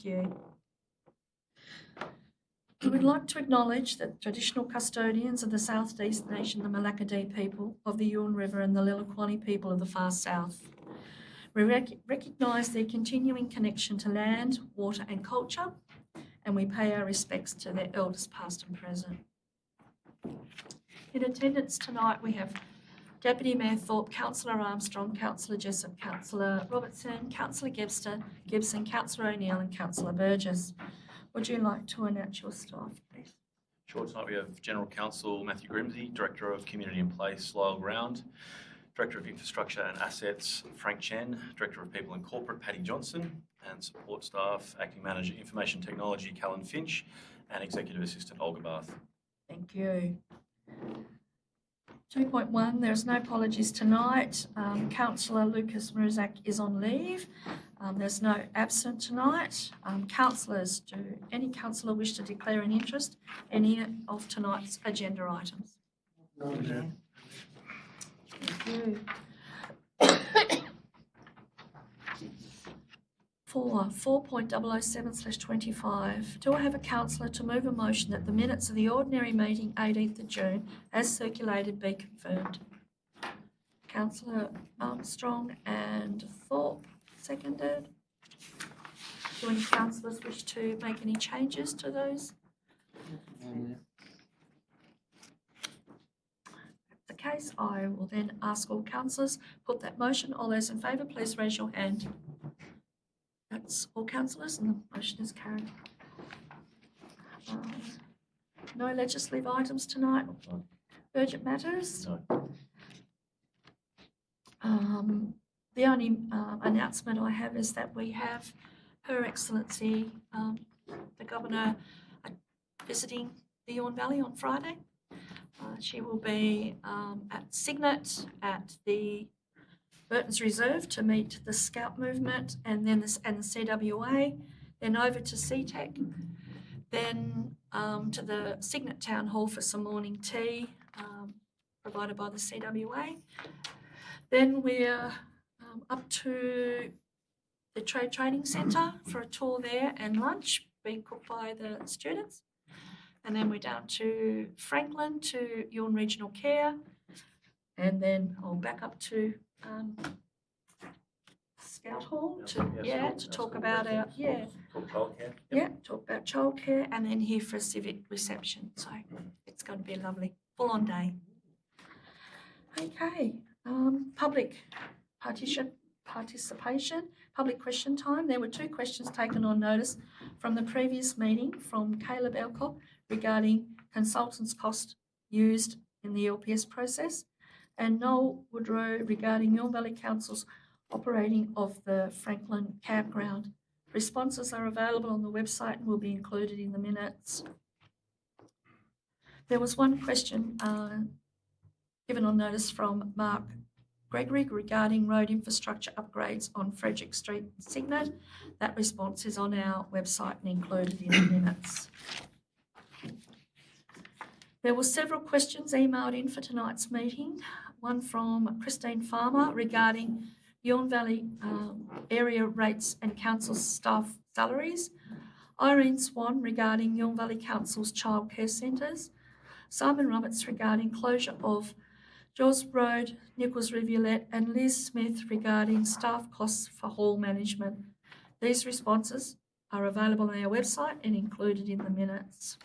you. We would like to acknowledge that traditional custodians of the Southeast Nation, the Malakadee people of the Yuin River and the Lilaquani people of the far south. We recognise their continuing connection to land, water and culture, and we pay our respects to their elders past and present. In attendance tonight we have Deputy Mayor Thorpe, Councillor Armstrong, Councillor Jessup, Councillor Robertson, Councillor Gibson, Councillor O'Neill and Councillor Burgess. Would you like to announce your staff, please? Sure. Tonight we have General Counsel Matthew Grimsey, Director of Community and Place Lyle Ground, Director of Infrastructure and Assets Frank Chen, Director of People and Corporate Paddy Johnson, and Support Staff Acting Manager Information Technology Callan Finch, and Executive Assistant Olga Bath. Thank you. 2.1, there is no apologies tonight. Councillor Lucas Maruzak is on leave. There's no absent tonight. Councillors, do any councillor wish to declare an interest in any of tonight's agenda items? No, Chair. Thank you. 4.007/25. Do I have a councillor to move a motion that the minutes of the ordinary meeting 18th of June as circulated be confirmed? Councillor Armstrong and Thorpe seconded. Do any councillors wish to make any changes to those? The case, I will then ask all councillors put that motion. All those in favour, please raise your hand. That's all councillors and the motion is carried. No legislative items tonight. Urgent matters. No. The only announcement I have is that we have Her Excellency, the Governor, visiting the Yuin Valley on Friday. She will be at Signet at the Burton's Reserve to meet the Scout movement and then the CWA, then over to CTEC, then to the Signet Town Hall for some morning tea provided by the CWA. Then we're up to the Trade Training Centre for a tour there and lunch being cooked by the students. And then we're down to Franklin to Yuin Regional Care, and then I'll back up to Scout Hall to talk about our Talk childcare. talk about childcare, and then here for a civic reception. So it's going to be a lovely full-on day. Okay, public participation, public question time. There were 2 questions taken on notice from the previous meeting from Caleb Elcock regarding consultants' cost used in the LPS process, and Noel Woodrow regarding Yuin Valley Council's operating of the Franklin campground. Responses are available on the website and will be included in the minutes. There was one question given on notice from Mark Gregory regarding road infrastructure upgrades on Frederick Street, Signet. That response is on our website and included in the minutes. There were several questions emailed in for tonight's meeting. One from Christine Farmer regarding Yuin Valley area rates and council staff salaries. Irene Swan regarding Yuin Valley Council's childcare centres. Simon Roberts regarding closure of Jos Road, Nichols Rivulet, and Liz Smith regarding staff costs for hall management. These responses are available on our website and included in the minutes.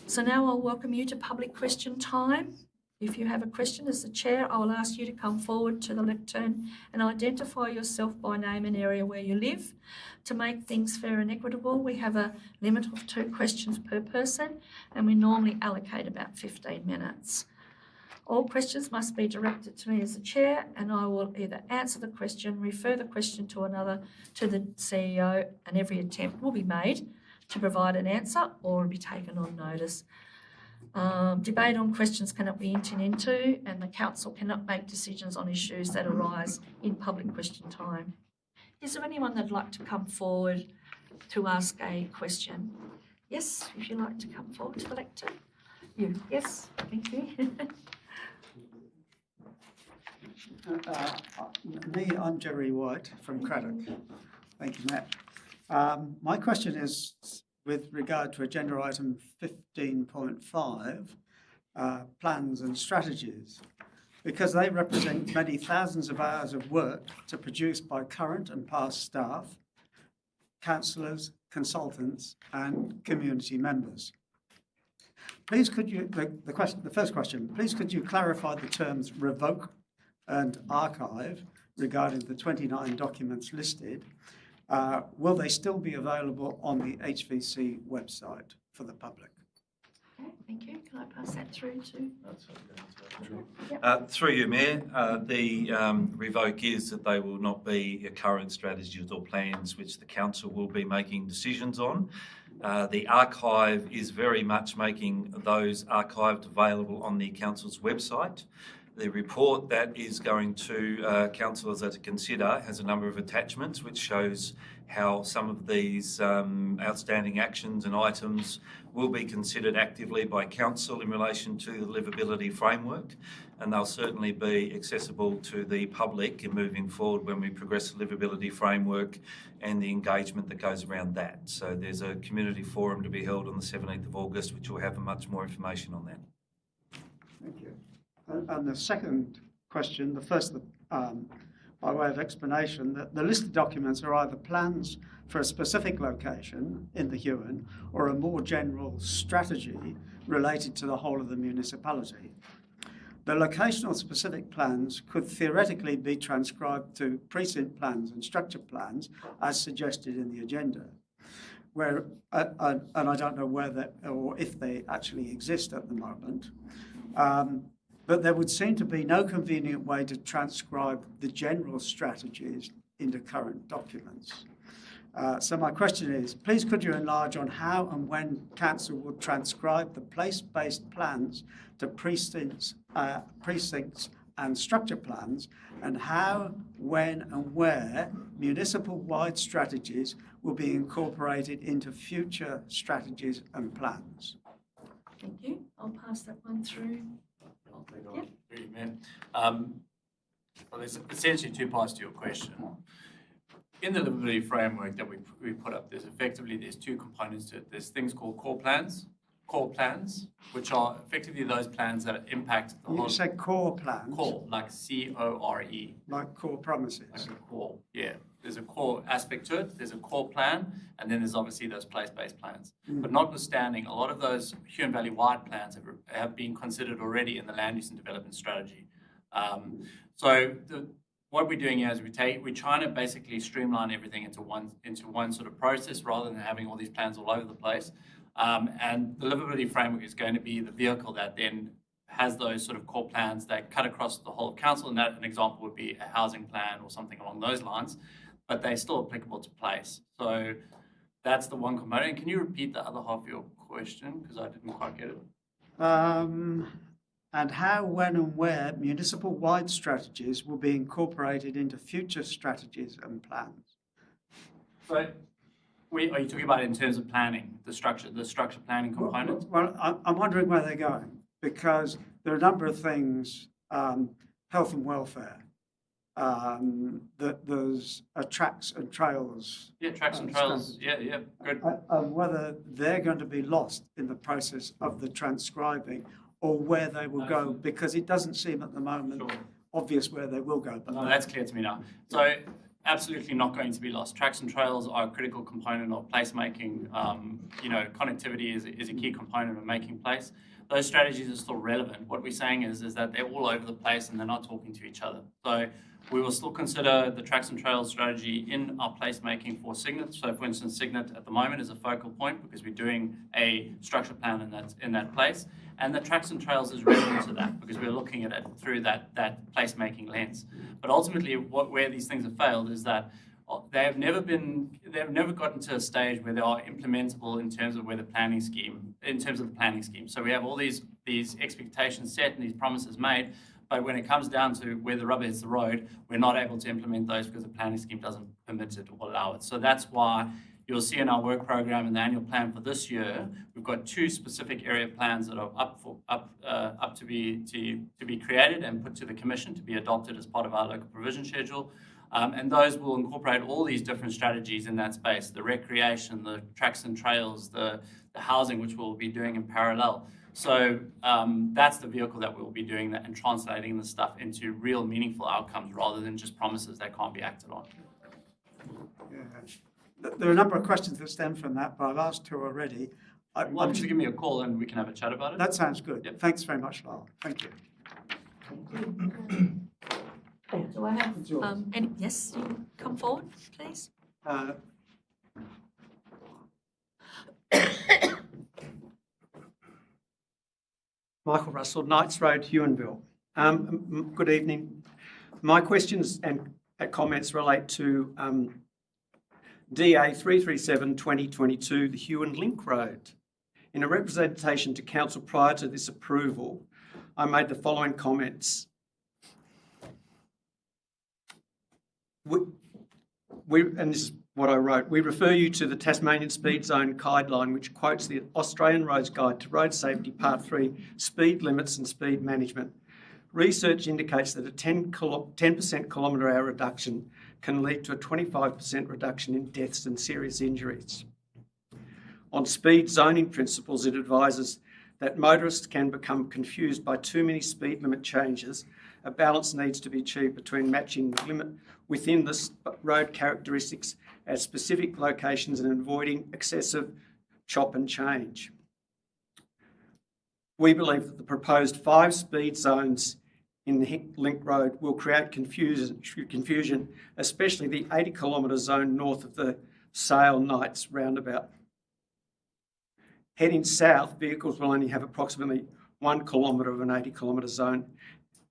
So now I'll welcome you to public question time. If you have a question as the chair, I will ask you to come forward to the lectern and identify yourself by name and area where you live. To make things fair and equitable, we have a limit of 2 questions per person, and we normally allocate about 15 minutes. All questions must be directed to me as the chair, and I will either answer the question, refer the question to the CEO, and every attempt will be made to provide an answer or be taken on notice. Debate on questions cannot be entered into, and the council cannot make decisions on issues that arise in public question time. Is there anyone that'd like to come forward to ask a question? Yes, if you'd like to come forward to the lectern. You, yes, thank you. I'm Jerry White from Craddock. Thank you, Matt. My question is with regard to agenda item 15.5, plans and strategies, because they represent many thousands of hours of work to produce by current and past staff, councillors, consultants and community members. Please could you, the first question, please could you clarify the terms revoke and archive regarding the 29 documents listed? Will they still be available on the HVC website for the public? Okay, thank you. Can I pass that through to? Through you, Mayor, the revoke is that they will not be your current strategies or plans which the council will be making decisions on. The archive is very much making those archived available on the council's website. The report that is going to councillors to consider has a number of attachments which shows how some of these outstanding actions and items will be considered actively by council in relation to the livability framework, and they'll certainly be accessible to the public in moving forward when we progress the livability framework and the engagement that goes around that. So there's a community forum to be held on the 17th of August which will have much more information on that. Thank you. And the second question, the first by way of explanation, that the listed documents are either plans for a specific location in the Huon or a more general strategy related to the whole of the municipality. The locational specific plans could theoretically be transcribed to precinct plans and structure plans as suggested in the agenda, where, and I don't know whether or if they actually exist at the moment, but there would seem to be no convenient way to transcribe the general strategies into current documents. So my question is, please could you enlarge on how and when council will transcribe the place-based plans to precincts and structure plans, and how, when and where municipal-wide strategies will be incorporated into future strategies and plans? Thank you. I'll pass that one through. Yep. Well, there's essentially two parts to your question. In the livability framework that we put up, there's two components to it. There's things called core plans, which are effectively those plans that impact the whole. You said core plans? Core, like C-O-R-E. Like core promises? Like a core, yeah. There's a core aspect to it, there's a core plan, and then there's obviously those place-based plans. But notwithstanding, a lot of those Huon Valley-wide plans have been considered already in the land use and development strategy. What we're doing here is we're trying to basically streamline everything into one sort of process rather than having all these plans all over the place. And the livability framework is going to be the vehicle that then has those sort of core plans that cut across the whole of council, and that an example would be a housing plan or something along those lines, but they're still applicable to place. So that's the one component. Can you repeat the other half of your question, because I didn't quite get it? And how, when and where municipal-wide strategies will be incorporated into future strategies and plans? So, are you talking about it in terms of planning, the structure planning component? Well, I'm wondering where they're going, because there are a number of things, health and welfare, that there's tracks and trails. Yeah, tracks and trails, yeah, good. And whether they're going to be lost in the process of the transcribing, or where they will go, because it doesn't seem at the moment obvious where they will go. But no, that's clear to me now. So absolutely not going to be lost. Tracks and trails are a critical component of placemaking. Connectivity is a key component of making place. Those strategies are still relevant. What we're saying is that they're all over the place and they're not talking to each other. So we will still consider the tracks and trails strategy in our placemaking for Signet. So for instance, Signet at the moment is a focal point because we're doing a structure plan in that place. And the tracks and trails is relevant to that because we're looking at it through that placemaking lens. But ultimately, where these things have failed is that they've never gotten to a stage where they are implementable in terms of the planning scheme. So we have all these expectations set and these promises made, but when it comes down to where the rubber hits the road, we're not able to implement those because the planning scheme doesn't permit it or allow it. So that's why you'll see in our work program and the annual plan for this year, we've got two specific area plans that are up to be created and put to the commission to be adopted as part of our local provision schedule. And those will incorporate all these different strategies in that space, the recreation, the tracks and trails, the housing, which we'll be doing in parallel. So that's the vehicle that we'll be doing that and translating the stuff into real meaningful outcomes rather than just promises that can't be acted on. Yeah. There are a number of questions that stem from that, but I've asked two already. I want you to give me a call and we can have a chat about it. That sounds good. Yep. Thanks very much, Lyle. Thank you. Do I have, It's yours. yes, you come forward, please. Michael Russell, Knights Road, Huonville. Good evening. My questions and comments relate to DA 337-2022, the Huon Link Road. In a representation to council prior to this approval, I made the following comments. And this is what I wrote. We refer you to the Tasmanian Speed Zone Guideline, which quotes the Australian Roads Guide to Road Safety Part 3, Speed Limits and Speed Management. Research indicates that a 10% kilometre-hour reduction can lead to a 25% reduction in deaths and serious injuries. On speed zoning principles, it advises that motorists can become confused by too many speed limit changes. A balance needs to be achieved between matching the limit within the road characteristics at specific locations and avoiding excessive chop and change. We believe that the proposed 5 speed zones in the Link Road will create confusion, especially the 80 kilometre zone north of the Sale Knights roundabout. Heading south, vehicles will only have approximately 1 kilometre of an 80 kilometre zone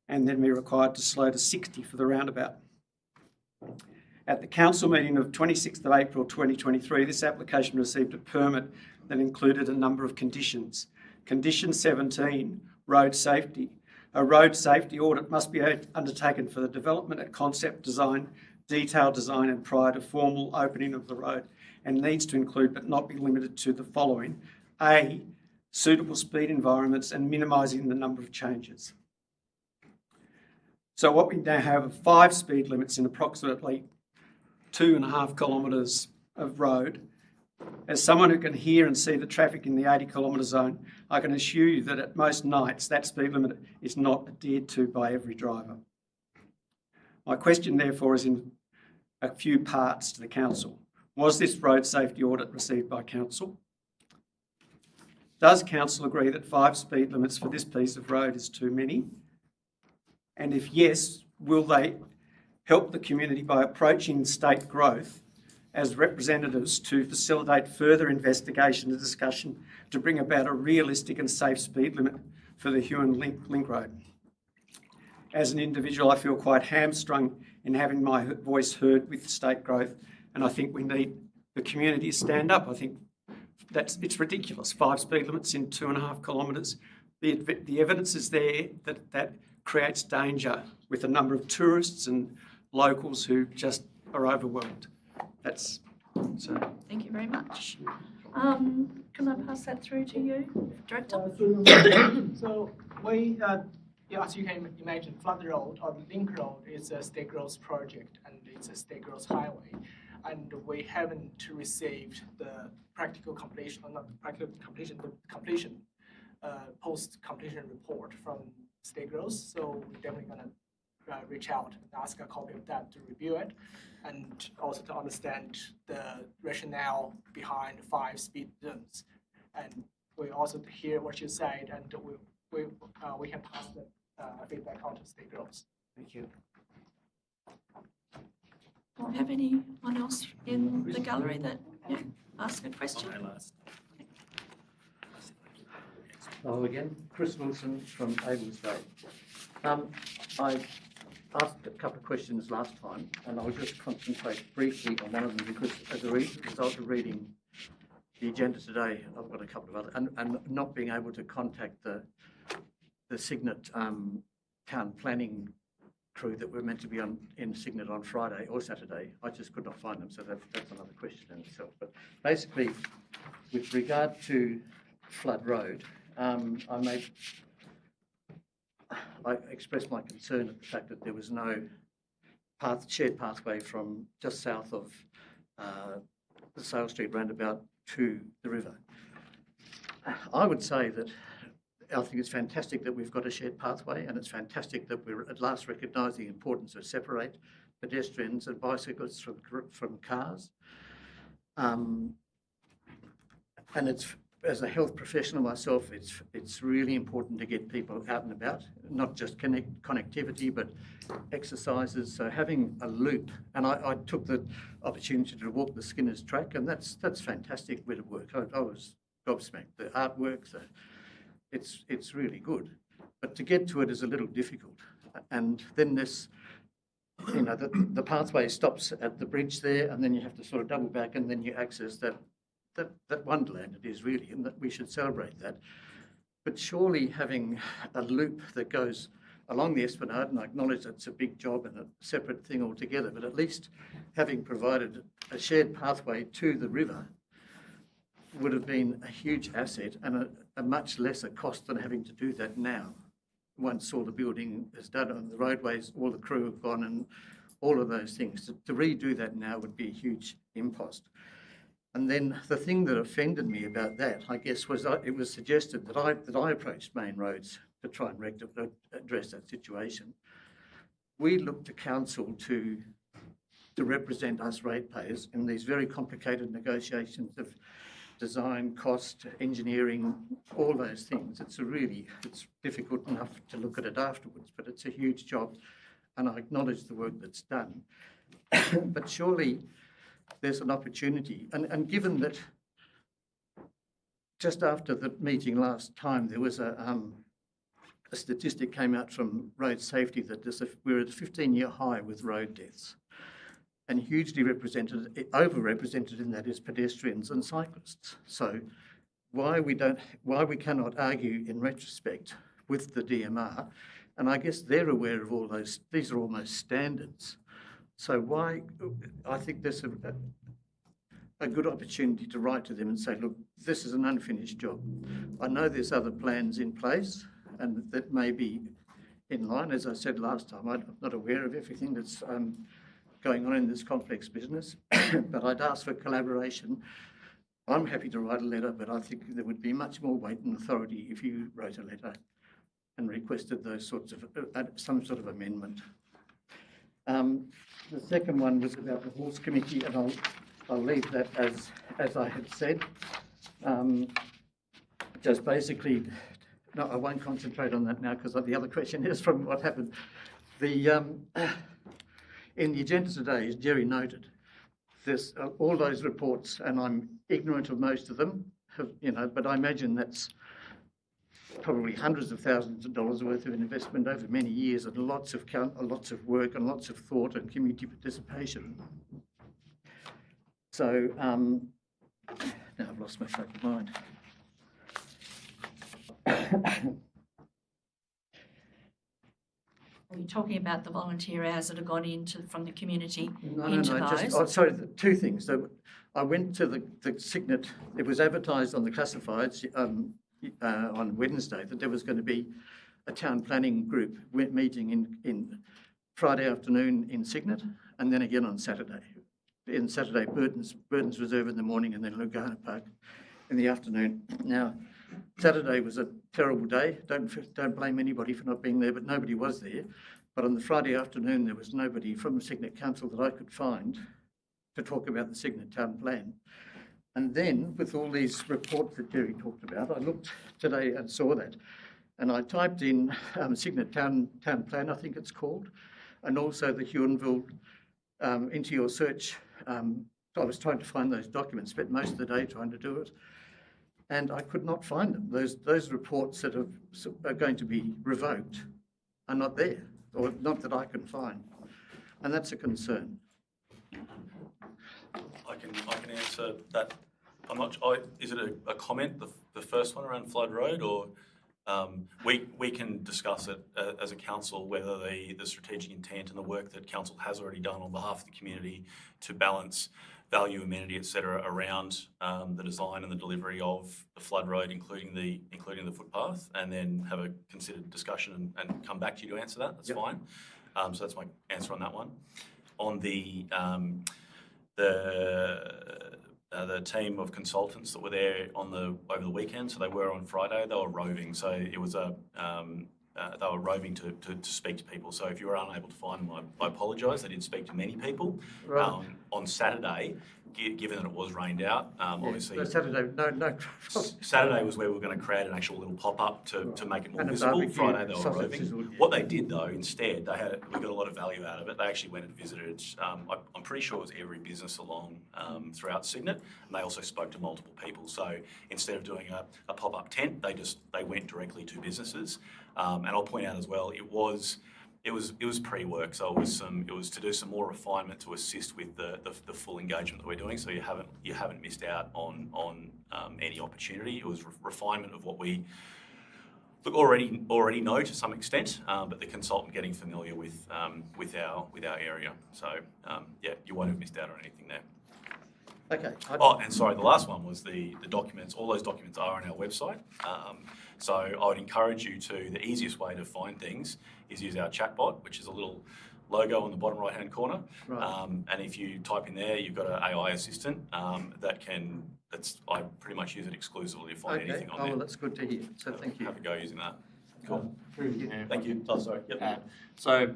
and then be required to slow to 60 for the roundabout. At the council meeting of 26th of April 2023, this application received a permit that included a number of conditions. Condition 17, road safety. A road safety audit must be undertaken for the development and concept design, detailed design and prior to formal opening of the road, and needs to include but not be limited to the following. A, suitable speed environments and minimising the number of changes. So what we now have are 5 speed limits in approximately 2.5 kilometres of road. As someone who can hear and see the traffic in the 80 kilometre zone, I can assure you that at most nights that speed limit is not adhered to by every driver. My question therefore is in a few parts to the council. Was this road safety audit received by council? Does council agree that 5 speed limits for this piece of road is too many? And if yes, will they help the community by approaching state growth as representatives to facilitate further investigation and discussion to bring about a realistic and safe speed limit for the Huon Link Road? As an individual, I feel quite hamstrung in having my voice heard with state growth, and I think we need the community to stand up. I think it's ridiculous. 5 speed limits in 2.5 kilometres. The evidence is there that creates danger with a number of tourists and locals who just are overwhelmed. That's so. Thank you very much. Can I pass that through to you, Director? So we, as you can imagine, Flood Road or Link Road is a state growth project and it's a state growth highway. And we haven't received the practical completion, or not the practical completion, the completion, post-completion report from state growth. So we're definitely gonna reach out and ask a copy of that to review it, and also to understand the rationale behind 5 speed zones. And we also hear what you said, and we can pass the feedback on to state growth. Thank you. Do I have anyone else in the gallery that ask a question? Hello again, Chris Wilson from Ablesvale. I asked a couple of questions last time, and I'll just concentrate briefly on one of them because as a result of reading the agenda today, I've got a couple of other, and not being able to contact the Cygnet town planning crew that were meant to be in Cygnet on Friday or Saturday. I just could not find them, so that's another question in itself. But basically, with regard to Flood Road, I expressed my concern at the fact that there was no shared pathway from just south of the Sale Street roundabout to the river. I would say that I think it's fantastic that we've got a shared pathway, and it's fantastic that we're at last recognising the importance of separate pedestrians and bicyclists from cars. And it's, as a health professional myself, it's really important to get people out and about, not just connectivity, but exercises. So having a loop, and I took the opportunity to walk the Skinner's track, and that's fantastic bit of work. I was gobsmacked. The artwork, it's really good, but to get to it is a little difficult. And then this, you know, the pathway stops at the bridge there, and then you have to sort of double back, and then you access that wonderland it is really, and that we should celebrate that. But surely having a loop that goes along the Esplanade, and I acknowledge that's a big job and a separate thing altogether, but at least having provided a shared pathway to the river would have been a huge asset and a much lesser cost than having to do that now. Once all the building is done on the roadways, all the crew have gone and all of those things. To redo that now would be a huge impost. And then the thing that offended me about that, I guess, was it was suggested that I approached Main Roads to try and address that situation. We looked to council to represent us ratepayers in these very complicated negotiations of design, cost, engineering, all those things. It's difficult enough to look at it afterwards, but it's a huge job, and I acknowledge the work that's done. But surely there's an opportunity, and given that just after the meeting last time, there was a statistic came out from road safety that we're at a 15-year high with road deaths. And hugely overrepresented in that is pedestrians and cyclists. So why we cannot argue in retrospect with the DMR, and I guess they're aware of all those, these are almost standards. So why, I think there's a good opportunity to write to them and say, look, this is an unfinished job. I know there's other plans in place and that may be in line. As I said last time, I'm not aware of everything that's going on in this complex business, but I'd ask for collaboration. I'm happy to write a letter, but I think there would be much more weight and authority if you wrote a letter and requested those sorts of, some sort of amendment. The second one was about the Horse Committee, and I'll leave that as I had said. Just basically, no, I won't concentrate on that now because the other question is from what happened. In the agenda today, as Jerry noted, there's all those reports, and I'm ignorant of most of them, but I imagine that's probably hundreds of thousands of dollars worth of investment over many years, and lots of work and lots of thought and community participation. So now I've lost my fucking mind. Are you talking about the volunteer hours that have gone into from the community No, into those? sorry, two things. So I went to the Signet, it was advertised on the classifieds on Wednesday that there was going to be a town planning group meeting in Friday afternoon in Signet, and then again on Saturday. In Saturday, Burton's Reserve in the morning, and then Lugana Park in the afternoon. Now, Saturday was a terrible day. Don't blame anybody for not being there, but nobody was there. But on the Friday afternoon, there was nobody from the Signet Council that I could find to talk about the Signet Town Plan. And then, with all these reports that Jerry talked about, I looked today and saw that. And I typed in Signet Town Plan, I think it's called, and also the Huonville into your search. I was trying to find those documents, spent most of the day trying to do it. And I could not find them. Those reports that are going to be revoked are not there, or not that I can find. And that's a concern. I can answer that. I'm not. Is it a comment, the first one around Flood Road, or we can discuss it as a council whether the strategic intent and the work that council has already done on behalf of the community to balance value, amenity, etc., around the design and the delivery of the Flood Road, including the footpath, and then have a considered discussion and come back to you to answer that. That's fine. So that's my answer on that one. On the team of consultants that were there over the weekend, so they were on Friday. They were roving, so it was they were roving to speak to people. So if you were unable to find them, I apologise. They did speak to many people. Right. On Saturday, given that it was rained out, obviously. So Saturday, no. Saturday was where we were going to create an actual little pop-up to make it more And a visible. barbecue, Friday they were sausage roving. sizzle. What they did though, instead, we got a lot of value out of it. They actually went and visited, I'm pretty sure it was every business along throughout Cygnet, and they also spoke to multiple people. So instead of doing a pop-up tent, they went directly to businesses. And I'll point out as well, it was pre-work, so it was to do some more refinement to assist with the full engagement that we're doing. So you haven't missed out on any opportunity. It was refinement of what we already know to some extent, but the consultant getting familiar with our area. So yeah, you won't have missed out on anything there. Okay. Oh, and sorry, the last one was the documents. All those documents are on our website. So I would encourage you the easiest way to find things is use our chatbot, which is a little logo on the bottom right-hand corner. Right. And if you type in there, you've got an AI assistant I pretty much use it exclusively to find Okay. anything on Oh, there. well, that's good to hear. So thank you. Have a go using that. Cool. Yeah. Thank you. Oh, sorry. Yep. So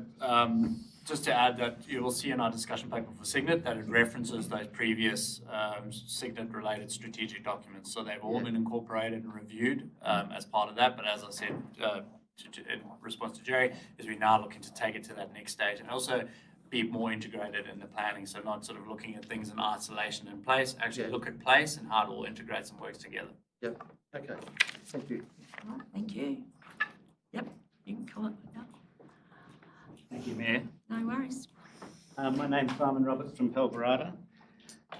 just to add that you will see in our discussion paper for Cygnet that it references those previous Cygnet-related strategic documents. So they've all been incorporated and reviewed as part of that. But as I said in response to Jerry, is we're now looking to take it to that next stage and also be more integrated in the planning. So not sort of looking at things in isolation in place, actually look at place and how it all integrates and works together. Yep. Okay. Thank you. Right, thank you. Yep, you can come up with that. Thank you, Mayor. No worries. My name's Simon Roberts from Pilbara.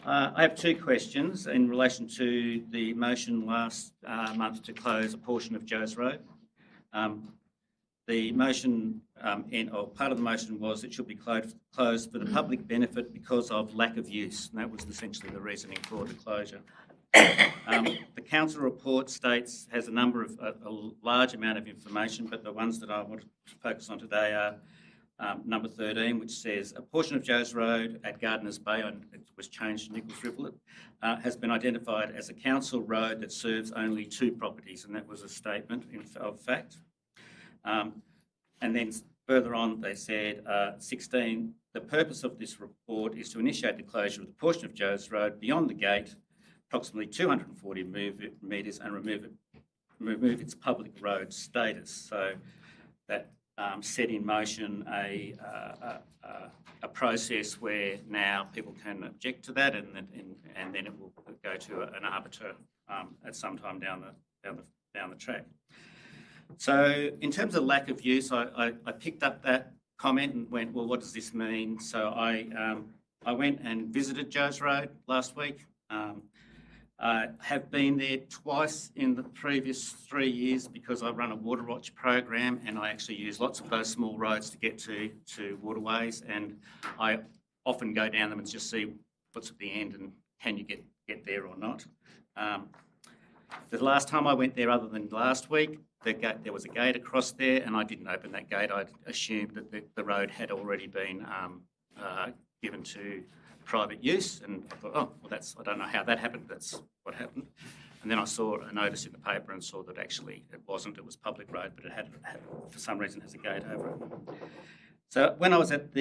I have two questions in relation to the motion last month to close a portion of Joe's Road. The motion, part of the motion was it should be closed for the public benefit because of lack of use, and that was essentially the reasoning for the closure. The council report states, has a large amount of information, but the ones that I want to focus on today are number 13, which says a portion of Joe's Road at Gardeners Bay, and it was changed to Nichols Rivulet, has been identified as a council road that serves only 2 properties, and that was a statement of fact. And then further on, they said 16, the purpose of this report is to initiate the closure of the portion of Joe's Road beyond the gate, approximately 240 metres, and remove its public road status. So that set in motion a process where now people can object to that, and then it will go to an arbiter at some time down the track. So in terms of lack of use, I picked up that comment and went, well, what does this mean? So I went and visited Joe's Road last week. I have been there twice in the previous 3 years because I run a water watch program, and I actually use lots of those small roads to get to waterways, and I often go down them and just see what's at the end and can you get there or not. The last time I went there, other than last week, there was a gate across there, and I didn't open that gate. I assumed that the road had already been given to private use, and I thought, oh, well, I don't know how that happened, that's what happened. And then I saw a notice in the paper and saw that actually it wasn't, it was public road, but it had for some reason, has a gate over it. So when I was at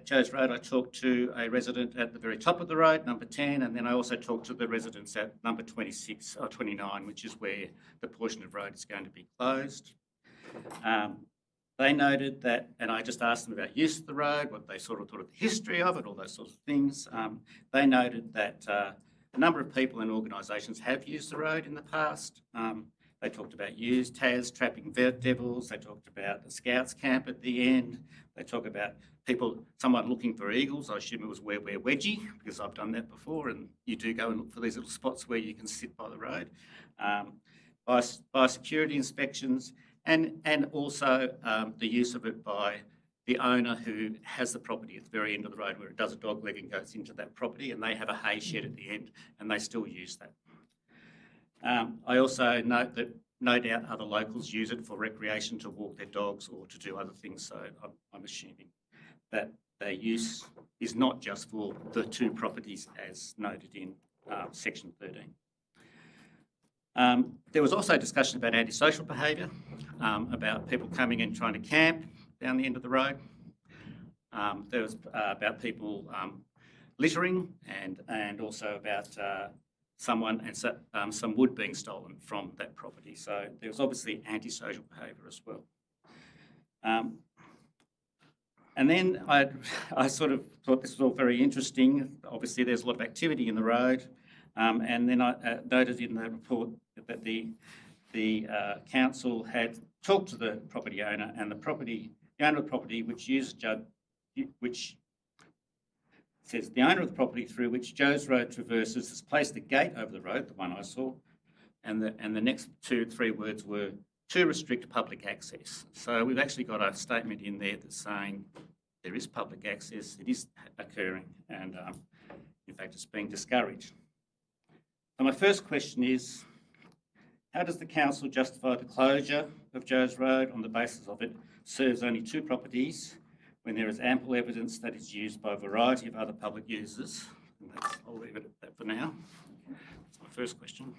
Joe's Road, I talked to a resident at the very top of the road, number 10, and then I also talked to the residents at number 26 or 29, which is where the portion of road is going to be closed. They noted that, and I just asked them about use of the road, what they sort of thought of the history of it, all those sorts of things. They noted that a number of people and organisations have used the road in the past. They talked about used TAS, trapping devils. They talked about the Scouts camp at the end. They talk about someone looking for eagles. I assume it was where we're wedgie, because I've done that before, and you do go and look for these little spots where you can sit by the road. Biosecurity inspections, and also the use of it by the owner who has the property at the very end of the road where it does a dog leg and goes into that property, and they have a hay shed at the end, and they still use that. I also note that no doubt other locals use it for recreation, to walk their dogs or to do other things. So I'm assuming that their use is not just for the two properties as noted in section 13. There was also discussion about antisocial behaviour, about people coming and trying to camp down the end of the road. There was about people littering and also about some wood being stolen from that property. So there was obviously antisocial behaviour as well. And then I sort of thought this was all very interesting. Obviously, there's a lot of activity in the road. And then I noted in the report that the council had talked to the property owner, and the owner of the property, which says the owner of the property through which Joe's Road traverses has placed a gate over the road, the one I saw, and the next 2-3 words were to restrict public access. So we've actually got a statement in there that's saying there is public access, it is occurring, and in fact it's being discouraged. So my first question is, how does the council justify the closure of Joe's Road on the basis of it serves only 2 properties when there is ample evidence that it's used by a variety of other public users? And I'll leave it at that for now. That's my first question.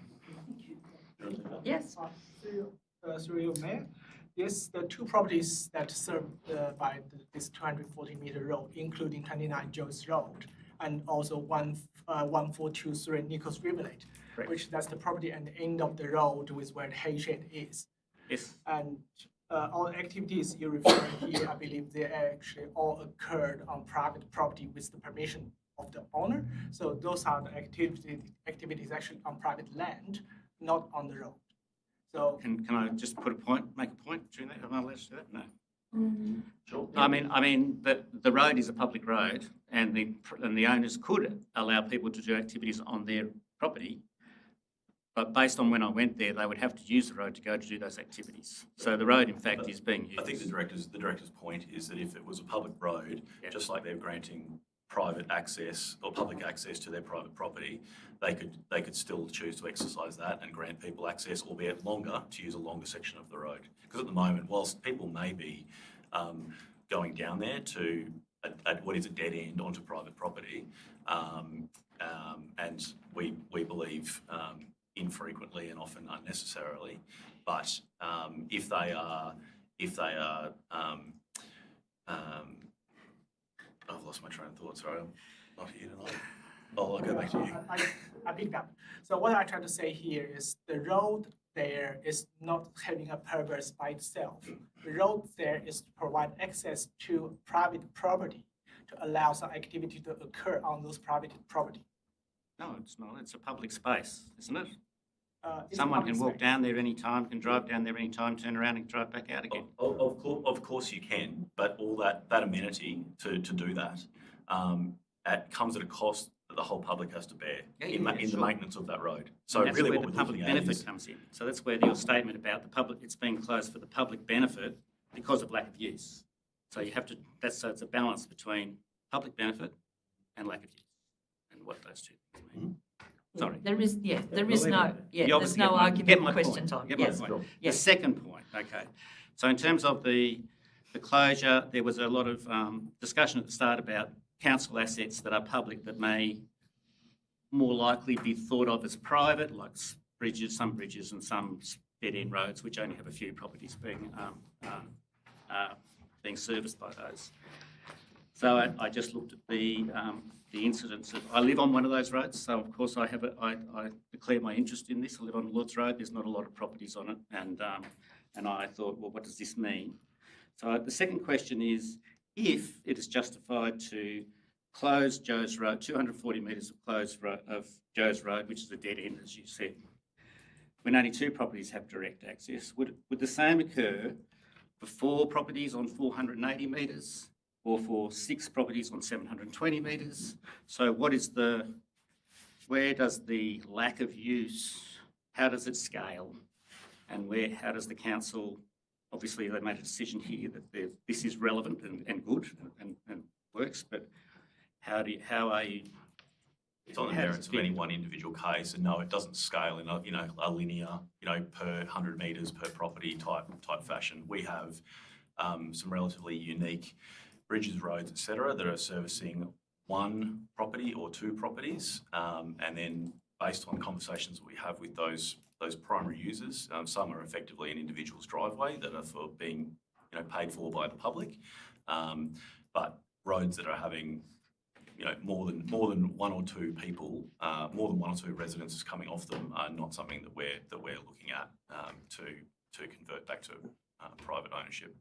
Yes. Through you, Mayor. Yes, the 2 properties that served by this 240-metre road, including 29 Joe's Road and also 1423 Nichols Rivulet, Correct. which that's the property at the end of the road with where the hay shed is. Yes. And all activities you're referring here, I believe they actually all occurred on private property with the permission of the owner. So those are the activities actually on private land, not on the road. So Can I just make a point during that? Am I allowed to do that? No. Sure. I mean the road is a public road, and the owners could allow people to do activities on their property, but based on when I went there, they would have to use the road to go to do those activities. So the road, in fact, is being used. I think the director's point is that if it was a public road, Yeah. just like they're granting private access or public access to their private property, they could still choose to exercise that and grant people access, albeit longer, to use a longer section of the road. Because at the moment, whilst people may be going down there to what is a dead end onto private property, and we believe infrequently and often unnecessarily, but if they are I've lost my train of thought, sorry, I'm not here tonight. I'll go back to you. I picked up. So what I try to say here is the road there is not having a purpose by itself. The road there is to provide access to private property to allow some activity to occur on those private property. No, it's not. It's a public space, isn't it? It's a Someone public can walk space. down there any time, can drive down there any time, turn around and drive back out again. Of course you can, but all that amenity to do that comes at a cost that the whole public has to bear in the sure. maintenance of that road. So That's really where what the we're public looking at benefit is, comes in. So that's where your statement about the public, it's being closed for the public benefit because of lack of use. So you have to, so it's a balance between public benefit and lack of use, and what those two things mean. Sorry. There is no, You there's obviously no get argument my or question point. time. Get my Yes. point. Yes. The second point, okay. So in terms of the closure, there was a lot of discussion at the start about council assets that are public that may more likely be thought of as private, like some bridges and some dead-end roads, which only have a few properties being serviced by those. So I just looked at the incidents. I live on one of those roads, so of course I declare my interest in this. I live on Lords Road. There's not a lot of properties on it, and I thought, well, what does this mean? So the second question is, if it is justified to close Joe's Road, 240 metres of Joe's Road, which is a dead end, as you said, when only 2 properties have direct access, would the same occur for 4 properties on 480 metres, or for 6 properties on 720 metres? So where does the lack of use, how does it scale? And how does the council, obviously they made a decision here that this is relevant and good and works, but how are you It's on the How does merits it of fit? any one individual case, and no, it doesn't scale in a linear, per 100 metres per property type fashion. We have some relatively unique bridges, roads, etc., that are servicing one property or two properties, and then based on conversations that we have with those primary users, some are effectively an individual's driveway that are for being paid for by the public, but roads that are having more than one or two people, more than one or two residences coming off them are not something that we're looking at to convert back to private ownership.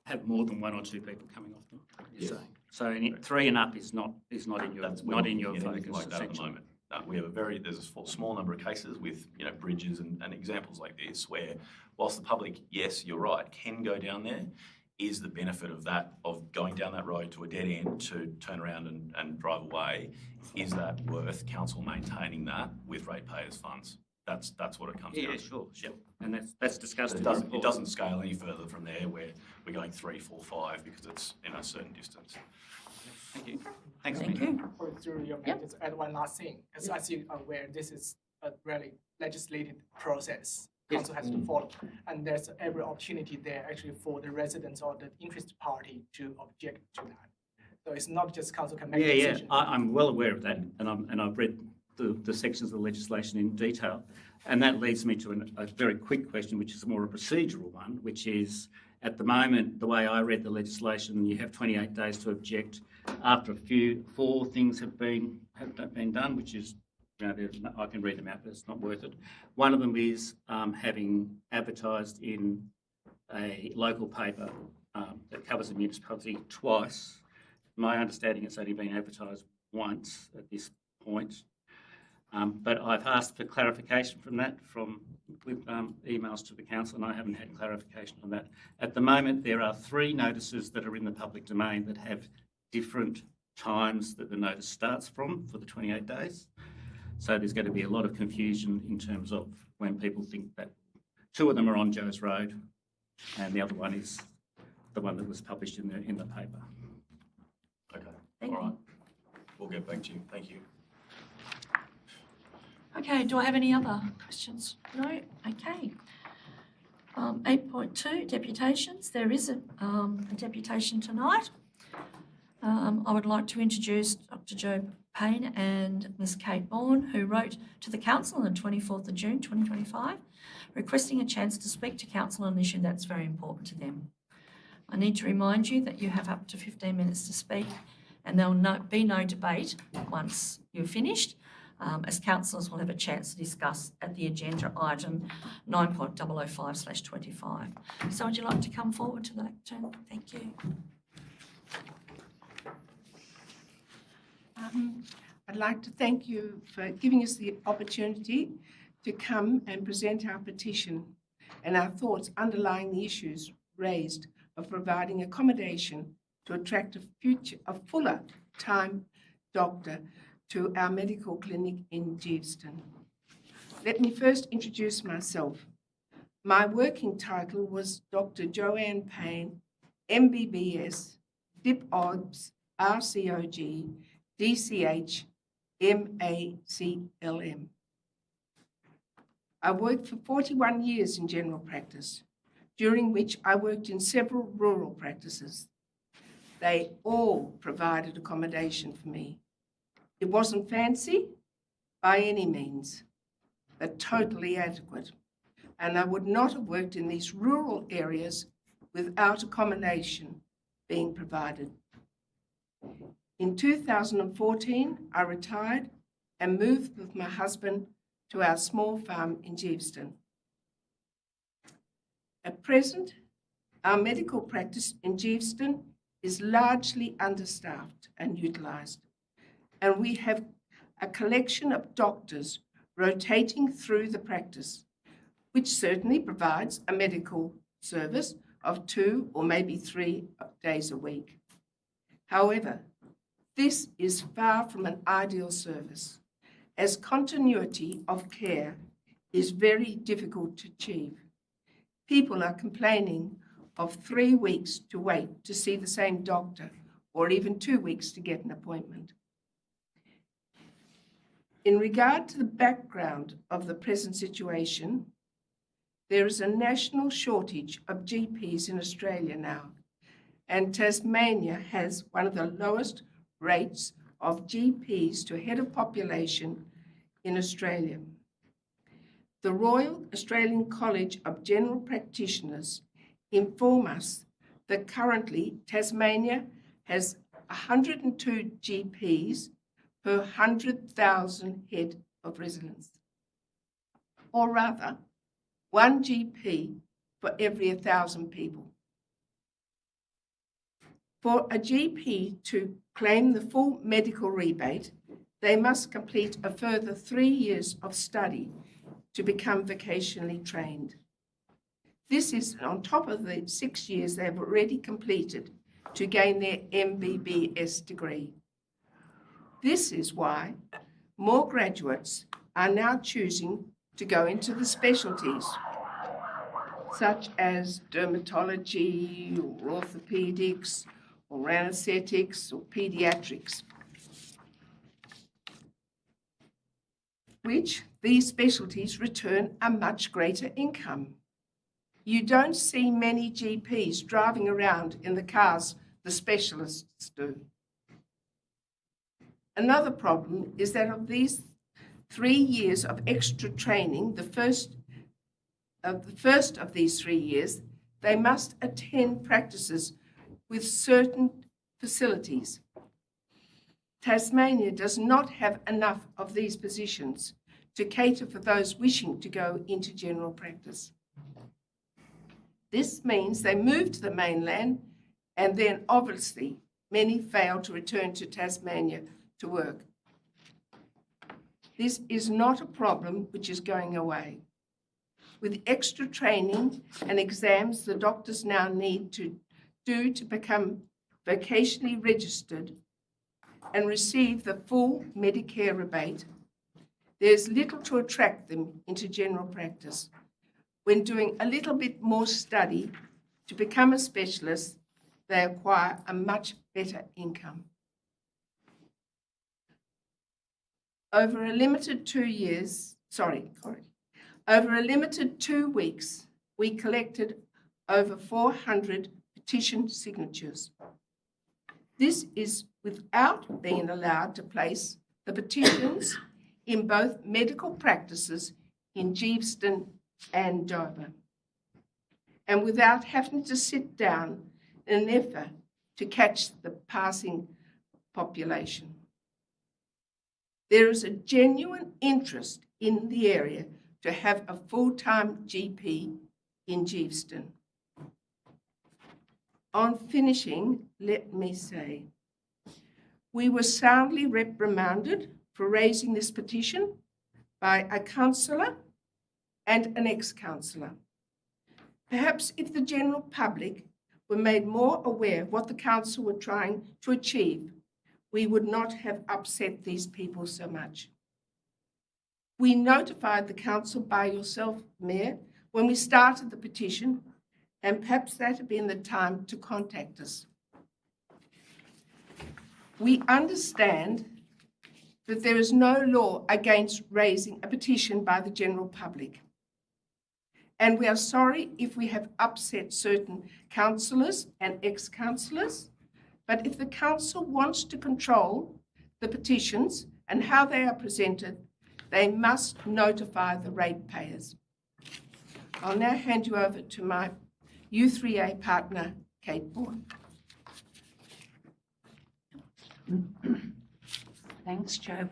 Have more than one or two people coming off them, you're Yes. saying? So 3 and up is not in your, We're not in your looking at anything focus, like that at the essentially. moment. No, we have there's a small number of cases with bridges and examples like this where, whilst the public, yes, you're right, can go down there, is the benefit of going down that road to a dead end to turn around and drive away, is that worth council maintaining that with ratepayers' funds? That's what it comes down Yeah, to. sure. And that's discussed But in it the doesn't, report. it doesn't scale any further from there where we're going 3, 4, 5 because it's in a certain distance. Thank you. Thanks, Thank Nick. you. Or through your Yep. just add one last thing, as you are aware, this is a really legislated process. Yes. Council has to follow, and there's every opportunity there actually for the residents or the interested party to object to that. So it's not just council can make a Yeah, decision. I'm well aware of that, and I've read the sections of the legislation in detail. And that leads me to a very quick question, which is more a procedural one, which is, at the moment, the way I read the legislation, you have 28 days to object after 4 things have been done, which is, I can read them out, but it's not worth it. One of them is having advertised in a local paper that covers the municipality twice. My understanding it's only been advertised once at this point. But I've asked for clarification from that with emails to the council, and I haven't had clarification on that. At the moment, there are 3 notices that are in the public domain that have different times that the notice starts from for the 28 days. So there's going to be a lot of confusion in terms of when people think that 2 of them are on Joe's Road, and the other one is the one that was published in the paper. Okay, Thank all you. right. We'll get back to you. Thank you. Okay, do I have any other questions? No? Okay. 8.2, deputations. There is a deputation tonight. I would like to introduce Dr. Joe Payne and Ms. Kate Bourne, who wrote to the Council on the 24th of June 2025, requesting a chance to speak to Council on an issue that's very important to them. I need to remind you that you have up to 15 minutes to speak, and there will be no debate once you're finished, as councillors will have a chance to discuss at the agenda item 9.005/25. So would you like to come forward to the lectern? Thank you. I'd like to thank you for giving us the opportunity to come and present our petition and our thoughts underlying the issues raised of providing accommodation to attract a fuller time doctor to our medical clinic in Geeveston. Let me first introduce myself. My working title was Dr. Joanne Payne, MBBS, DIP-OBS, RCOG, DCH, MACLM. I worked for 41 years in general practice, during which I worked in several rural practices. They all provided accommodation for me. It wasn't fancy by any means, but totally adequate. And I would not have worked in these rural areas without accommodation being provided. In 2014, I retired and moved with my husband to our small farm in Geeveston. At present, our medical practice in Geeveston is largely understaffed and utilised, and we have a collection of doctors rotating through the practice, which certainly provides a medical service of 2 or maybe 3 days a week. However, this is far from an ideal service, as continuity of care is very difficult to achieve. People are complaining of 3 weeks to wait to see the same doctor or even 2 weeks to get an appointment. In regard to the background of the present situation, there is a national shortage of GPs in Australia now, and Tasmania has one of the lowest rates of GPs to head of population in Australia. The Royal Australian College of General Practitioners inform us that currently Tasmania has 102 GPs per 100,000 head of residents, or rather, 1 GP for every 1,000 people. For a GP to claim the full medical rebate, they must complete a further 3 years of study to become vocationally trained. This is on top of the 6 years they have already completed to gain their MBBS degree. This is why more graduates are now choosing to go into the specialties, such as dermatology or orthopedics or anaesthetics or paediatrics, which these specialties return a much greater income. You don't see many GPs driving around in the cars the specialists do. Another problem is that of these 3 years of extra training, the first of these 3 years, they must attend practices with certain facilities. Tasmania does not have enough of these positions to cater for those wishing to go into general practice. This means they move to the mainland, and then obviously many fail to return to Tasmania to work. This is not a problem which is going away. With extra training and exams the doctors now need to do to become vocationally registered and receive the full Medicare rebate, there's little to attract them into general practice. When doing a little bit more study to become a specialist, they acquire a much better income. Over a limited 2 weeks, we collected over 400 petition signatures. This is without being allowed to place the petitions in both medical practices in Geeveston and Dover, and without having to sit down in an effort to catch the passing population. There is a genuine interest in the area to have a full-time GP in Geeveston. On finishing, let me say, we were soundly reprimanded for raising this petition by a councillor and an ex-councillor. Perhaps if the general public were made more aware of what the council were trying to achieve, we would not have upset these people so much. We notified the council by yourself, Mayor, when we started the petition, and perhaps that had been the time to contact us. We understand that there is no law against raising a petition by the general public. And we are sorry if we have upset certain councillors and ex-councillors, but if the council wants to control the petitions and how they are presented, they must notify the ratepayers. I'll now hand you over to my U3A partner, Kate Bourne. Thanks, Jo.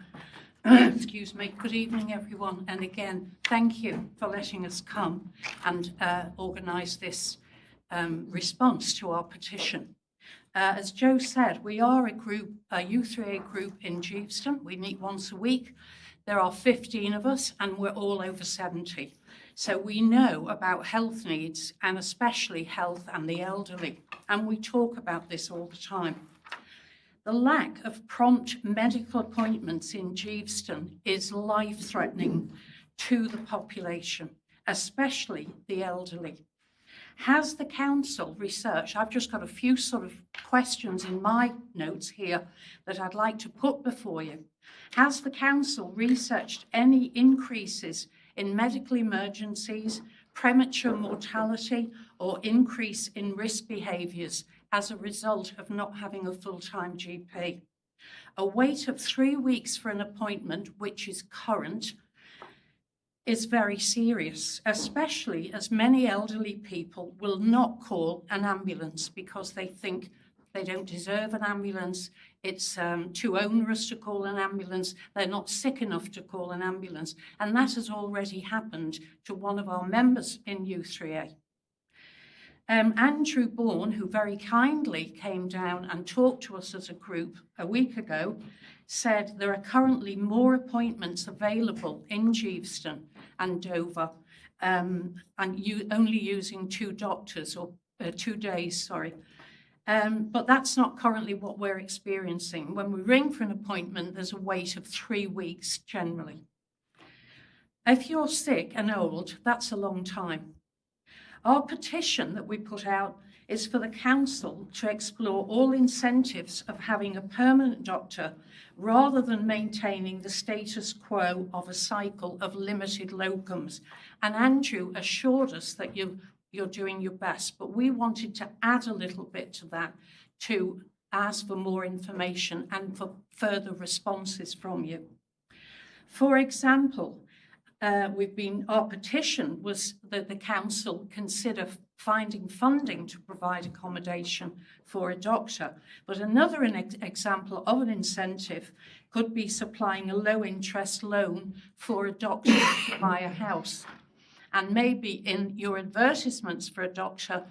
Excuse me. Good evening, everyone. And again, thank you for letting us come and organise this response to our petition. As Jo said, we are a U3A group in Geeveston. We meet once a week. There are 15 of us and we're all over 70. So we know about health needs and especially health and the elderly. And we talk about this all the time. The lack of prompt medical appointments in Geeveston is life-threatening to the population, especially the elderly. Has the council researched, I've just got a few sort of questions in my notes here that I'd like to put before you. Has the council researched any increases in medical emergencies, premature mortality, or increase in risk behaviours as a result of not having a full-time GP? A wait of 3 weeks for an appointment, which is current, is very serious, especially as many elderly people will not call an ambulance because they think they don't deserve an ambulance, it's too onerous to call an ambulance, they're not sick enough to call an ambulance, and that has already happened to one of our members in U3A. Andrew Bourne, who very kindly came down and talked to us as a group a week ago, said there are currently more appointments available in Geeveston and Dover, and only using 2 doctors, or 2 days, sorry. But that's not currently what we're experiencing. When we ring for an appointment, there's a wait of 3 weeks generally. If you're sick and old, that's a long time. Our petition that we put out is for the council to explore all incentives of having a permanent doctor rather than maintaining the status quo of a cycle of limited locums. And Andrew assured us that you're doing your best, but we wanted to add a little bit to that to ask for more information and for further responses from you. For example, our petition was that the council consider finding funding to provide accommodation for a doctor. But another example of an incentive could be supplying a low interest loan for a doctor to buy a house. And maybe in your advertisements for a doctor,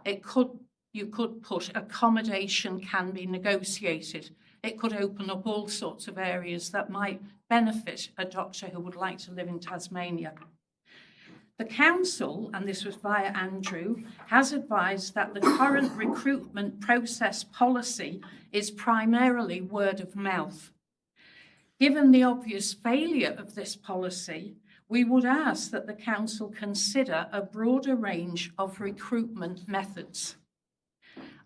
you could put accommodation can be negotiated. It could open up all sorts of areas that might benefit a doctor who would like to live in Tasmania. The council, and this was via Andrew, has advised that the current recruitment process policy is primarily word of mouth. Given the obvious failure of this policy, we would ask that the council consider a broader range of recruitment methods.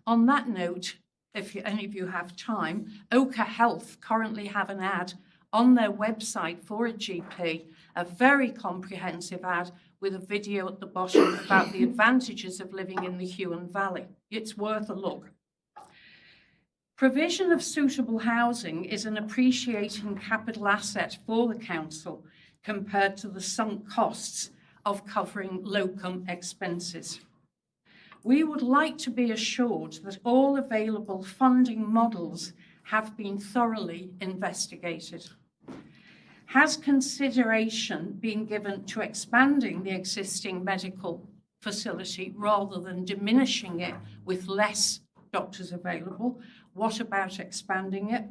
On that note, if any of you have time, Oka Health currently have an ad on their website for a GP, a very comprehensive ad with a video at the bottom about the advantages of living in the Huon Valley. It's worth a look. Provision of suitable housing is an appreciating capital asset for the council compared to the sunk costs of covering locum expenses. We would like to be assured that all available funding models have been thoroughly investigated. Has consideration been given to expanding the existing medical facility rather than diminishing it with less doctors available? What about expanding it?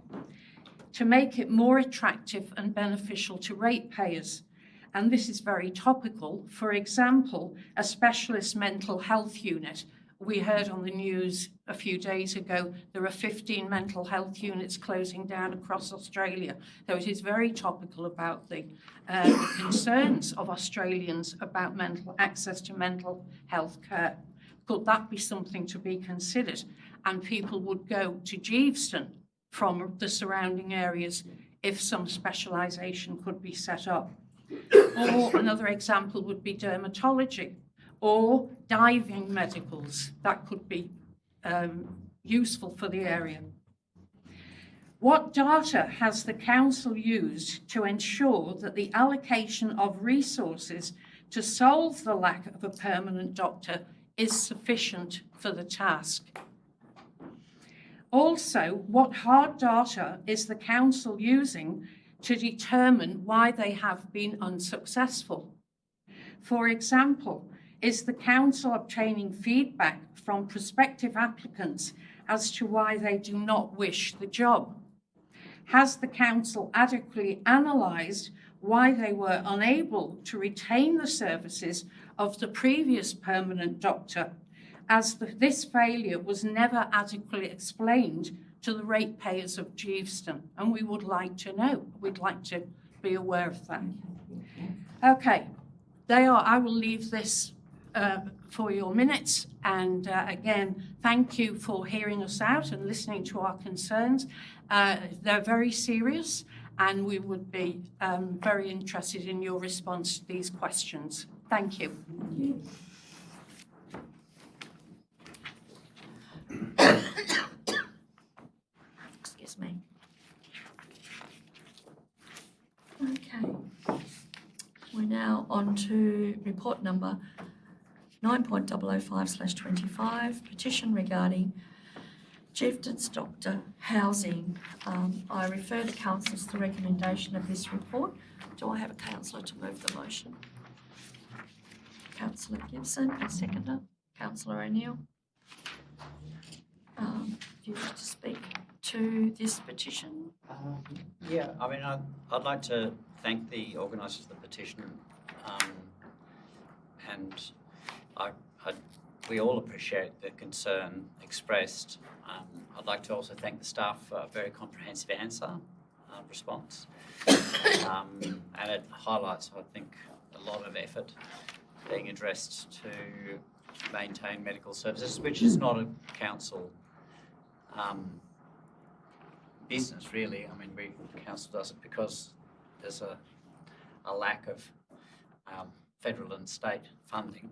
To make it more attractive and beneficial to ratepayers. And this is very topical. For example, a specialist mental health unit. We heard on the news a few days ago, there are 15 mental health units closing down across Australia. So it is very topical about the concerns of Australians about access to mental health care. Could that be something to be considered? And people would go to Geeveston from the surrounding areas if some specialisation could be set up. Or another example would be dermatology or diving medicals. That could be useful for the area. What data has the council used to ensure that the allocation of resources to solve the lack of a permanent doctor is sufficient for the task? Also, what hard data is the council using to determine why they have been unsuccessful? For example, is the council obtaining feedback from prospective applicants as to why they do not wish the job? Has the council adequately analysed why they were unable to retain the services of the previous permanent doctor, as this failure was never adequately explained to the ratepayers of Geeveston? And we would like to know. We'd like to be aware of that. Okay, I will leave this for your minutes. And again, thank you for hearing us out and listening to our concerns. They're very serious, and we would be very interested in your response to these questions. Thank you. Excuse me. Okay. We're now on to report number 9.005/25, petition regarding Chieftains Doctor housing. I refer the councillors to the recommendation of this report. Do I have a councillor to move the motion? Councillor Gibson, a seconder. Councillor O'Neill. Do you wish to speak to this petition? Yeah, I mean, I'd like to thank the organisers of the petition, and we all appreciate the concern expressed. I'd like to also thank the staff for a very comprehensive response, and it highlights, I think, a lot of effort being addressed to maintain medical services, which is not a council business, really. I mean, council does it because there's a lack of federal and state funding.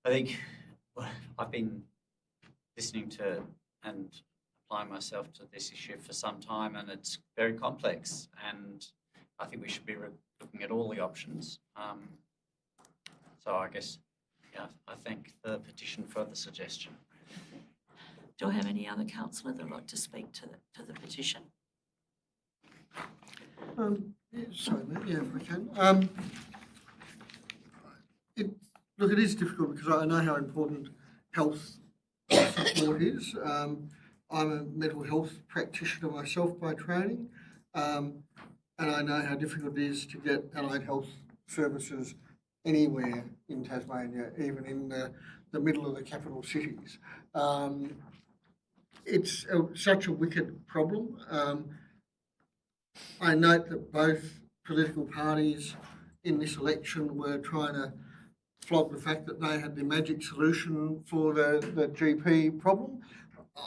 I think I've been listening to and applying myself to this issue for some time, and it's very complex, and I think we should be looking at all the options. So I guess, yeah, I thank the petition for the suggestion. Do I have any other councillor that would like to speak to the petition? Sorry, mate, yeah, if we can. Look, it is difficult because I know how important health support is. I'm a mental health practitioner myself by training, and I know how difficult it is to get allied health services anywhere in Tasmania, even in the middle of the capital cities. It's such a wicked problem. I note that both political parties in this election were trying to flog the fact that they had the magic solution for the GP problem.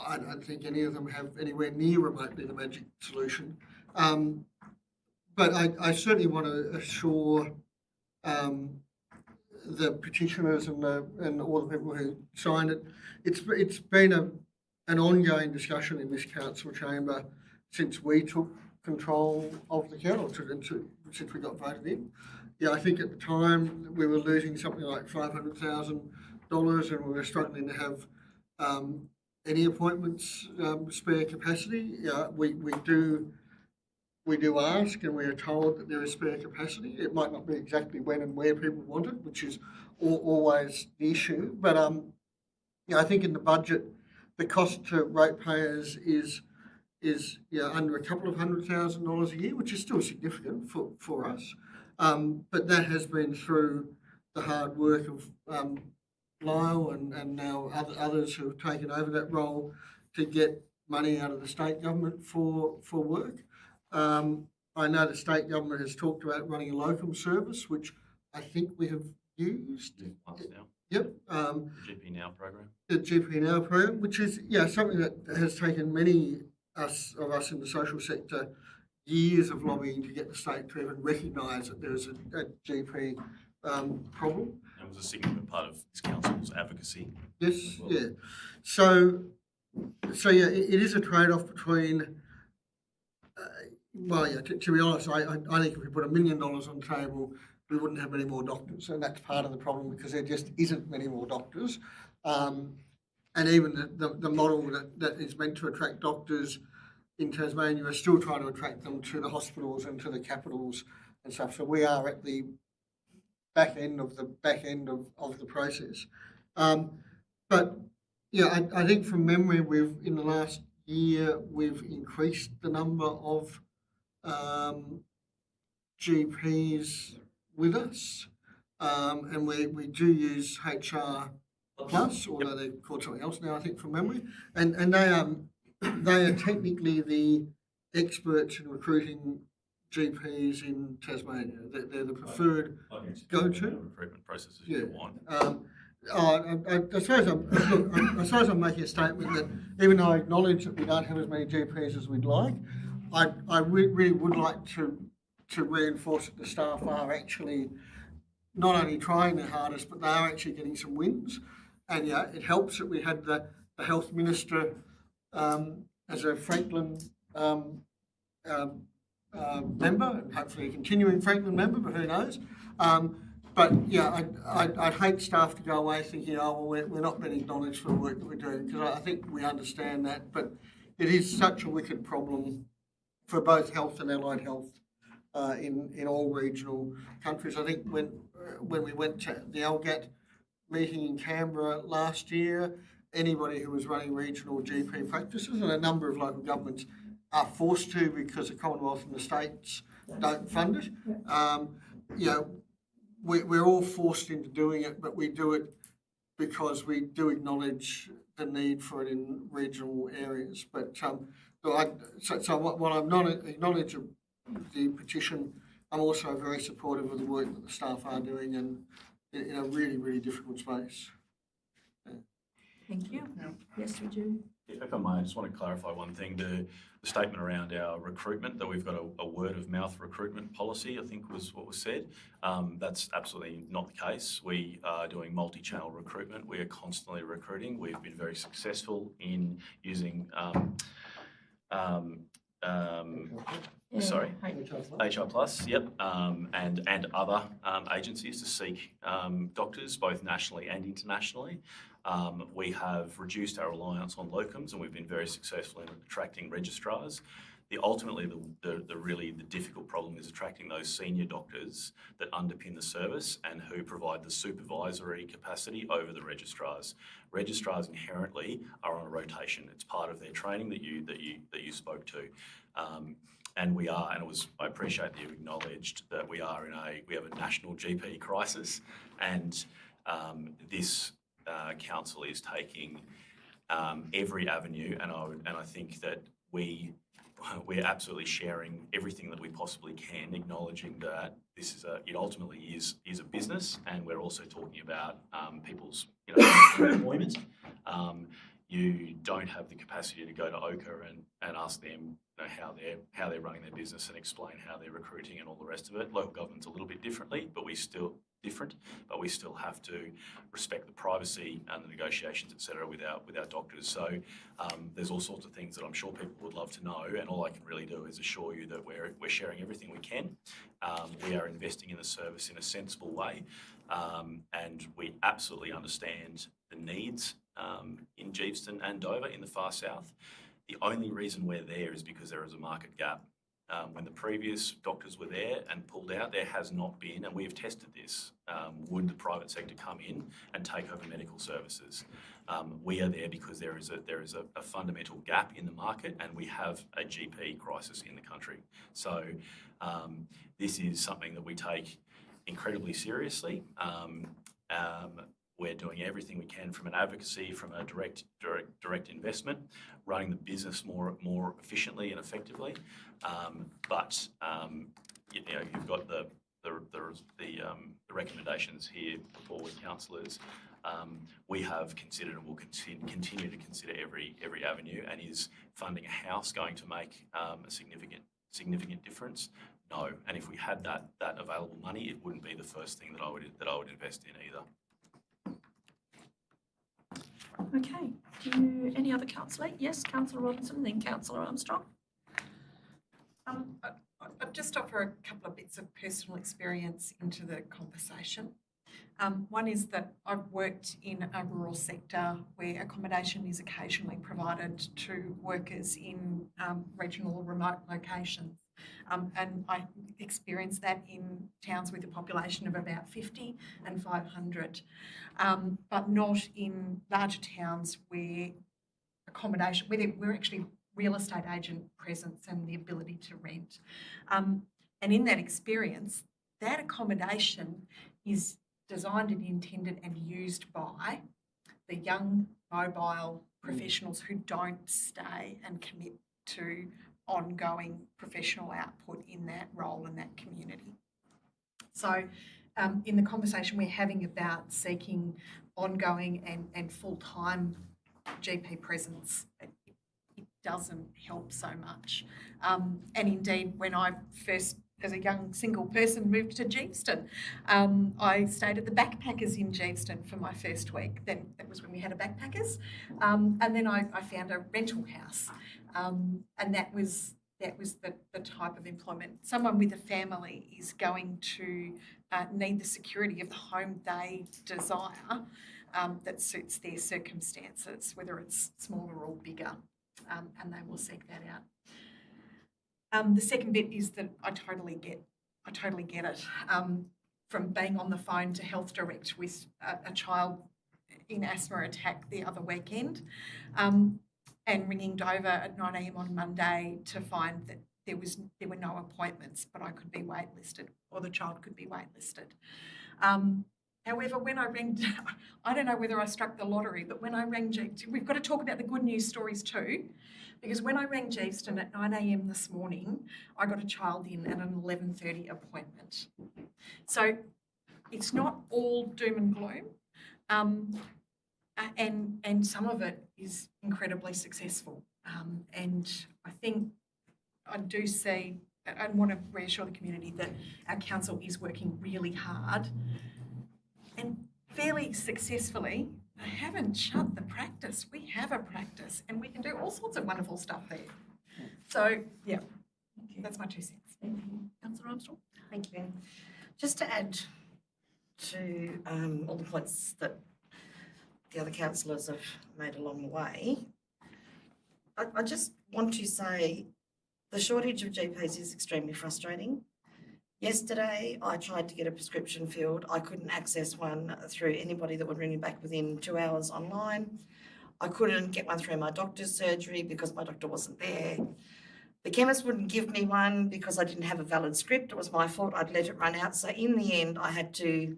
I don't think any of them have anywhere near remotely the magic solution. But I certainly want to assure the petitioners and all the people who signed it. It's been an ongoing discussion in this council chamber since we took control of the council, since we got voted in. Yeah, I think at the time we were losing something like $500,000, and we were struggling to have any appointments spare capacity. We do ask, and we are told that there is spare capacity. It might not be exactly when and where people want it, which is always the issue. But I think in the budget, the cost to ratepayers is under a couple of $100,000 a year, which is still significant for us. But that has been through the hard work of Lyle and now others who have taken over that role to get money out of the state government for work. I know the state government has talked about running a locum service, which I think we have used. Once now. Yep. The GP Now program. The GP Now program, which is something that has taken many of us in the social sector years of lobbying to get the state to even recognise that there is a GP problem. That was a significant part of this council's advocacy. Yes, yeah. So yeah, it is a trade-off between. To be honest, I think if we put $1 million on the table, we wouldn't have many more doctors, and that's part of the problem because there just isn't many more doctors. And even the model that is meant to attract doctors in Tasmania are still trying to attract them to the hospitals and to the capitals and stuff. So we are at the back end of the process. But yeah, I think from memory, in the last year we've increased the number of GPs with us, and we do use HR Plus, although they're called something else now, I think, from memory, and they are technically the experts in recruiting GPs in Tasmania. They're the preferred go-to. Recruitment processes Yeah. you want. I suppose I'm making a statement that even though I acknowledge that we don't have as many GPs as we'd like, I really would like to reinforce that the staff are actually not only trying their hardest, but they are actually getting some wins. And yeah, it helps that we had the health minister as a Franklin member, and hopefully a continuing Franklin member, but who knows. But yeah, I'd hate staff to go away thinking, oh, well, we're not being acknowledged for the work that we're doing, because I think we understand that. But it is such a wicked problem for both health and allied health in all regional countries. I think when we went to the LGAT meeting in Canberra last year, anybody who was running regional GP practices, and a number of local governments are forced to because the Commonwealth and the states don't fund it. You know, we're all forced into doing it, but we do it because we do acknowledge the need for it in regional areas. But so while I'm not acknowledging the petition, I'm also very supportive of the work that the staff are doing, and in a really, really difficult space. Thank you. Yes, we do. If I may, I just want to clarify one thing. The statement around our recruitment, that we've got a word of mouth recruitment policy, I think was what was said. That's absolutely not the case. We are doing multi-channel recruitment. We are constantly recruiting. We've been very successful in using HR Plus, yep, and other agencies to seek doctors, both nationally and internationally. We have reduced our reliance on locums, and we've been very successful in attracting registrars. Ultimately, the really difficult problem is attracting those senior doctors that underpin the service and who provide the supervisory capacity over the registrars. Registrars inherently are on a rotation. It's part of their training that you spoke to. And we are, and I appreciate that you acknowledged that we have a national GP crisis, and this council is taking every avenue, and I think that we're absolutely sharing everything that we possibly can, acknowledging that it ultimately is a business, and we're also talking about people's employment. You don't have the capacity to go to OCA and ask them how they're running their business and explain how they're recruiting and all the rest of it. Local government's a little bit differently, but we still have to respect the privacy and the negotiations, etc., with our doctors. So there's all sorts of things that I'm sure people would love to know, and all I can really do is assure you that we're sharing everything we can. We are investing in the service in a sensible way, and we absolutely understand the needs in Geeveston and Dover in the far south. The only reason we're there is because there is a market gap. When the previous doctors were there and pulled out, there has not been, and we've tested this, would the private sector come in and take over medical services? We are there because there is a fundamental gap in the market, and we have a GP crisis in the country. So this is something that we take incredibly seriously. We're doing everything we can from an advocacy, from a direct investment, running the business more efficiently and effectively. But you've got the recommendations here before with councillors. We have considered and will continue to consider every avenue. And is funding a house going to make a significant difference? No. And if we had that available money, it wouldn't be the first thing that I would invest in either. Okay. Any other councillor? Yes, Councillor Robinson, then Councillor Armstrong. I'd just offer a couple of bits of personal experience into the conversation. One is that I've worked in a rural sector where accommodation is occasionally provided to workers in regional or remote locations. And I experienced that in towns with a population of about 50 and 500, but not in larger towns where we're actually real estate agent presence and the ability to rent. And in that experience, that accommodation is designed and intended and used by the young mobile professionals who don't stay and commit to ongoing professional output in that role and that community. So in the conversation we're having about seeking ongoing and full-time GP presence, it doesn't help so much. And indeed, when I first, as a young single person, moved to Geeveston, I stayed at the Backpackers in Geeveston for my first week. Then that was when we had a Backpackers. And then I found a rental house. And that was the type of employment. Someone with a family is going to need the security of the home they desire that suits their circumstances, whether it's smaller or bigger, and they will seek that out. The second bit is that I totally get it. From being on the phone to Health Direct with a child in asthma attack the other weekend, and ringing Dover at 9 a.m. on Monday to find that there were no appointments, but I could be waitlisted, or the child could be waitlisted. However, when I rang, I don't know whether I struck the lottery, but when I rang, we've got to talk about the good news stories too, because when I rang Geeveston at 9 a.m. this morning, I got a child in at an 11:30 appointment. So it's not all doom and gloom. And some of it is incredibly successful. And I think I do see, I want to reassure the community that our council is working really hard and fairly successfully. They haven't shut the practice. We have a practice and we can do all sorts of wonderful stuff there. So, yeah, that's my 2 cents. Thank you. Councillor Armstrong? Thank you. Just to add to all the points that the other councillors have made along the way, I just want to say the shortage of GPs is extremely frustrating. Yesterday, I tried to get a prescription filled. I couldn't access one through anybody that would ring me back within 2 hours online. I couldn't get one through my doctor's surgery because my doctor wasn't there. The chemist wouldn't give me one because I didn't have a valid script. It was my fault. I'd let it run out. So in the end, I had to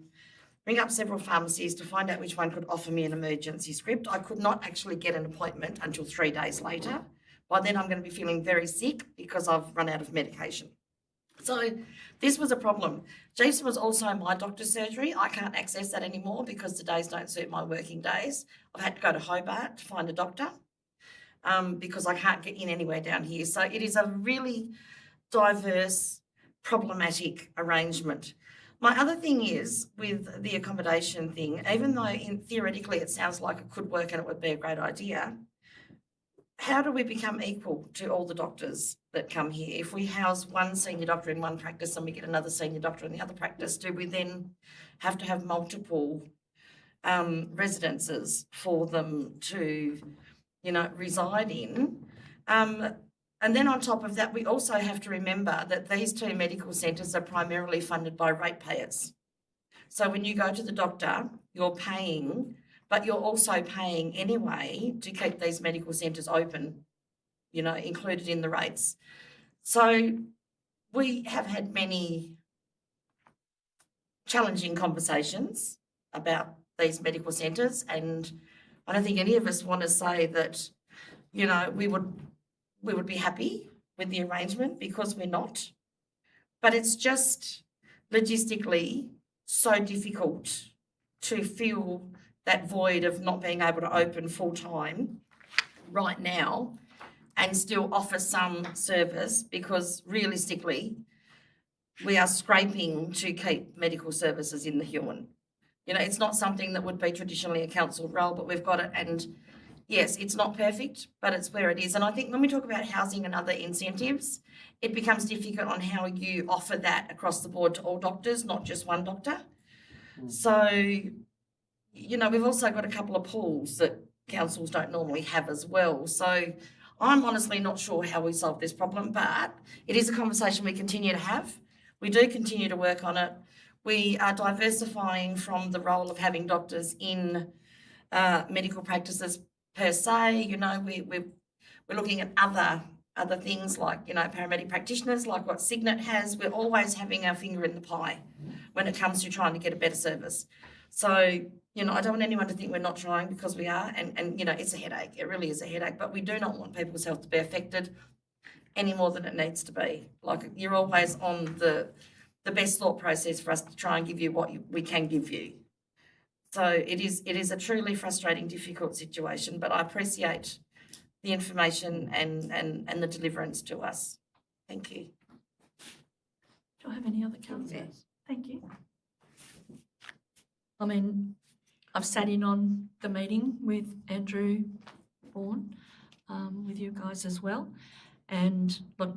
ring up several pharmacies to find out which one could offer me an emergency script. I could not actually get an appointment until 3 days later. By then, I'm going to be feeling very sick because I've run out of medication. So this was a problem. Geeveston was also my doctor's surgery. I can't access that anymore because the days don't suit my working days. I've had to go to Hobart to find a doctor because I can't get in anywhere down here. So it is a really diverse, problematic arrangement. My other thing is with the accommodation thing, even though theoretically it sounds like it could work and it would be a great idea, how do we become equal to all the doctors that come here? If we house one senior doctor in one practice and we get another senior doctor in the other practice, do we then have to have multiple residences for them to, reside in? And then on top of that, we also have to remember that these two medical centres are primarily funded by ratepayers. So when you go to the doctor, you're paying, but you're also paying anyway to keep these medical centres open, included in the rates. So we have had many challenging conversations about these medical centres, and I don't think any of us want to say that, we would be happy with the arrangement, because we're not. But it's just logistically so difficult to fill that void of not being able to open full time right now and still offer some service, because realistically we are scraping to keep medical services in the Huon. It's not something that would be traditionally a council role, but we've got it. And yes, it's not perfect, but it's where it is. And I think when we talk about housing and other incentives, it becomes difficult on how you offer that across the board to all doctors, not just one doctor. So, we've also got a couple of pools that councils don't normally have as well. So I'm honestly not sure how we solve this problem, but it is a conversation we continue to have. We do continue to work on it. We are diversifying from the role of having doctors in medical practices per se. We're looking at other things like, paramedic practitioners, like what Signet has. We're always having our finger in the pie when it comes to trying to get a better service. So, I don't want anyone to think we're not trying, because we are, and it's a headache. It really is a headache, but we do not want people's health to be affected. any more than it needs to be. Like, you're always on the best thought process for us to try and give you what we can give you. So it is a truly frustrating, difficult situation, but I appreciate the information and the deliverance to us. Thank you. Do I have any other councillors? Thank you. I mean, I've sat in on the meeting with Andrew Bourne, with you guys as well. And look,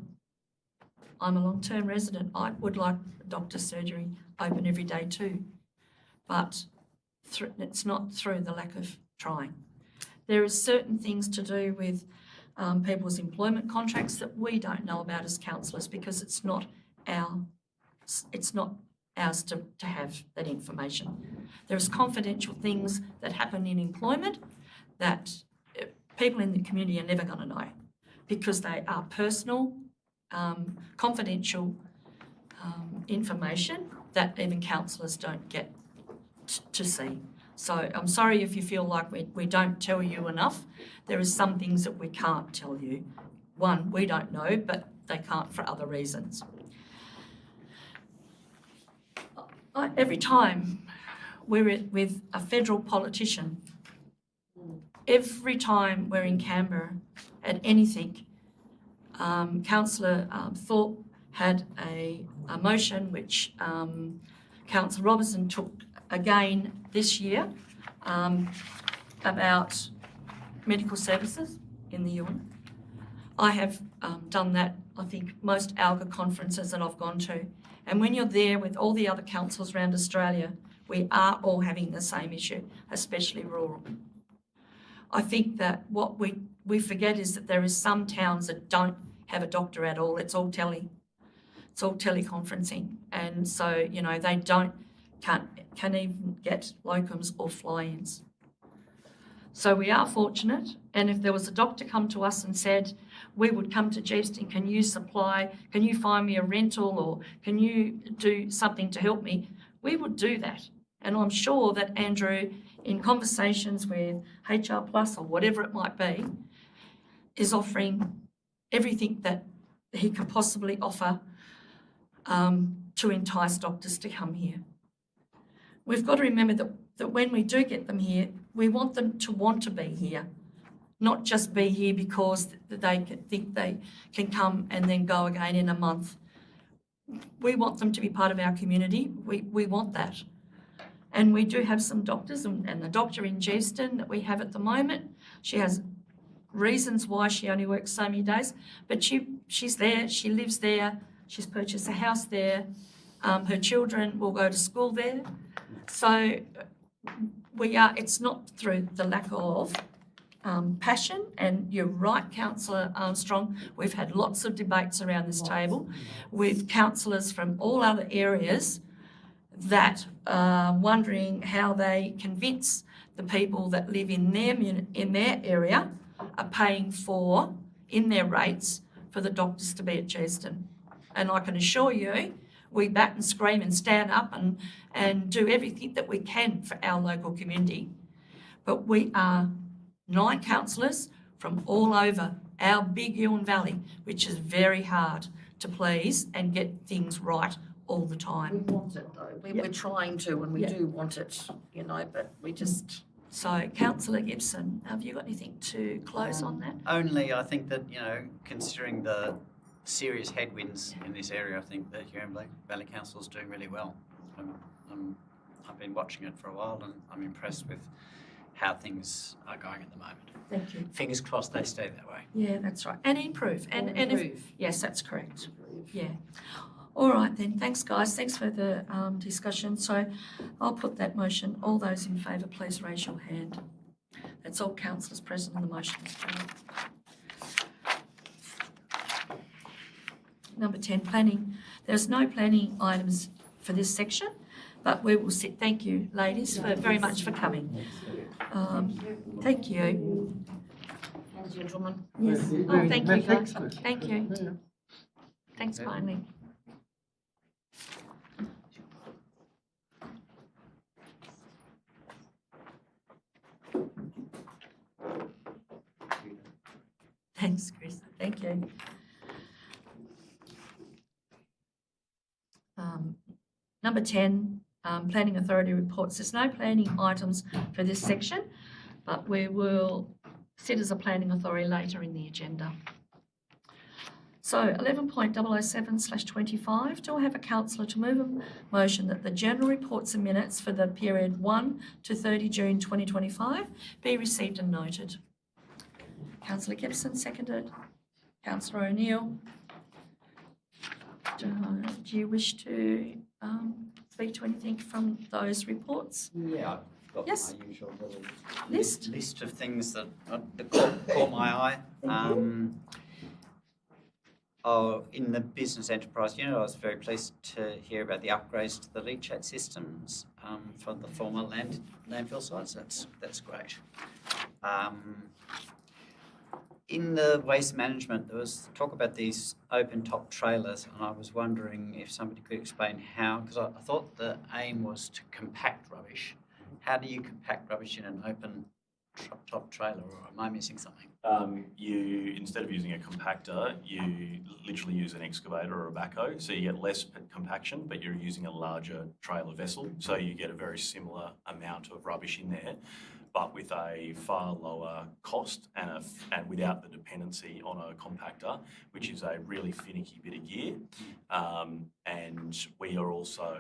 I'm a long-term resident. I would like doctor's surgery open every day too. But it's not through the lack of trying. There are certain things to do with people's employment contracts that we don't know about as councillors because it's not ours to have that information. There's confidential things that happen in employment that people in the community are never going to know because they are personal, confidential information that even councillors don't get to see. So I'm sorry if you feel like we don't tell you enough. There are some things that we can't tell you. One, we don't know, but they can't for other reasons. Every time we're with a federal politician, every time we're in Canberra at anything, Councillor Thorpe had a motion which Councillor Robertson took again this year about medical services in the UN. I have done that, I think, most ALGA conferences that I've gone to. And when you're there with all the other councils around Australia, we are all having the same issue, especially rural. I think that what we forget is that there is some towns that don't have a doctor at all. It's all teleconferencing. And so, you know, they can't even get locums or fly-ins. So we are fortunate, and if there was a doctor come to us and said, we would come to Geesting, can you find me a rental or can you do something to help me? We would do that. And I'm sure that Andrew, in conversations with HR Plus or whatever it might be, is offering everything that he can possibly offer to entice doctors to come here. We've got to remember that when we do get them here, we want them to want to be here, not just be here because they think they can come and then go again in a month. We want them to be part of our community. We want that. And we do have some doctors, and the doctor in Geesting that we have at the moment, she has reasons why she only works so many days, but she's there, she lives there, she's purchased a house there, her children will go to school there. So it's not through the lack of passion, and you're right, Councillor Armstrong, we've had lots of debates around this table with councillors from all other areas that are wondering how they convince the people that live in their area are paying for, in their rates, for the doctors to be at Geesting. And I can assure you, we bat and scream and stand up and do everything that we can for our local community. But we are 9 councillors from all over our big Huon Valley, which is very hard to please and get things right all the time. We want it though. We're trying to, and we do want it, you know, but we just... So, Councillor Gibson, have you got anything to close on that? Only, I think that, you know, considering the serious headwinds in this area, I think that Huon Valley Council is doing really well. I've been watching it for a while and I'm impressed with how things are going at the moment. Thank you. Fingers crossed they stay that way. Yeah, that's right. And improve. Yes, that's correct. Yeah. All right then. Thanks, guys. Thanks for the discussion. So I'll put that motion. All those in favour, please raise your hand. That's all councillors present on the motion. Number 10, planning. There's no planning items for this section, but we will sit. Thank you, ladies, very much for coming. Thank you. And gentlemen. Yes. Oh, thank you, guys. Thank you. Thanks kindly. Thanks, Chris. Thank you. Number 10, Planning Authority reports. There's no planning items for this section, but we will sit as a planning authority later in the agenda. So 11.007/25, do I have a councillor to move a motion that the general reports and minutes for the period 1 to 30 June 2025 be received and noted? Councillor Gibson, seconded. Councillor O'Neill. Do you wish to speak to anything from those reports? Yeah, I've got Yes. my usual little List. list of things that caught my eye. In the business enterprise unit, I was very pleased to hear about the upgrades to the lead chat systems for the former landfill sites. That's great. In the waste management, there was talk about these open top trailers, and I was wondering if somebody could explain how, because I thought the aim was to compact rubbish. How do you compact rubbish in an open top trailer, or am I missing something? You, instead of using a compactor, you literally use an excavator or a backhoe, so you get less compaction, but you're using a larger trailer vessel, so you get a very similar amount of rubbish in there, but with a far lower cost and without the dependency on a compactor, which is a really finicky bit of gear. And we are also,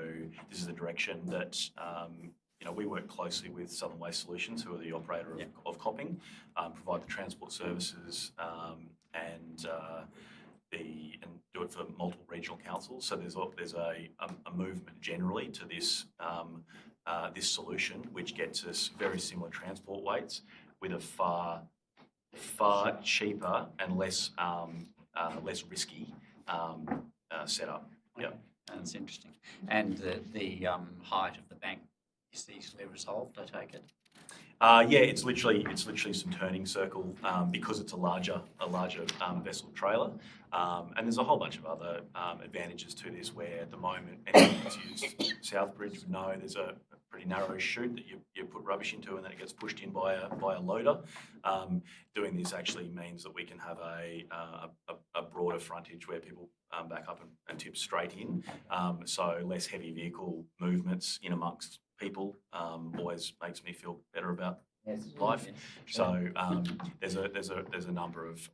this is a direction that we work closely with Southern Waste Solutions, who are the operator of Copping, provide the transport services and do it for multiple regional councils. So there's a movement generally to this this solution, which gets us very similar transport weights with a far cheaper and less risky setup. Yeah, That's interesting. And the height of the bank is easily resolved, I take it? Yeah, it's literally some turning circle because it's a larger vessel trailer, and there's a whole bunch of other advantages to this. Where at the moment, anyone that's used Southbridge would know there's a pretty narrow chute that you put rubbish into, and then it gets pushed in by a loader. Doing this actually means that we can have a broader frontage where people back up and tip straight in, so less heavy vehicle movements in amongst people always makes me feel better about life. So there's a number of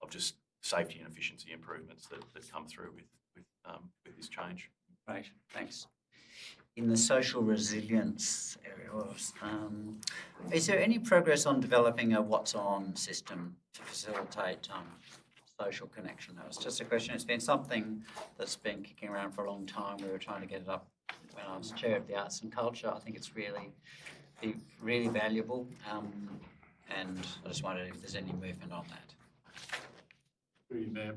just safety and efficiency improvements that come through with this change. Great, thanks. In the social resilience area, is there any progress on developing a What's On system to facilitate social connection? That was just a question. It's been something that's been kicking around for a long time. We were trying to get it up when I was chair of the arts and culture. I think it's really valuable, and I just wondered if there's any movement on that. Through you, Mayor.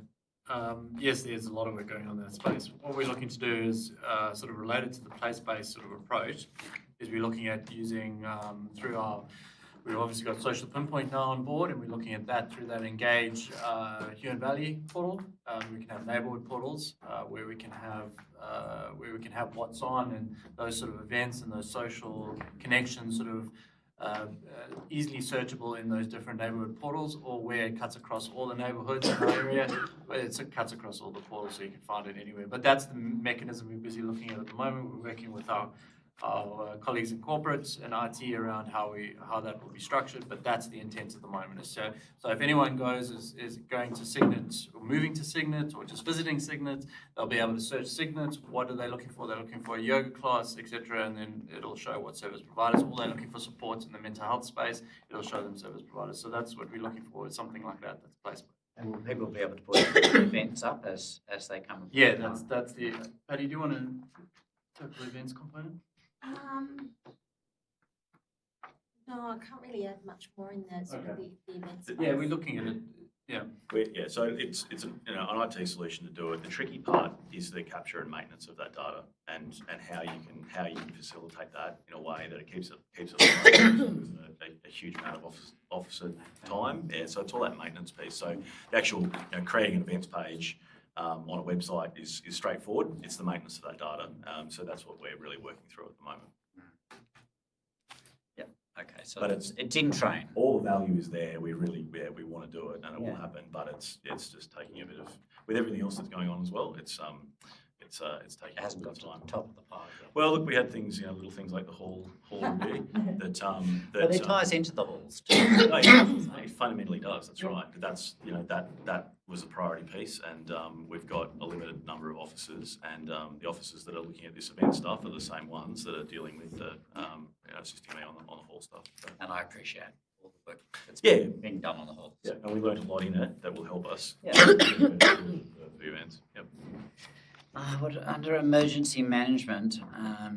Yes, there's a lot of work going on in that space. What we're looking to do is sort of related to the place-based sort of approach, is we're looking at using we've obviously got Social Pinpoint now on board, and we're looking at that through that Engage Huon Valley portal. We can have neighbourhood portals where we can have What's On and those sort of events and those social connections sort of easily searchable in those different neighbourhood portals, or where it cuts across all the neighbourhoods in the area. It cuts across all the portals, so you can find it anywhere. But that's the mechanism we're busy looking at the moment. We're working with our colleagues in corporates and IT around how that will be structured, but that's the intent at the moment. So if anyone is going to Signet or moving to Signet or just visiting Signet, they'll be able to search Signet. What are they looking for? They're looking for a yoga class, etc., and then it'll show what service providers. Or they're looking for support in the mental health space, it'll show them service providers. So that's what we're looking for, is something like that. That's placement. And will people be able to put events up as they come? Yeah, that's the. Paddy, do you want to tackle the events component? No, I can't really add much more in the sort of the events. Yeah, we're looking at it. Yeah. So it's an IT solution to do it. The tricky part is the capture and maintenance of that data, and how you can facilitate that in a way that it keeps it a huge amount of officer time. Yeah, so it's all that maintenance piece. So the actual creating an events page on a website is straightforward. It's the maintenance of that data. So that's what we're really working through at the moment. Yeah. Okay. So but it's in train. All the value is there. We want to do it, and it will happen. But it's just taking a bit of, with everything else that's going on as well. It's it's taking It hasn't a got bit to of the time. top of the pile yet. Well, look, we had things, little things like the hall review that But it ties into the halls too. it fundamentally does. That's right. But that's that was a priority piece, and we've got a limited number of officers, and the officers that are looking at this event stuff are the same ones that are dealing with the assisting me on the hall stuff. So. And I appreciate all the work that's Yeah. being done on the halls. Yeah, and we learned a lot in it that will help us Yeah. the events. Yep. Under emergency management, I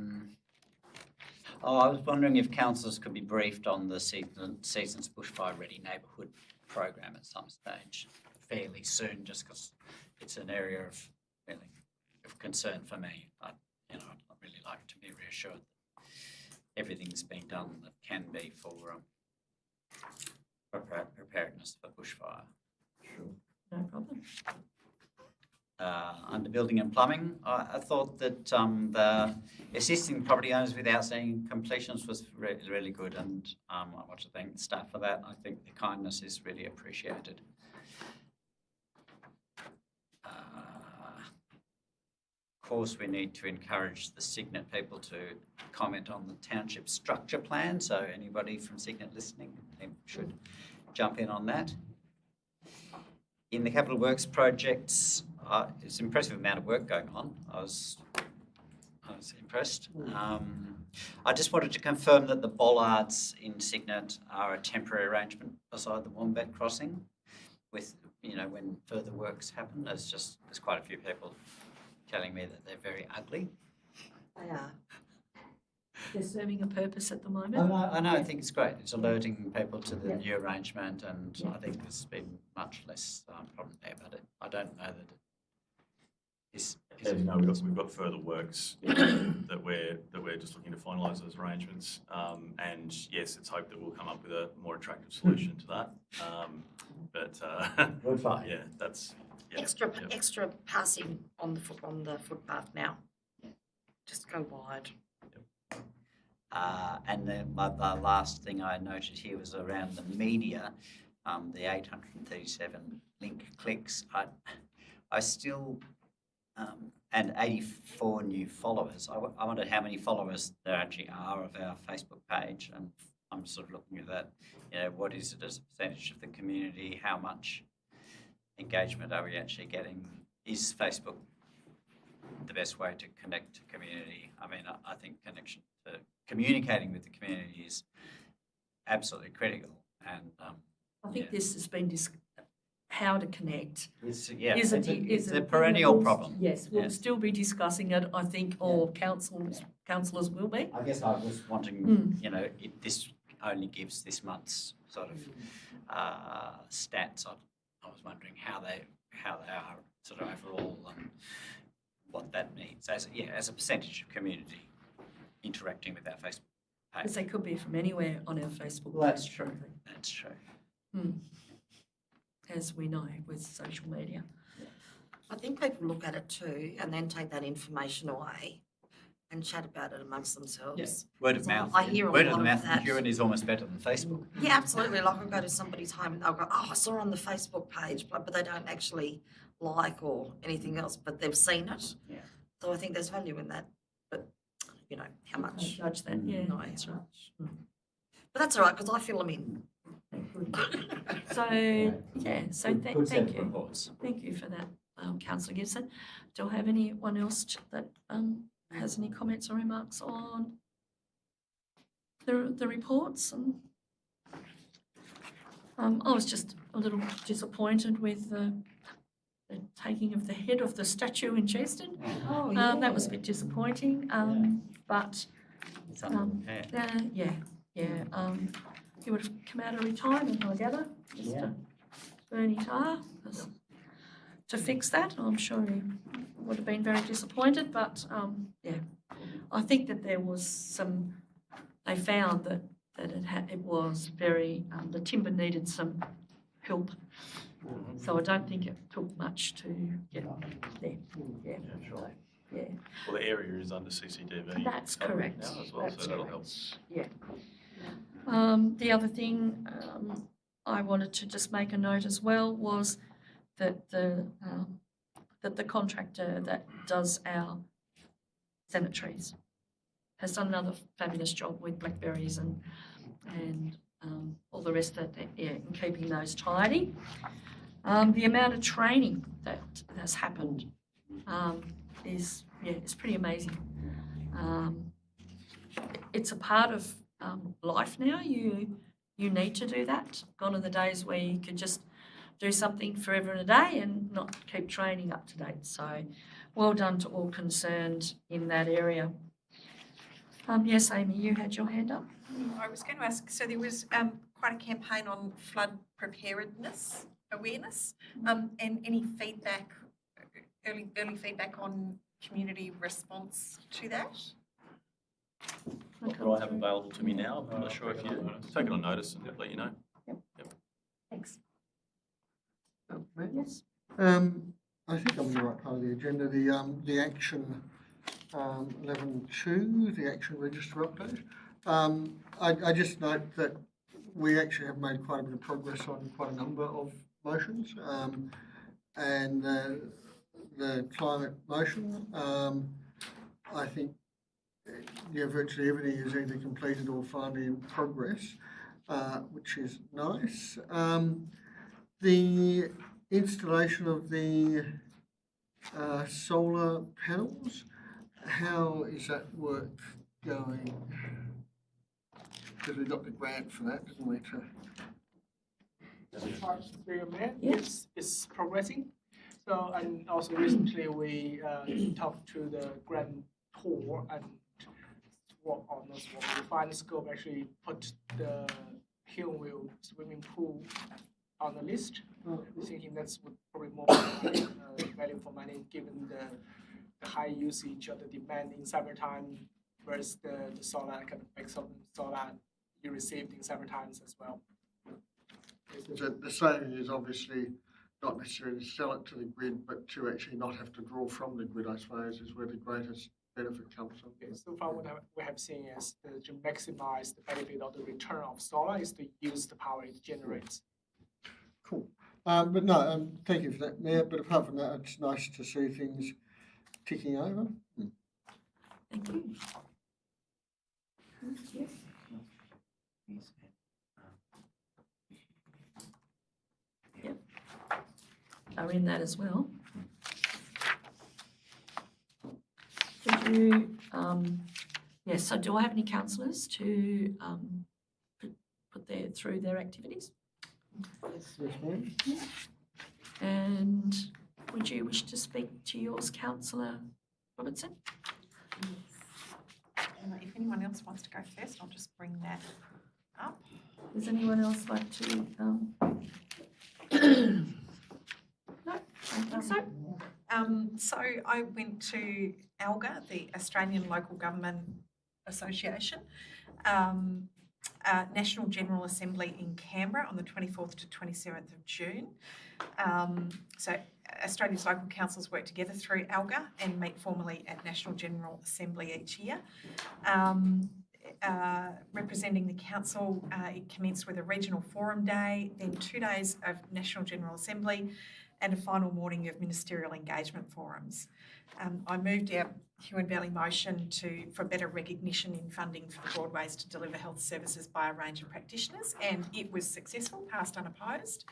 was wondering if councillors could be briefed on the Seasons Bushfire Ready Neighbourhood program at some stage, fairly soon, just because it's an area of concern for me. I'd really like to be reassured that everything's being done that can be for preparedness for bushfire. No problem. Under building and plumbing, I thought that the assisting property owners with outstanding completions was really good, and I want to thank the staff for that. I think the kindness is really appreciated. Of course, we need to encourage the Signet people to comment on the township structure plan, so anybody from Signet listening should jump in on that. In the capital works projects, it's an impressive amount of work going on. I was impressed. I just wanted to confirm that the bollards in Signet are a temporary arrangement beside the Wombat crossing. With when further works happen, there's quite a few people telling me that they're very ugly. They are. They're serving a purpose at the moment. I know. I think it's great. It's alerting people to the new arrangement, and I think there's been much less problem there. But I don't know that it is. As you know, we've got further works that we're just looking to finalise those arrangements, and yes, it's hoped that we'll come up with a more attractive solution to that. Good fight. Yeah, that's Extra passing on the footpath now. Just go wide. And then the last thing I noted here was around the media, the 837 link clicks. I still, and 84 new followers. I wondered how many followers there actually are of our Facebook page, and I'm sort of looking at that. What is it as a percentage of the community? How much engagement are we actually getting? Is Facebook the best way to connect to community? I mean, I think communicating with the community is absolutely critical, and I think this has been how to connect. It's a perennial problem. Yes, we'll still be discussing it. I think all councillors will be. I guess I was wanting, this only gives this month's sort of stats. I was wondering how they are sort of overall and what that means as a percentage of community interacting with our Facebook page. Because they could be from anywhere on our Facebook. Well, that's true. That's true. As we know with social media. I think people look at it too and then take that information away and chat about it amongst themselves. Yes. Word of mouth. I hear a Word lot of mouth of that. Kieran is almost better than Facebook. Yeah, absolutely. Like I'll go to somebody's home and they'll go, oh, I saw on the Facebook page, but they don't actually like or anything else, but they've seen it. Yeah. So I think there's value in that. But, how much? I judge that, yeah. No, That's right. But that's all right because I fill them in. So, thank you. Reports. Thank you for that, Councillor Gibson. Do I have anyone else that has any comments or remarks on the reports? I was just a little disappointed with the taking of the head of the statue in Cheston. That was a bit disappointing, but It's unfair. he would have come out of retirement, I gather, Mr. Bernie Tarr, to fix that. I'm sure he would have been very disappointed, but I think that there was they found that it was very, the timber needed some help. So I don't think it took much to get there. Yeah, sure. Yeah. Well, the area is under CCTV. That's coverage correct. now as well, That's so that'll correct. help. Yeah. The other thing I wanted to just make a note as well was that the that the contractor that does our cemeteries has done another fabulous job with blackberries and all the rest of it, in keeping those tidy. The amount of training that has happened is pretty amazing. It's a part of life now. You need to do that. Gone are the days where you could just do something forever and a day and not keep training up to date. So well done to all concerned in that area. Yes, Amy, you had your hand up. I was going to ask, so there was quite a campaign on flood preparedness awareness, and any feedback, early feedback on community response to that? What I have available to me now, I'm not sure if you take it on notice and let you know. Thanks. Yes. I think I'm in the right part of the agenda. The action 11.2, the action register update. I just note that we actually have made quite a bit of progress on quite a number of motions, and the climate motion. I think virtually everything is either completed or finally in progress, which is nice. The installation of the solar panels, how is that work going? Because we got the grant for that, didn't we? Through your mayor, yes, it's progressing. So, and also recently we talked to the grantor and work on this one. The final scope actually put the Hillview swimming pool on the list. We're thinking that's probably more value for money given the high usage or the demand in summertime versus the solar kind of mix of solar you received in summertime as well. The saving is obviously not necessarily to sell it to the grid, but to actually not have to draw from the grid, I suppose, is where the greatest benefit comes from. Okay, so far what we have seen is to maximize the benefit of the return of solar is to use the power it generates. Cool. But no, thank you for that, Mayor. But apart from that, it's nice to see things ticking over. Thank you. Yes. Yep. Are in that as well. Did you, yes, so do I have any councillors to put through their activities? Yes, ma'am. And would you wish to speak to yours, Councillor Robertson? If anyone else wants to go first, I'll just bring that up. Does anyone else like to? No, I don't think so. So I went to ALGA, the Australian Local Government Association, National General Assembly in Canberra on the 24th to 27th of June. So Australia's local councils work together through ALGA and meet formally at National General Assembly each year. Representing the council, it commenced with a regional forum day, then 2 days of National General Assembly and a final morning of ministerial engagement forums. I moved our Huon Valley motion for better recognition in funding for the Broadways to deliver health services by a range of practitioners, and it was successful, passed unopposed.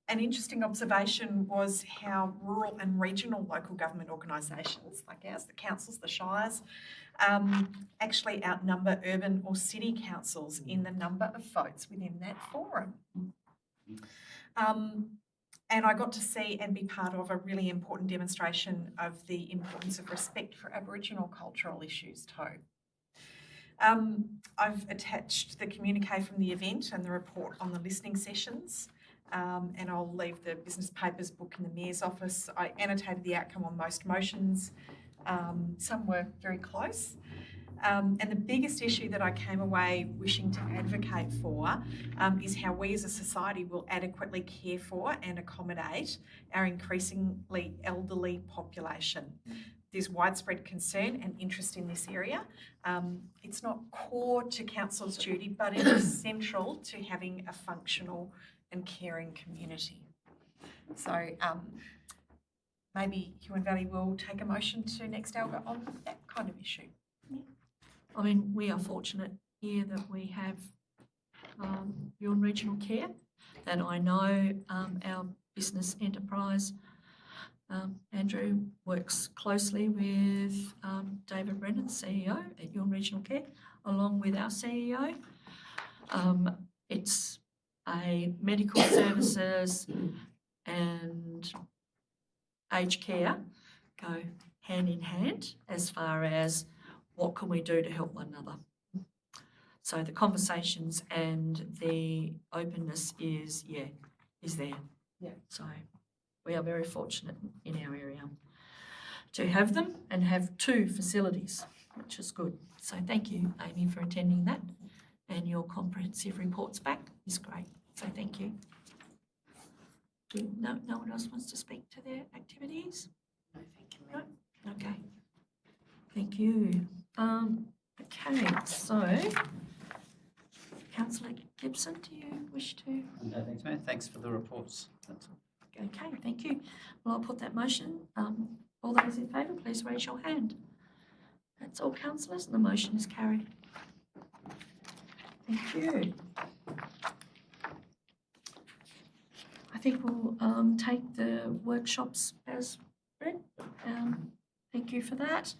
An interesting observation was how rural and regional local government organisations like ours, the councils, the shires, actually outnumber urban or city councils in the number of votes within that forum. And I got to see and be part of a really important demonstration of the importance of respect for Aboriginal cultural issues too. I've attached the communique from the event and the report on the listening sessions, and I'll leave the business papers book in the Mayor's office. I annotated the outcome on most motions. Some were very close. And the biggest issue that I came away wishing to advocate for is how we as a society will adequately care for and accommodate our increasingly elderly population. There's widespread concern and interest in this area. It's not core to council's duty, but it is central to having a functional and caring community. So maybe Huon Valley will take a motion to next Alga on that kind of issue. I mean, we are fortunate here that we have Huon Regional Care, and I know our business enterprise, Andrew, works closely with David Brennan, CEO at Huon Regional Care, along with our CEO. It's a medical services and aged care go hand in hand as far as what can we do to help one another. So the conversations and the openness is there. Yeah. So we are very fortunate in our area to have them and have 2 facilities, which is good. So thank you, Amy, for attending that, and your comprehensive reports back is great. So thank you. No one else wants to speak to their activities? No, thank you. No? Okay. Thank you. Okay, so Councillor Gibson, do you wish to? No, thanks, Mayor. Thanks for the reports. That's all. Okay, thank you. Well, I'll put that motion. All those in favour, please raise your hand. That's all, councillors, and the motion is carried. Thank you. I think we'll take the workshops as read. Thank you for that.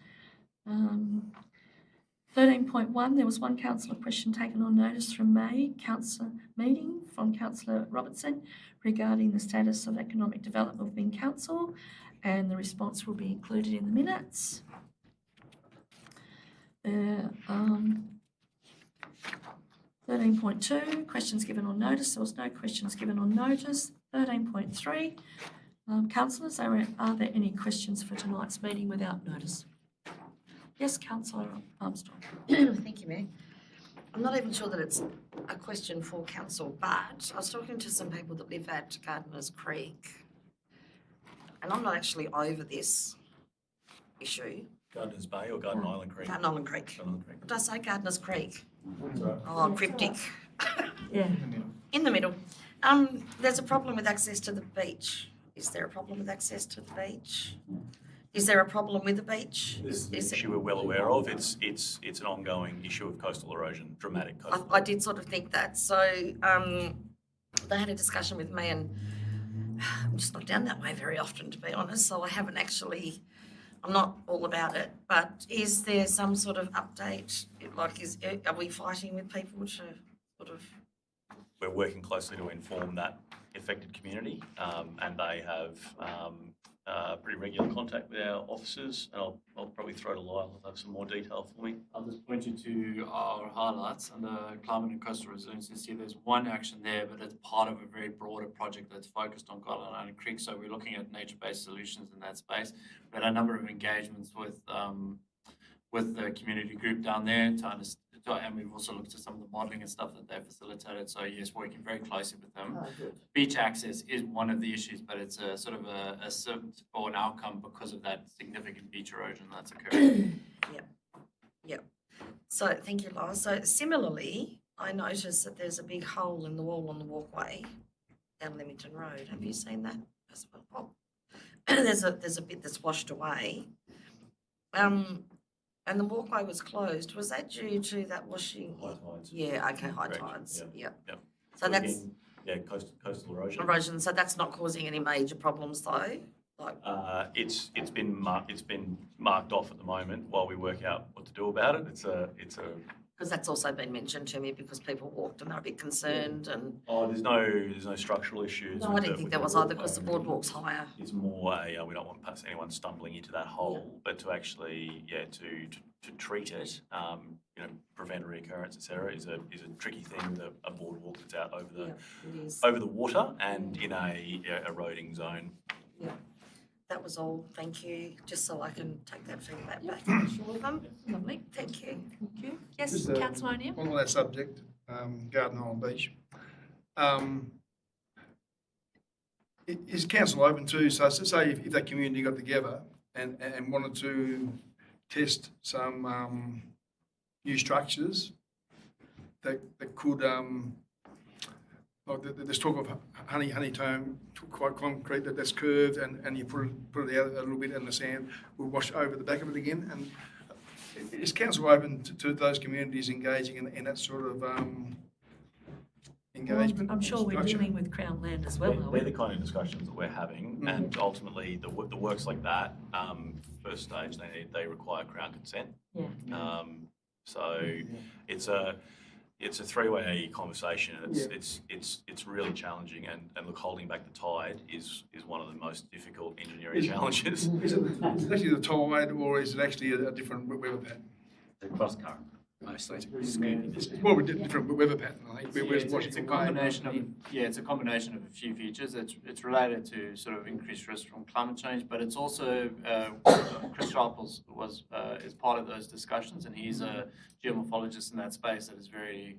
13.1, there was one councillor question taken on notice from May councillor meeting from Councillor Robertson regarding the status of economic development within council, and the response will be included in the minutes. 13.2, questions given on notice. There was no questions given on notice. 13.3, councillors, are there any questions for tonight's meeting without notice? Yes, Councillor Armstrong. Thank you, Mayor. I'm not even sure that it's a question for council, but I was talking to some people that live at Gardeners Creek, and I'm not actually over this issue. Gardeners Bay or Garden Island Creek? Garden Island Creek. Garden Island Creek. Did I say Gardeners Creek? Sorry. Oh, cryptic. Yeah. In the middle. There's a problem with access to the beach. Is there a problem with access to the beach? Is there a problem with the beach? This is an issue we're well aware of. It's an ongoing issue of coastal erosion, dramatic coastal I did sort of think that. So they had a discussion with me, and I'm just not down that way very often, to be honest. So I haven't actually, I'm not all about it. But is there some sort of update? Like, are we fighting with people to sort of? We're working closely to inform that affected community, and they have pretty regular contact with our officers. And I'll probably throw to Lyle if have some more detail for me. I'll just point you to our highlights under climate and coastal resilience. You see there's one action there, but it's part of a very broader project that's focused on Garden Island Creek. So we're looking at nature-based solutions in that space. We had a number of engagements with the community group down there to understand, and we've also looked at some of the modelling and stuff that they facilitated. So yes, working very closely with them. Oh, good. Beach access is one of the issues, but it's a sort of a or an outcome because of that significant beach erosion that's occurring. Yep. So thank you, Lyle. So similarly, I noticed that there's a big hole in the wall on the walkway down Leamington Road. Have you seen that as well? Oh. there's a bit that's washed away. And the walkway was closed. Was that due to that washing? High tides. Yeah, okay, high Correct. tides. Yep. So that's again, coastal erosion. erosion. So that's not causing any major problems though? Like, It's been marked off at the moment while we work out what to do about it. It's a because that's also been mentioned to me because people walked and they're a bit concerned and. Oh, there's no structural issues. No, I didn't think there was either because the boardwalk's higher. It's more we don't want anyone stumbling into that hole, but to actually to treat it, prevent a reoccurrence, etc., is a tricky thing with a boardwalk that's out over the water and in a eroding zone. Yeah. That was all. Thank you. Just so I can take that feedback back to all of them. Lovely. Thank you. Thank you. Yes, Just, Councillor O'Neill. On that subject, Garden Island Beach. Is council open to, so say if that community got together and wanted to test some new structures that could like there's talk of honeycomb, quite concrete that's curved, and you put it out a little bit, and the sand will wash over the back of it again. And is council open to those communities engaging in that sort of engagement? I'm sure we're structure? dealing with Crown land as well, are They're we? the kind of discussions that we're having, and ultimately the works like that, first stage, they require Crown consent. Yeah. So it's a three-way conversation, and it's really challenging. And look, holding back the tide is one of the most difficult engineering challenges. Is it actually the tide, or is it actually a different weather pattern? The cross current, mostly. It's more of a different weather pattern, I think. Where's It's Washington a Bay? combination of it's a combination of a few features. It's related to sort of increased risk from climate change, but it's also Chris Sharples is part of those discussions, and he's a geomorphologist in that space that is very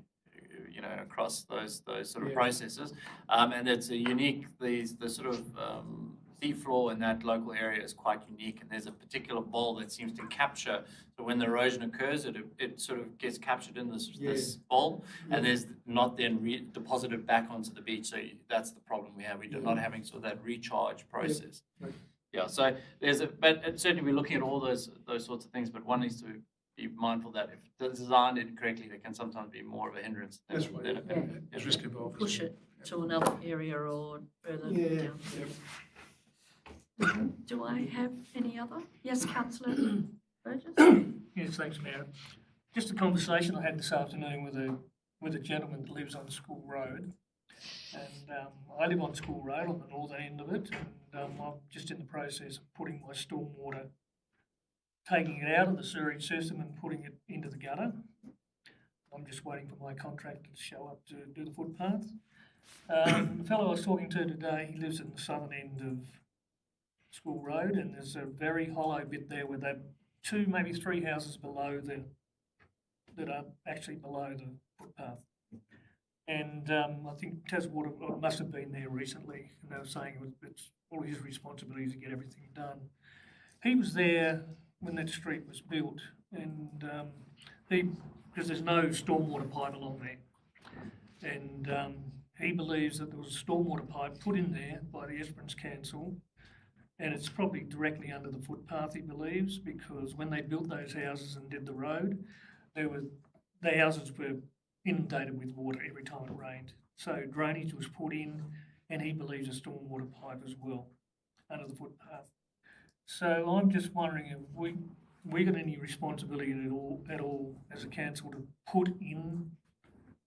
across those sort of processes, and it's a unique the sort of seafloor in that local area is quite unique, and there's a particular bowl that seems to capture. So when the erosion occurs, it sort of gets captured in this bowl, and there's not then deposited back onto the beach. So that's the problem we have. We're not having sort of that recharge process. Yeah. So but certainly we're looking at all those sorts of things. But one needs to be mindful that if it's designed incorrectly, there can sometimes be more of a hindrance than a benefit. There's risk involved. Push it to another area or further down. Do I have any other? Yes, Councillor Burgess? Yes, thanks, Mayor. Just a conversation I had this afternoon with a gentleman that lives on School Road. And I live on School Road on the northern end of it, and I'm just in the process of putting my stormwater, taking it out of the sewerage system and putting it into the gutter. I'm just waiting for my contractor to show up to do the footpath. The fellow I was talking to today, he lives in the southern end of School Road, and there's a very hollow bit there where they're 2, maybe 3 houses below that are actually below the footpath. And I think Taswater must have been there recently, and they were saying it's all his responsibility to get everything done. He was there when that street was built, and because there's no stormwater pipe along there, and he believes that there was a stormwater pipe put in there by the Esperance Council, and it's probably directly under the footpath, he believes, because when they built those houses and did the road, the houses were inundated with water every time it rained. So drainage was put in, and he believes a stormwater pipe as well under the footpath. So I'm just wondering if we got any responsibility at all as a council to put in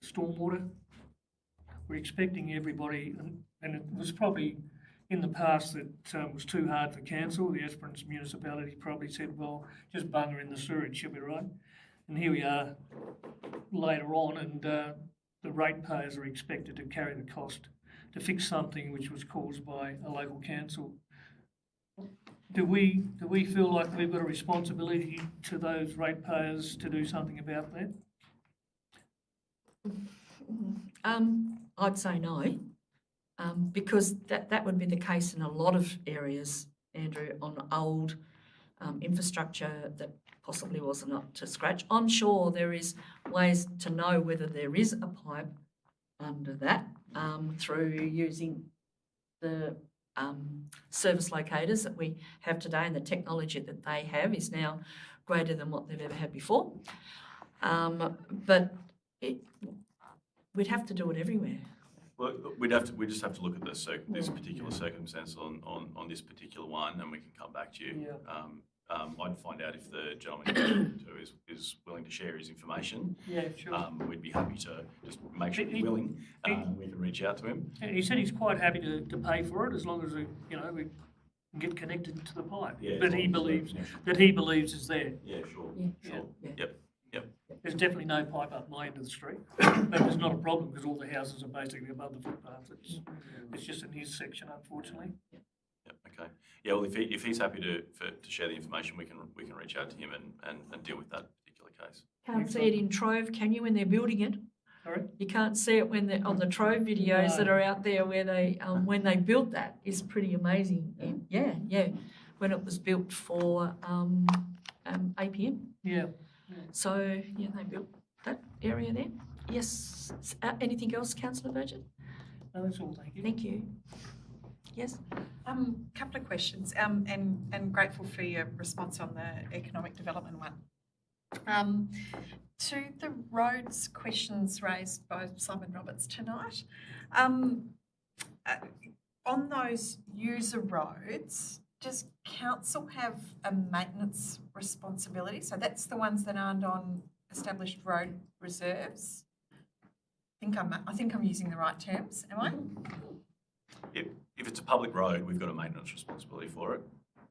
stormwater. We're expecting everybody, and it was probably in the past that was too hard for council. The Esperance municipality probably said, well, just bunger in the sewage, should be right. And here we are later on, and the ratepayers are expected to carry the cost to fix something which was caused by a local council. Do we feel like we've got a responsibility to those ratepayers to do something about that? I'd say no, because that would be the case in a lot of areas, Andrew, on old infrastructure that possibly wasn't up to scratch. I'm sure there is ways to know whether there is a pipe under that through using the service locators that we have today, and the technology that they have is now greater than what they've ever had before. But we'd have to do it everywhere. Well, we just have to look at this particular circumstance on this particular one, and we can come back to you. Yeah. I'd find out if the gentleman you're talking to is willing to share his information. Yeah, sure. We'd be happy to just make sure he's willing. We can reach out to him. He said he's quite happy to pay for it as long as we can get connected to the pipe. Yeah, that he believes is there. Yeah, sure. Yeah. Sure. Yeah. Yep. There's definitely no pipe up my end of the street, but there's not a problem because all the houses are basically above the footpath. It's just in his section, unfortunately. Yep. Okay. Yeah. Well, if he's happy to share the information, we can reach out to him and deal with that particular case. Can't see it in Trove, can you, when they're building it? Sorry? You can't see it when they're on the Trove videos that are out there where they when they built that is pretty amazing. Yeah. When it was built for APM. Yeah. So yeah, they built that area there. Yes. Anything else, Councillor Burgess? No, that's all, thank you. Thank you. Yes? Couple of questions, and grateful for your response on the economic development one. To the roads questions raised by Simon Roberts tonight, on those user roads, does council have a maintenance responsibility? So that's the ones that aren't on established road reserves. I think I'm using the right terms, am I? If it's a public road, we've got a maintenance responsibility for it,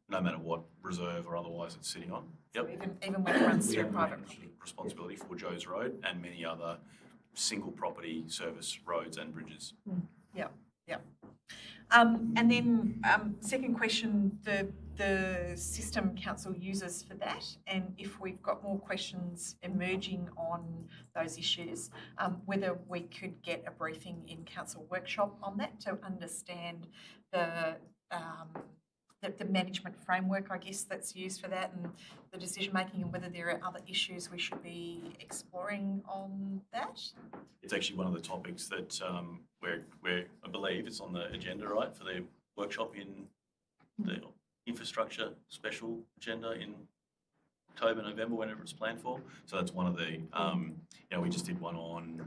no matter what reserve or otherwise it's sitting on. Yep. Even when it runs We through have a private maintenance responsibility for Joe's Road and many other single property service roads and bridges. Yep. And then second question, the system council uses for that, and if we've got more questions emerging on those issues, whether we could get a briefing in council workshop on that to understand the management framework, I guess, that's used for that and the decision making, and whether there are other issues we should be exploring on that. It's actually one of the topics that where I believe it's on the agenda, right, for the workshop in the infrastructure special agenda in October, November, whenever it's planned for. So that's one of the, we just did one on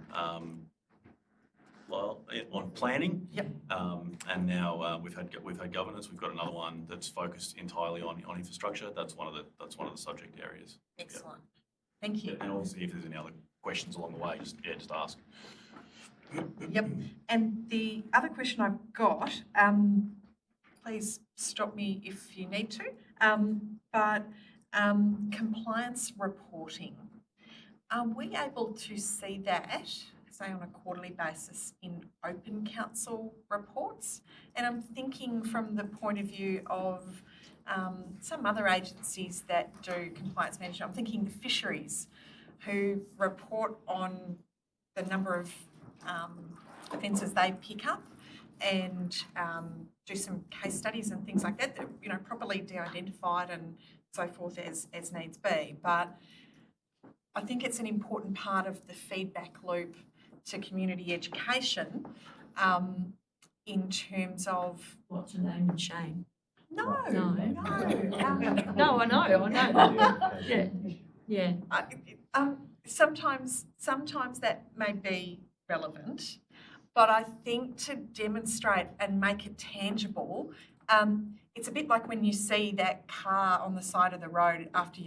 planning. Yep. And now we've had governance. We've got another one that's focused entirely on infrastructure. That's one of the subject areas. Excellent. Thank you. And obviously, if there's any other questions along the way, just ask. Yep. And the other question I've got, please stop me if you need to, but compliance reporting. Are we able to see that, say, on a quarterly basis in open council reports? And I'm thinking from the point of view of some other agencies that do compliance management. I'm thinking the fisheries, who report on the number of offences they pick up and do some case studies and things like that, properly de-identified and so forth as needs be. But I think it's an important part of the feedback loop to community education in terms of... What's a name and shame? No. No, I know. Yeah. Sometimes that may be relevant, but I think to demonstrate and make it tangible, it's a bit like when you see that car on the side of the road after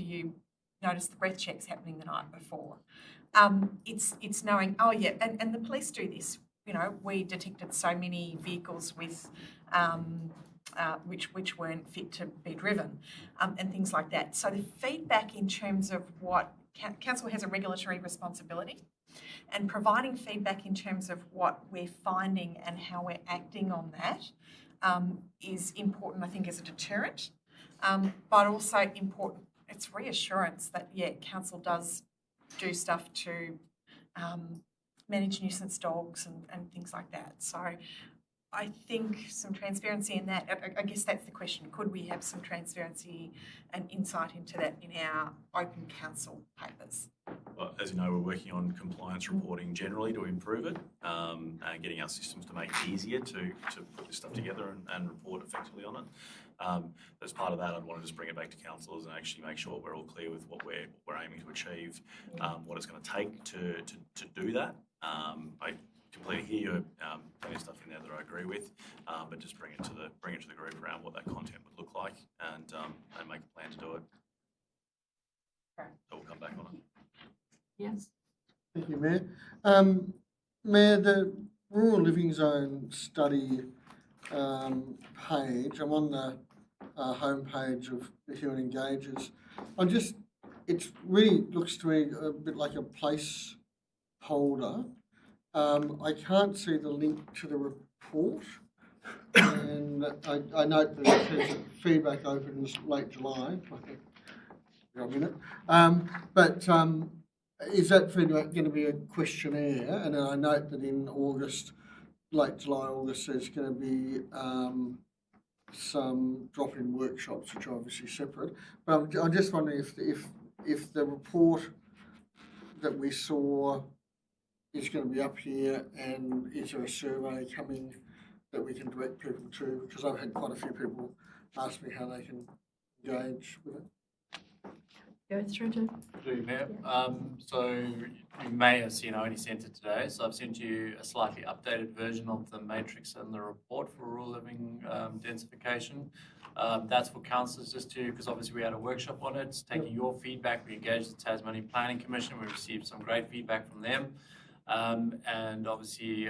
you notice the breath checks happening the night before. It's knowing, oh yeah, and the police do this. We detected so many vehicles with which weren't fit to be driven, and things like that. So the feedback in terms of what council has a regulatory responsibility, and providing feedback in terms of what we're finding and how we're acting on that is important, I think, as a deterrent, but also important. It's reassurance that council does do stuff to manage nuisance dogs and things like that. So I think some transparency in that, I guess that's the question. Could we have some transparency and insight into that in our open council papers? Well, as you know, we're working on compliance reporting generally to improve it, and getting our systems to make it easier to put this stuff together and report effectively on it. As part of that, I'd want to just bring it back to councillors and actually make sure we're all clear with what we're aiming to achieve, what it's going to take to do that. I completely hear you. Plenty of stuff in there that I agree with, but just bring it to the group around what that content would look like, and make a plan to do it. Okay. So we'll come back on it. Yes. Thank you, Mayor. Mayor, the Rural Living Zone study page, I'm on the homepage of the Huon Engagers. It really looks to me a bit like a placeholder. I can't see the link to the report, and I note that it says that feedback opens late July. A minute. But is that feedback going to be a questionnaire? And then I note that in August, late July, August, there's going to be some drop-in workshops, which are obviously separate. But I'm just wondering if the report that we saw is going to be up here, and is there a survey coming that we can direct people to? Because I've had quite a few people ask me how they can engage with it. Go through to. Through you, Mayor. So you may have seen, I only sent it today, so I've sent you a slightly updated version of the matrix and the report for rural living densification. That's for councillors just to, because obviously we had a workshop on it, taking your feedback. We engaged the Tasmanian Planning Commission. We received some great feedback from them. And obviously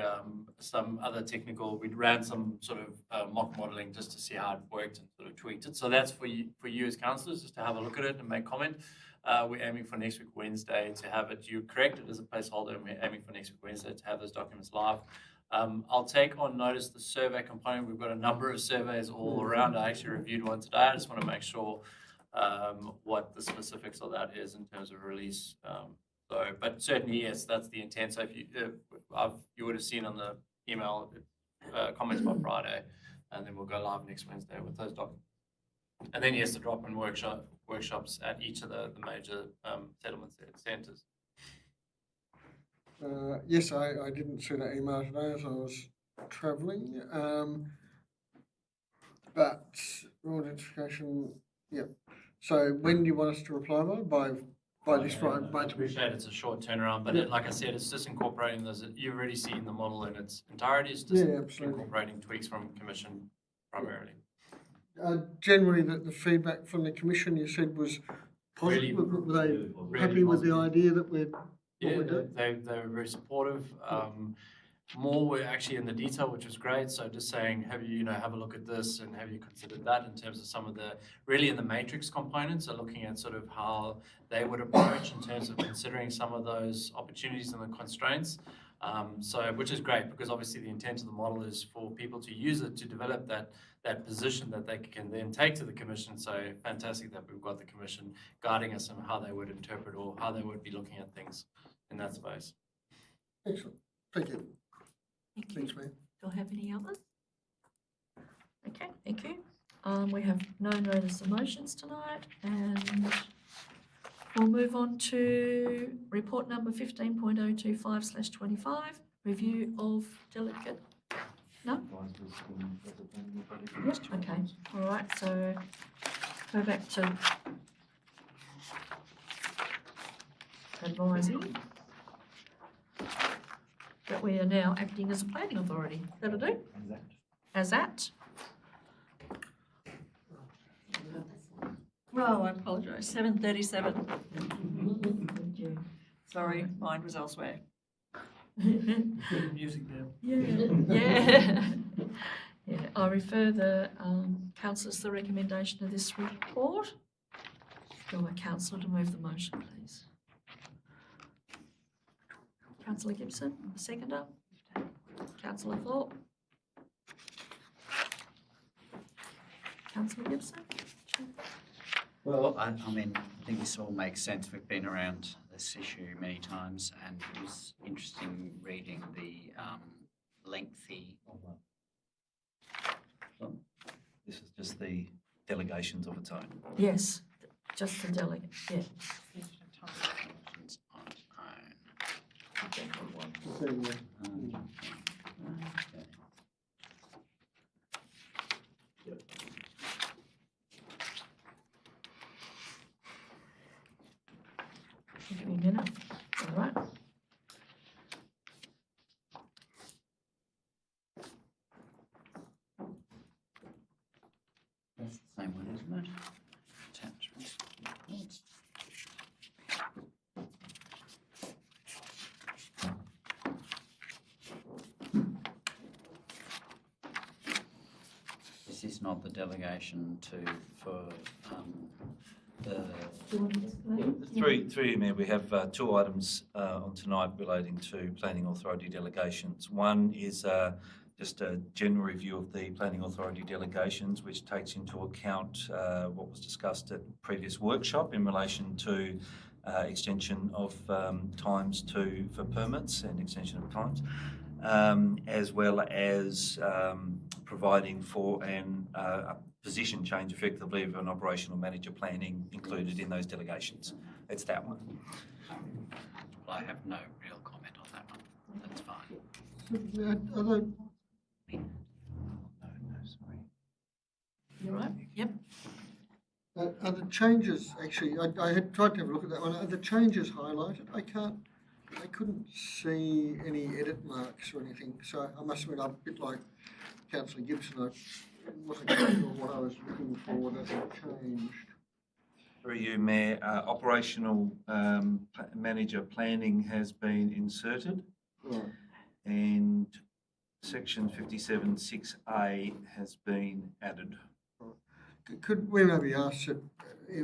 some other technical, we ran some sort of mock modelling just to see how it worked and sort of tweaked it. So that's for you as councillors, just to have a look at it and make comment. We're aiming for next week Wednesday to have it, you correct it as a placeholder, and we're aiming for next week Wednesday to have those documents live. I'll take on notice the survey component. We've got a number of surveys all around. I actually reviewed one today. I just want to make sure what the specifics of that is in terms of release. But certainly, yes, that's the intent. So if you would have seen on the email comments by Friday, and then we'll go live next Wednesday with those documents. And then yes, the drop-in workshops at each of the major settlement centres. Yes, I didn't see that email today as I was travelling. But rural identification, yep. So when do you want us to reply by this Friday? I appreciate it's a short turnaround, but like I said, it's just incorporating those. You've already seen the model in its entirety. It's just incorporating tweaks from Commission primarily. Generally, the feedback from the Commission you said was positive. Were they happy with the idea that we're doing? They were very supportive. More were actually in the detail, which was great. So just saying, have a look at this, and have you considered that in terms of some of the, really in the matrix components, so looking at sort of how they would approach in terms of considering some of those opportunities and the constraints. Which is great, because obviously the intent of the model is for people to use it to develop that position that they can then take to the Commission. So fantastic that we've got the Commission guiding us on how they would interpret or how they would be looking at things in that space. Excellent. Thank you. Thank you. Thanks, Mayor. Do I have any others? Okay, thank you. We have no notice of motions tonight, and we'll move on to report number 15.025/25, review of delegate. No? Yes, okay, all right, so go back to advising that we are now acting as a planning authority. That'll do? As at? Oh, I apologise. 7:37. Thank you. Sorry, mind was elsewhere. Music now. Yeah. I refer the councillors to the recommendation of this report. Do I councillor to move the motion, please? Councillor Gibson, seconder. Councillor Thorpe. Councillor Gibson. Well, I mean, I think this all makes sense. We've been around this issue many times, and it was interesting reading the lengthy. This is just the delegations of its own. Yes, just the delegate, yeah. Give me a minute. All right. That's the same one, isn't it? Attachments. Reports. This is not the delegation for the. Through you, Mayor, we have two items on tonight relating to Planning Authority delegations. One is just a general review of the Planning Authority delegations, which takes into account what was discussed at the previous workshop in relation to extension of times for permits and extension of times, as well as providing for a position change effectively of an operational manager planning included in those delegations. It's that one. Well, I have no real comment on that one. Are the, You right? Yep. are the changes, actually, I had tried to have a look at that one, are the changes highlighted? I couldn't see any edit marks or anything, so I must admit, I'm a bit like Councillor Gibson, I wasn't sure what I was looking for that had changed. Through you, Mayor, operational manager planning has been inserted. Right. And section 57(6)A has been added. Could we maybe ask that,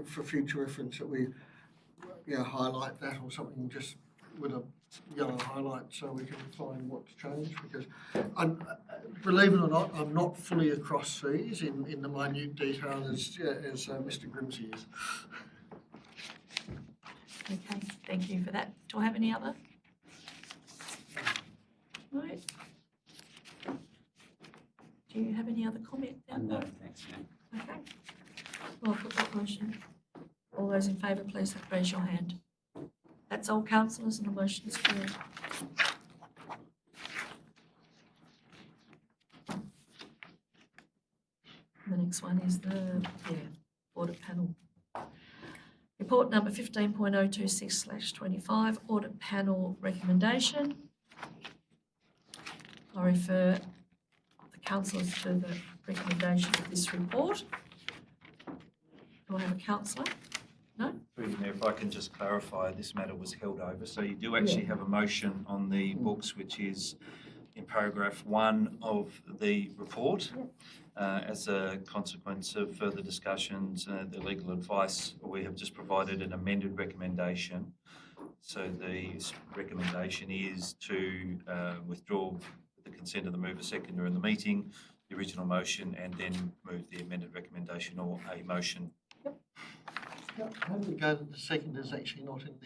for future reference, that we highlight that or something, just with a yellow highlight, so we can find what's changed? Because, believe it or not, I'm not fully across these in the minute detail as Mr. Grimsey is. Okay, thank you for that. Do I have any other? Right. Do you have any other comment? No, thanks, Mayor. Okay. Well, I'll put that motion. All those in favour, please raise your hand. That's all, councillors, and the motion is carried. The next one is the audit panel. Report number 15.026/25, audit panel recommendation. I refer the councillors to the recommendation of this report. Do I have a councillor? No? Through you, Mayor, if I can just clarify, this matter was held over, so you do actually have a motion on the books, which is in paragraph 1 of the report. As a consequence of further discussions, the legal advice, we have just provided an amended recommendation. So the recommendation is to withdraw with the consent of the mover, seconder in the meeting, the original motion, and then move the amended recommendation or a motion. How do we go that the seconder is actually not in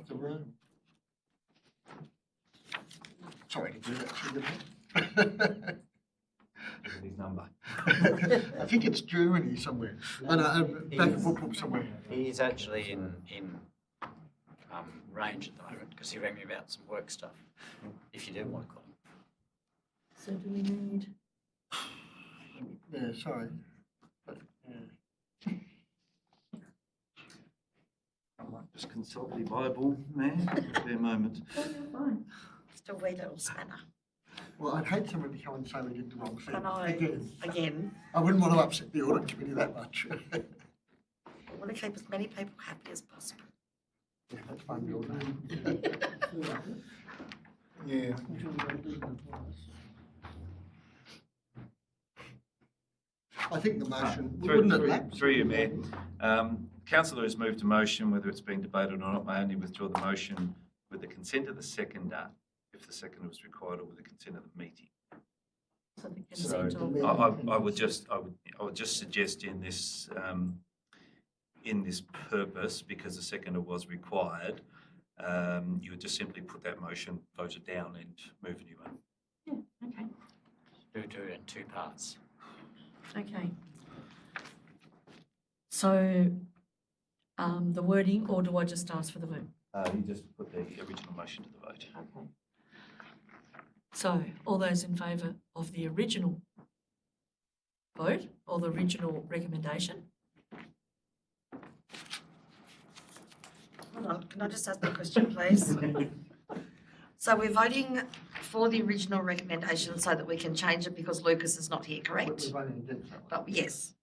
the room? Sorry to do that to you. His number. I think it's Germany somewhere. I know, back in football somewhere. He's actually in range at the moment because he rang me about some work stuff. If you do want to call him. So do we need? Yeah, sorry. But, I might just consult the Bible, Mayor, for a moment. Fine. Still wee little spanner. well, I'd hate somebody to come and say we did the wrong thing. I know. Again. I wouldn't want to upset the audit committee that much. We want to keep as many people happy as possible. Yeah, that's fine, the audit. Yeah. I think the motion, wouldn't it lapse? Through you, Mayor. Councillor has moved a motion, whether it's been debated or not, may only withdraw the motion with the consent of the seconder, if the seconder was required, or with the consent of the meeting. So the So consent of. I would just suggest in this purpose, because the seconder was required, you would just simply put that motion voted down and move a new one. Yeah, okay. Do it in 2 parts. Okay. So, the wording, or do I just ask for the vote? You just put the original motion to the vote. Okay. So, all those in favour of the original vote, or the original recommendation? Hold on, can I just ask a question, please? So we're voting for the original recommendation so that we can change it because Lucas is not here, correct? We're voting against that one. Oh, yes.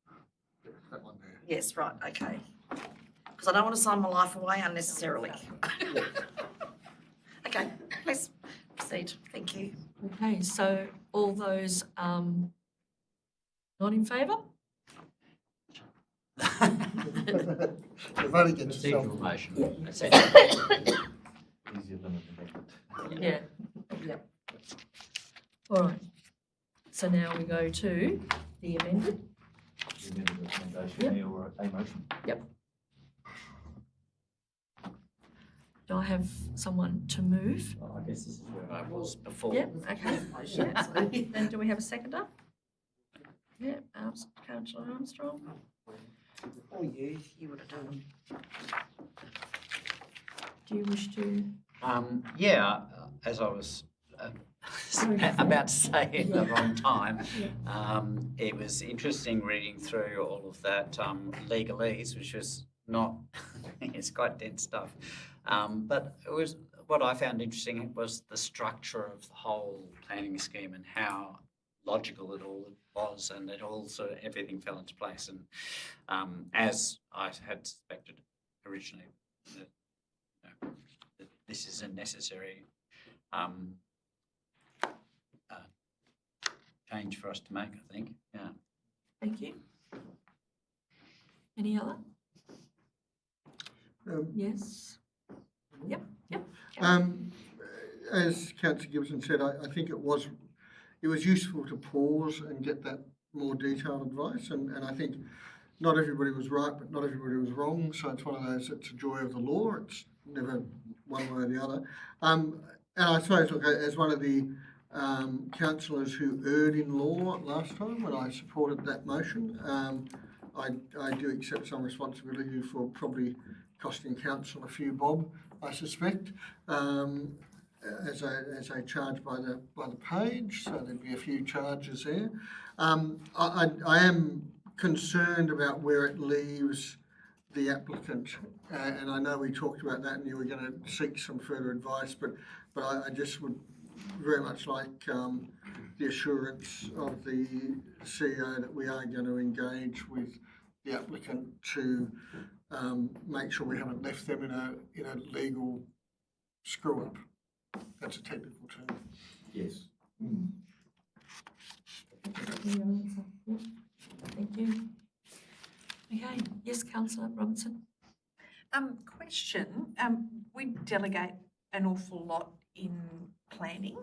That one there. Yes, right, okay. Because I don't want to sign my life away unnecessarily. Okay, please proceed. Thank you. Okay, so all those not in favour? You're voting against yourself. Procedural motion. Easier than an amendment. Yeah. Yep. All right. So now we go to the amended. The amended recommendation, Yep. Mayor, or a motion? Yep. Do I have someone to move? Well, I guess this is where I was before. Yep, okay. Yeah, so then do we have a seconder? Yeah, Councillor Armstrong. Or you would have done. Do you wish to? Yeah, as I was about to say in the wrong time. It was interesting reading through all of that legalese, which was not, it's quite dense stuff. But it was, what I found interesting was the structure of the whole planning scheme and how logical it all was, and it all sort of everything fell into place. And as I had suspected originally, that this is a necessary change for us to make, I think. Yeah. Thank you. Any other? Yes. Yep. As Councillor Gibson said, I think it was useful to pause and get that more detailed advice, and I think not everybody was right, but not everybody was wrong. So it's one of those, it's a joy of the law. It's never one way or the other. And I suppose, look, as one of the councillors who erred in law last time when I supported that motion, I do accept some responsibility for probably costing council a few bob, I suspect, as a charge by the page. So there'd be a few charges there. I am concerned about where it leaves the applicant, and I know we talked about that, and you were going to seek some further advice, but I just would very much like the assurance of the CEO that we are going to engage with the applicant to make sure we haven't left them in a legal screw up. That's a technical term. Yes. Thank you. Okay, yes, Councillor Robinson. Question. We delegate an awful lot in planning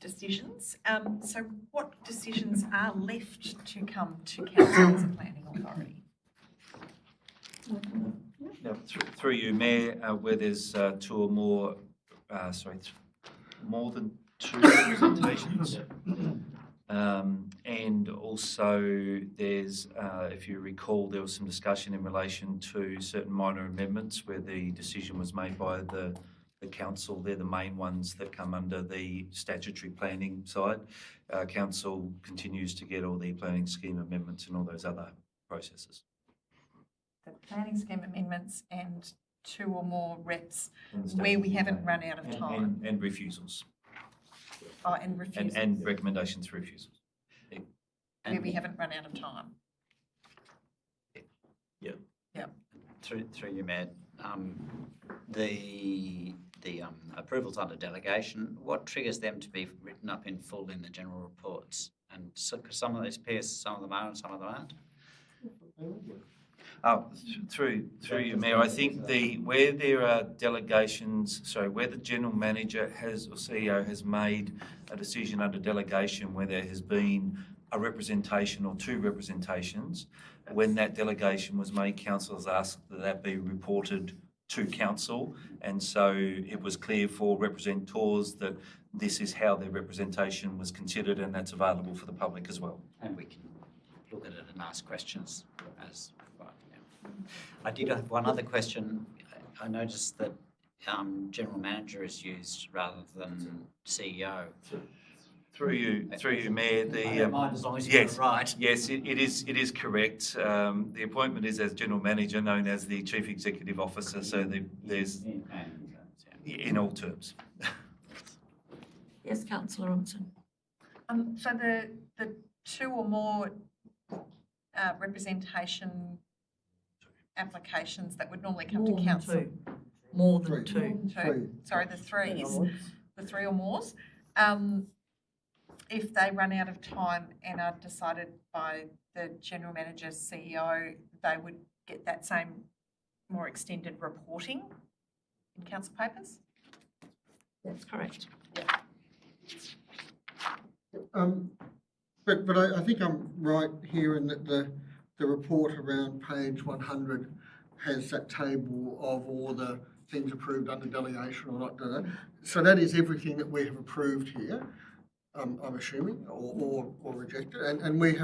decisions. So what decisions are left to come to council as a planning authority? Now, through you, Mayor, where there's two or more, more than two representations. And also there's, if you recall, there was some discussion in relation to certain minor amendments where the decision was made by the council. They're the main ones that come under the statutory planning side. Council continues to get all the planning scheme amendments and all those other processes. The planning scheme amendments and two or more reps where we haven't run out of time. And refusals. Oh, and refusals. And recommendations for refusals. Where we haven't run out of time. Yeah. Yeah. Through you, Matt, the approvals under delegation, what triggers them to be written up in full in the general reports? And so, 'cause some of these appears, some of them are and some of them aren't. Through you, Mayor, I think where there are delegations, where the general manager has or CEO has made a decision under delegation where there has been a representation or two representations, when that delegation was made, councillors asked that that be reported to council, and so it was clear for representors that this is how their representation was considered, and that's available for the public as well. And we can look at it and ask questions as well. Yeah. I did have one other question. I noticed that general manager is used rather than CEO. Through you, Mayor. I don't mind as long as you get it right. Yes, it is correct. The appointment is as general manager, known as the chief executive officer. So there's in all terms. Yes, Councillor Robinson. So the two or more representation applications that would normally come to council. More than two. Sorry, the three or mores. If they run out of time and are decided by the general manager, CEO, they would get that same more extended reporting in council papers? That's correct. Yeah. But I think I'm right here in that the report around page 100 has that table of all the things approved under delegation or not. So that is everything that we have approved here. I'm assuming, or rejected, and we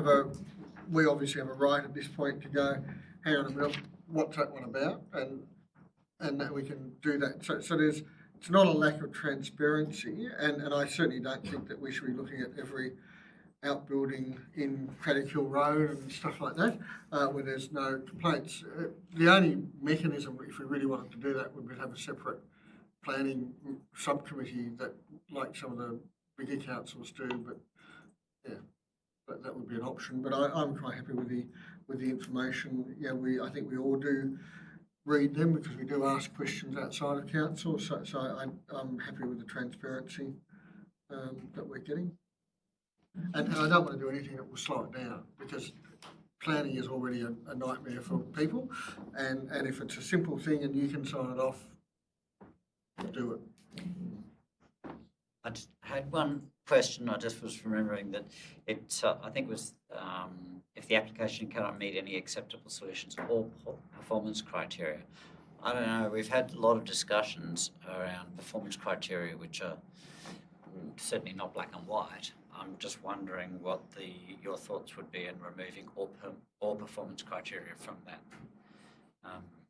obviously have a right at this point to go, hang on a minute, what's that one about, and that we can do that. So it's not a lack of transparency, and I certainly don't think that we should be looking at every outbuilding in Craddock Hill Road and stuff like that, where there's no complaints. The only mechanism, if we really wanted to do that, would be to have a separate planning subcommittee that, like some of the bigger councils do, but yeah, but that would be an option. But I'm quite happy with the information. Yeah, I think we all do read them because we do ask questions outside of council. So I'm happy with the transparency that we're getting. And I don't want to do anything that will slow it down, because planning is already a nightmare for people. And if it's a simple thing and you can sign it off, do it. I just had one question. I just was remembering that it, I think it was if the application cannot meet any acceptable solutions or performance criteria. I don't know, we've had a lot of discussions around performance criteria which are certainly not black and white. I'm just wondering what your thoughts would be in removing all performance criteria from that.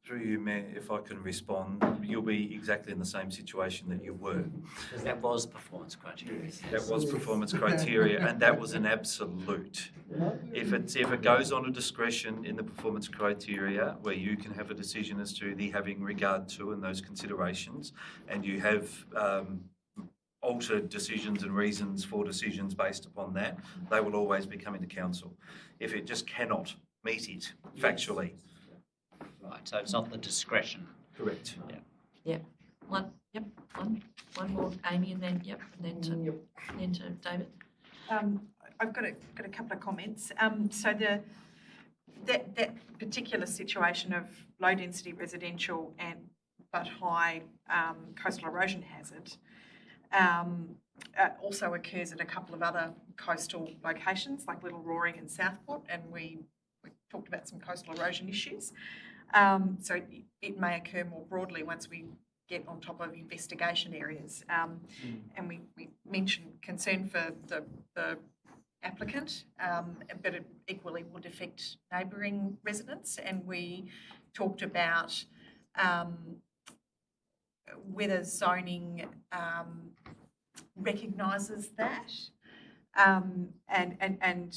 Through you, Mayor, if I can respond, you'll be exactly in the same situation that you were. Because that was performance criteria. That was performance criteria, and that was an absolute. If it goes on a discretion in the performance criteria, where you can have a decision as to the having regard to and those considerations, and you have altered decisions and reasons for decisions based upon that, they will always be coming to council. If it just cannot meet it factually. Right, so it's not the discretion. Correct. Yeah. Yep. One more, Amy, and then then to David. I've got a couple of comments. So that particular situation of low density residential but high coastal erosion hazard also occurs at a couple of other coastal locations like Little Roaring and Southport, and we talked about some coastal erosion issues. So it may occur more broadly once we get on top of investigation areas. And we mentioned concern for the applicant, but it equally would affect neighbouring residents. And we talked about whether zoning recognises that and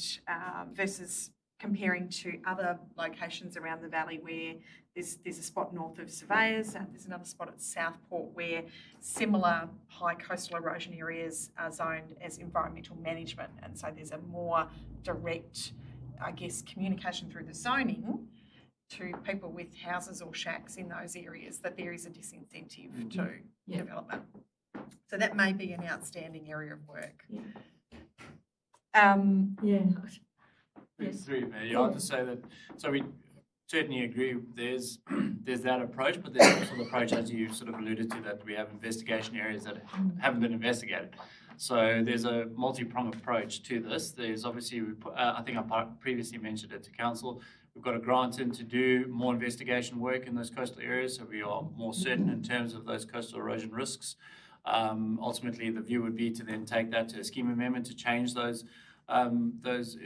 versus comparing to other locations around the valley where there's a spot north of Surveyors, and there's another spot at Southport where similar high coastal erosion areas are zoned as environmental management. And so there's a more direct, I guess, communication through the zoning to people with houses or shacks in those areas that there is a disincentive to development. So that may be an outstanding area of work. Yes. Through you, Mayor. I'll just say that, so we certainly agree there's that approach, but there's also the approach, as you sort of alluded to, that we have investigation areas that haven't been investigated. So there's a multi-pronged approach to this. There's obviously, I think I previously mentioned it to council, we've got a grant in to do more investigation work in those coastal areas, so we are more certain in terms of those coastal erosion risks. Ultimately, the view would be to then take that to a scheme amendment to change those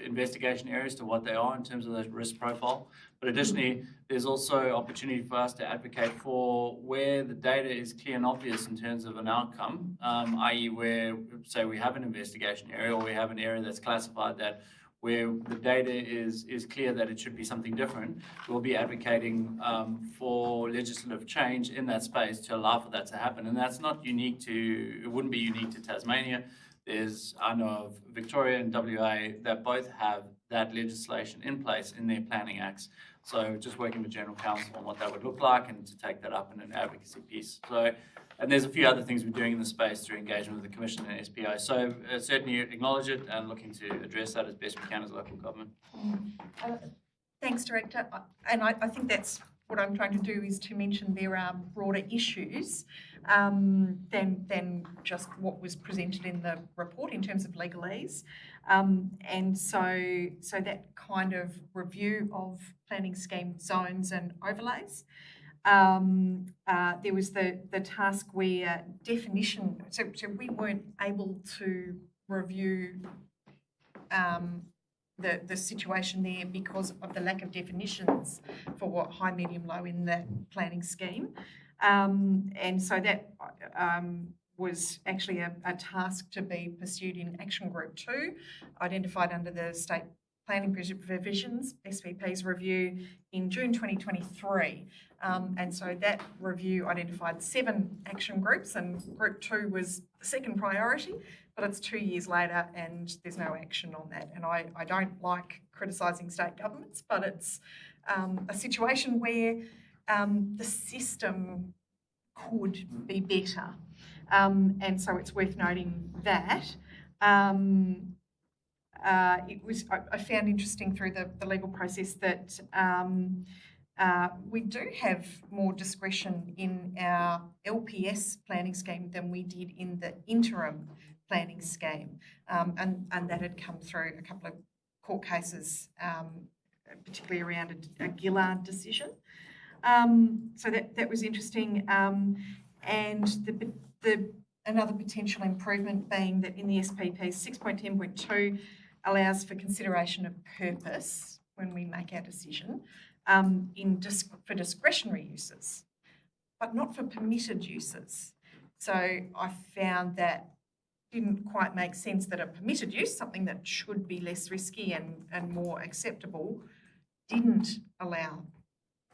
investigation areas to what they are in terms of those risk profile. But additionally, there's also opportunity for us to advocate for where the data is clear and obvious in terms of an outcome, i.e. where, say, we have an investigation area or we have an area that's classified that where the data is clear that it should be something different, we'll be advocating for legislative change in that space to allow for that to happen. And that's not unique to, it wouldn't be unique to Tasmania. I know of Victoria and WA that both have that legislation in place in their planning acts. So just working with General Counsel on what that would look like and to take that up in an advocacy piece. So, and there's a few other things we're doing in the space through engagement with the Commission and SPO. So certainly acknowledge it and looking to address that as best we can as local government. Thanks, Director. And I think that's what I'm trying to do, is to mention there are broader issues than just what was presented in the report in terms of legalese. And so that kind of review of planning scheme zones and overlays. There was the task where definition, so we weren't able to review the situation there because of the lack of definitions for what high, medium, low in the planning scheme. And so that was actually a task to be pursued in Action Group 2, identified under the State Planning Provisions, SPP's review in June 2023. And so that review identified 7 action groups, and Group 2 was the second priority, but it's 2 years later and there's no action on that. And I don't like criticising state governments, but it's a situation where the system could be better. And so it's worth noting that. I found interesting through the legal process that we do have more discretion in our LPS planning scheme than we did in the interim planning scheme. And that had come through a couple of court cases, particularly around a Gillard decision. So that was interesting. And another potential improvement being that in the SPP 6.10.2 allows for consideration of purpose when we make our decision for discretionary uses, but not for permitted uses. So I found that didn't quite make sense that a permitted use, something that should be less risky and more acceptable, didn't allow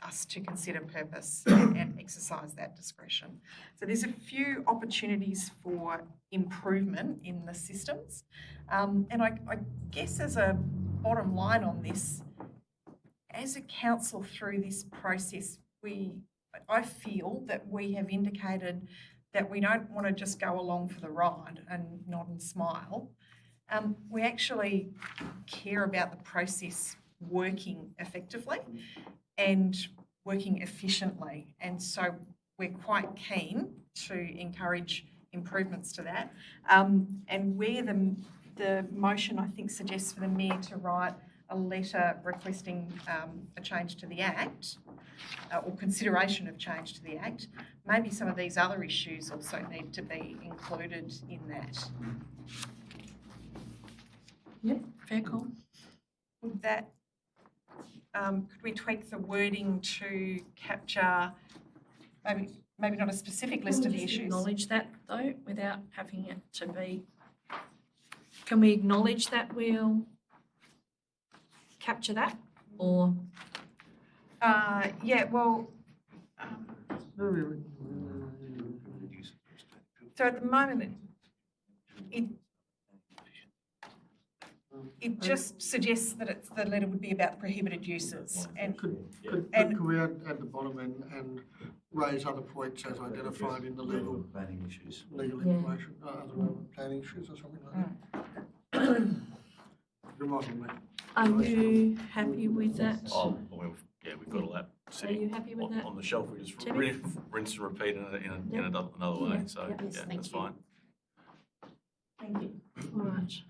us to consider purpose and exercise that discretion. So there's a few opportunities for improvement in the systems. And I guess as a bottom line on this, as a council through this process, I feel that we have indicated that we don't want to just go along for the ride and nod and smile. We actually care about the process working effectively and working efficiently. And so we're quite keen to encourage improvements to that. And where the motion, I think, suggests for the Mayor to write a letter requesting a change to the Act, or consideration of change to the Act, maybe some of these other issues also need to be included in that. Yep, fair call. Would that, could we tweak the wording to capture maybe not a specific list of the issues? Acknowledge that though, without having it to be. Can we acknowledge that we'll capture that, or? Yeah, well, so at the moment, it just suggests that the letter would be about prohibited uses. And Could we add the bottom and raise other points as identified in the legal planning issues, legal Yeah. information, other relevant planning issues or something like that? Remind me. Are you happy with that? Oh, well, we've got all that sitting you happy with that, on the shelf. We just Timmy? rinse and repeat in Yep. another way. So Yep. Yes, yeah, thank that's you. fine. Thank you. All right.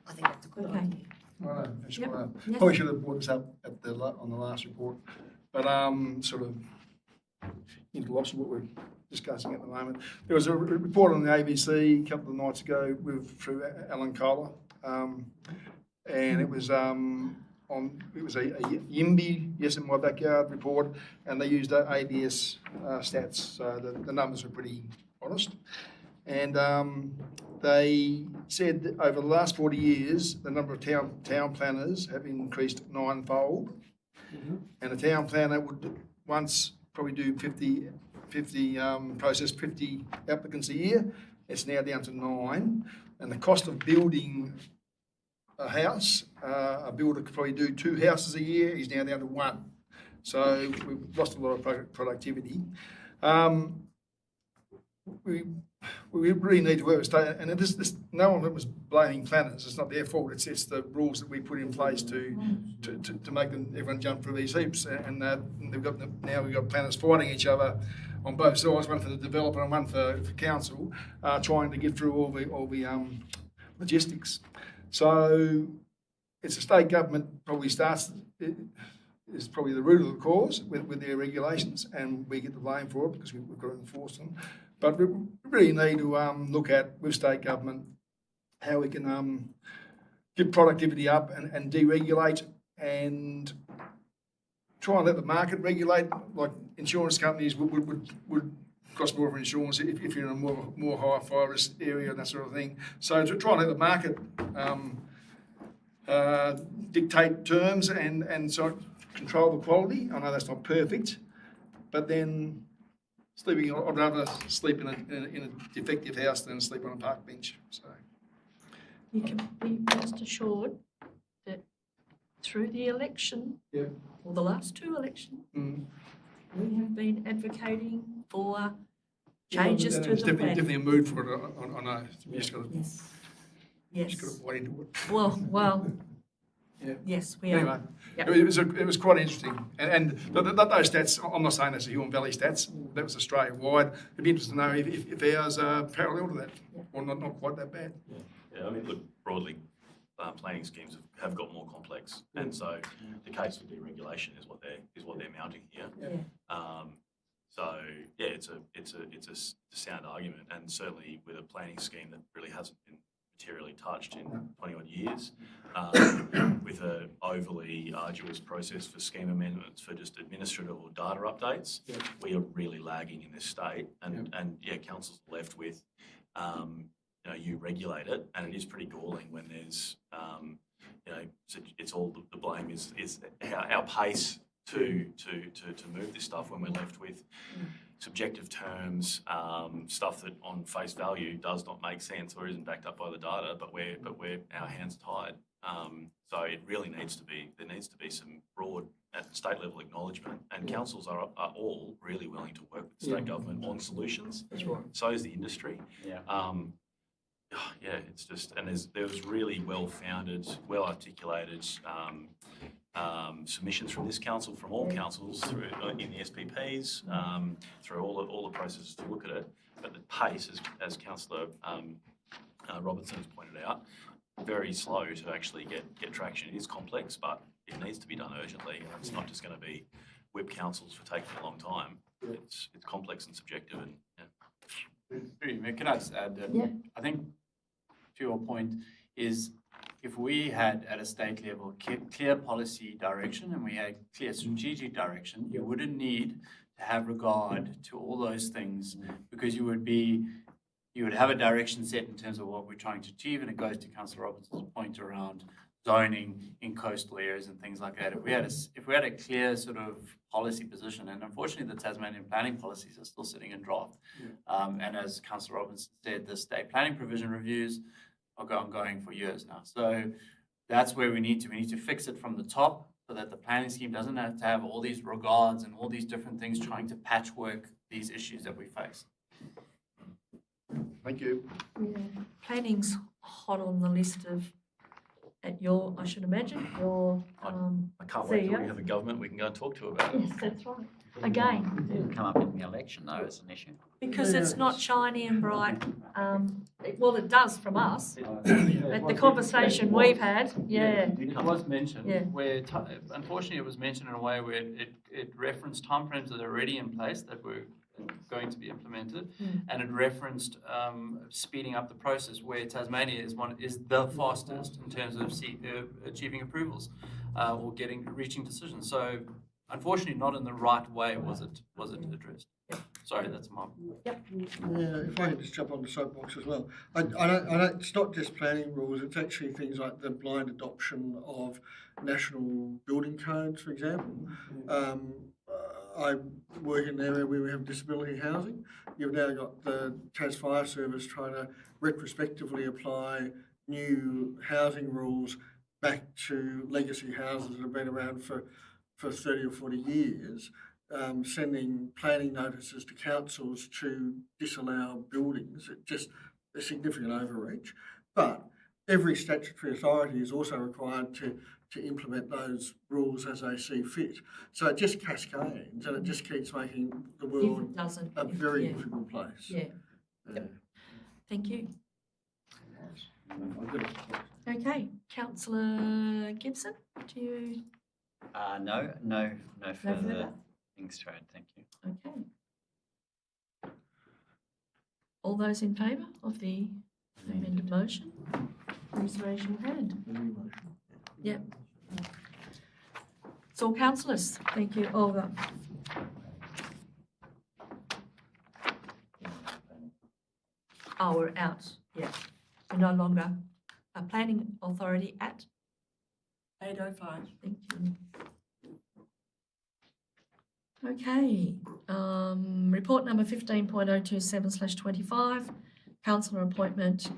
I think that's a good Okay. idea. Yep. Probably should have brought this up on the last report, but sort of into loss of what we're discussing at the moment. There was a report on the ABC a couple of nights ago through Alan Kohler, and it was a YIMBY, Yes in My Backyard report, and they used ABS stats, so the numbers were pretty honest. And they said that over the last 40 years, the number of town planners have increased 9-fold. And a town planner would once probably do process 50 applicants a year. It's now down to 9. And the cost of building a house, a builder could probably do 2 houses a year, he's now down to 1. So we've lost a lot of productivity. We really need to work with state, and this no one was blaming planners. It's not their fault. It's the rules that we put in place to make everyone jump through these hoops. And we've got planners fighting each other on both sides, one for the developer and one for council, trying to get through all the logistics. So it's a state government probably is probably the root of the cause with their regulations, and we get the blame for it because we've got to enforce them. But we really need to look at, with state government, how we can get productivity up and deregulate and try and let the market regulate, like insurance companies would cost more for insurance if you're in a more high fire risk area and that sort of thing. So to try and let the market dictate terms and so control the quality. I know that's not perfect, but then sleeping, I'd rather sleep in a defective house than sleep on a park bench. So You can be rest assured that through the election, or the last two elections, we have been advocating for changes to there's the plan. definitely a mood for it. I know. You just got to, Yes. just got to buy into it. Well, Yeah. yes, we Anyway, are. Yep. it was quite interesting. And those stats, I'm not saying that's the Huon Valley stats, that was Australia-wide. It'd be interesting to know if ours are parallel to that, or not quite that bad. Yeah, I mean, look, broadly, planning schemes have got more complex, and so the case for deregulation is what they're mounting here. So yeah, it's a sound argument, and certainly with a planning scheme that really hasn't been materially touched in 20-odd years, with an overly arduous process for scheme amendments for just administrative or data updates, we are really lagging in this state, and council's left with, you regulate it, and it is pretty galling when there's, it's all the blame is our pace to move this stuff when we're left with subjective terms, stuff that on face value does not make sense or isn't backed up by the data, but we're our hands tied. So it really needs to be some broad at state level acknowledgement, and councils are all really willing to work with the state government on solutions. That's right. So is the industry. It's just, and there's really well-founded, well-articulated submissions from this council, from all councils through in the SPPs, through all the processes to look at it. But the pace, as Councillor Robertson has pointed out, very slow to actually get traction. It is complex, but it needs to be done urgently, and it's not just going to be whip councils for taking a long time. It's complex and subjective, and Can I just add that I think to your point is if we had at a state level clear policy direction and we had clear strategic direction, you wouldn't need to have regard to all those things because you would have a direction set in terms of what we're trying to achieve, and it goes to Councillor Robertson's point around zoning in coastal areas and things like that. If we had a clear sort of policy position, and unfortunately the Tasmanian planning policies are still sitting in draft, and as Councillor Robinson said, the state planning provision reviews are ongoing for years now. So that's where we need to fix it from the top so that the planning scheme doesn't have to have all these regards and all these different things trying to patchwork these issues that we face. Thank you. Planning's hot on the list of, I should imagine, your I can't wait till CEO. we have a government we can go and talk to about it. Yes, that's right. Again, It didn't come up in the election though as an issue. because it's not shiny and bright. Well, it does from us. At the conversation we've had, It was mentioned, Yeah. where unfortunately it was mentioned in a way where it referenced timeframes that are already in place that were going to be implemented, and it referenced speeding up the process where Tasmania is the fastest in terms of achieving approvals or reaching decisions. So unfortunately, not in the right way was it addressed. Sorry, that's my. Yeah, if I can just jump on the soapbox as well. I don't, it's not just planning rules, it's actually things like the blind adoption of national building codes, for example. I work in an area where we have disability housing. You've now got the Tas Fire Service trying to retrospectively apply new housing rules back to legacy houses that have been around for 30 or 40 years, sending planning notices to councils to disallow buildings. It's just a significant overreach. But every statutory authority is also required to implement those rules as they see fit. So it just cascades and it just keeps making the world a very difficult place. Thank you. Okay, Councillor Gibson, do you? No further further? things to add, thank you. Okay. All those in favour of the amended motion, please raise your hand. Yep. It's all councillors. Thank you, Olga. Oh, we're out, yeah. We're no longer a planning authority at 8:05. Thank you. Okay, report number 15.027/25, councillor appointment,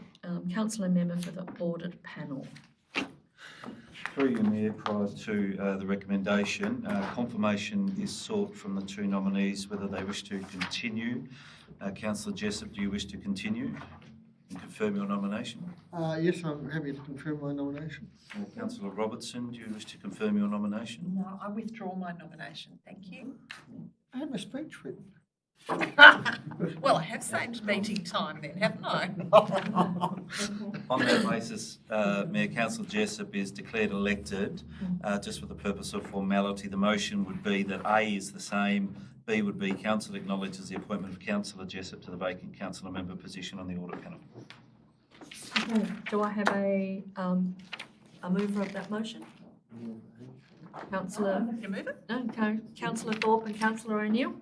councillor member for the audit panel. Through you, Mayor, prior to the recommendation, confirmation is sought from the two nominees whether they wish to continue. Councillor Jessup, do you wish to continue and confirm your nomination? Yes, I'm happy to confirm my nomination. Councillor Robertson, do you wish to confirm your nomination? No, I withdraw my nomination, thank you. I had my speech written. Well, I have saved meeting time then, haven't I? On that basis, Mayor, Councillor Jessup is declared elected, just for the purpose of formality. The motion would be that A is the same, B would be council acknowledges the appointment of Councillor Jessup to the vacant councillor member position on the audit panel. Okay, do I have a mover of that motion? Councillor, You move it? no, Councillor Thorpe and Councillor O'Neill.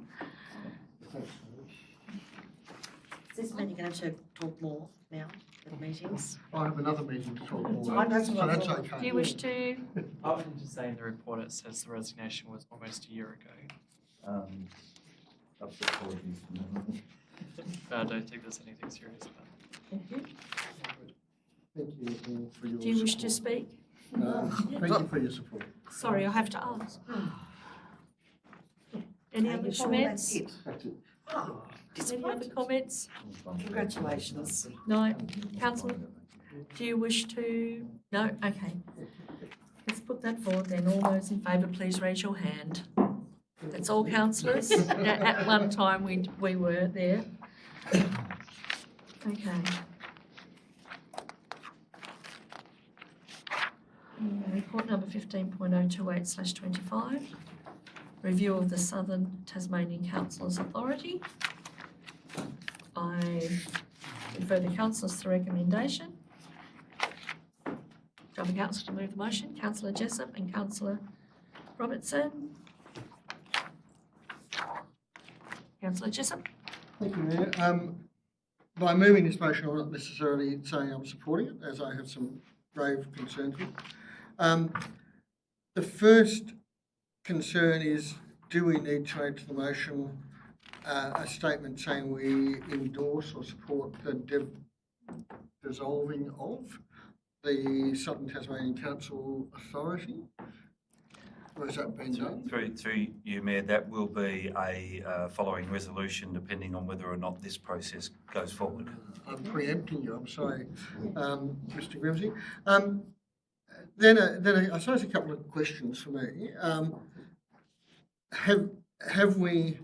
Is this meeting going to talk more now at meetings? I have another meeting to talk more So about, that's so what I that's thought. okay. Do you wish to? I was just saying the report, it says the resignation was almost a year ago. Apologies. But I don't think there's anything serious about it. Thank you. Thank you for your Do you wish to support. speak? Thank you for your support. Sorry, I have to ask. Any other comments? That's it. Oh, Any other comments? congratulations. No. Councillor, do you wish to? No? Okay. Let's put that forward then. All those in favour, please raise your hand. That's all councillors. At one time we were there. Okay. Report number 15.028/25. Review of the Southern Tasmanian Councillors Authority. I refer the councillors to recommendation. Do I have a councillor to move the motion? Councillor Jessup and Councillor Robertson. Councillor Jessup. Thank you, Mayor. By moving this motion, I'm not necessarily saying I'm supporting it, as I have some grave concerns with. The first concern is, do we need to add to the motion a statement saying we endorse or support the dissolving of the Southern Tasmanian Council Authority? Or has that been done? Through you, Mayor, that will be a following resolution depending on whether or not this process goes forward. I'm preempting you, I'm sorry, Mr Grimsey. Then I suppose a couple of questions for me. Have we,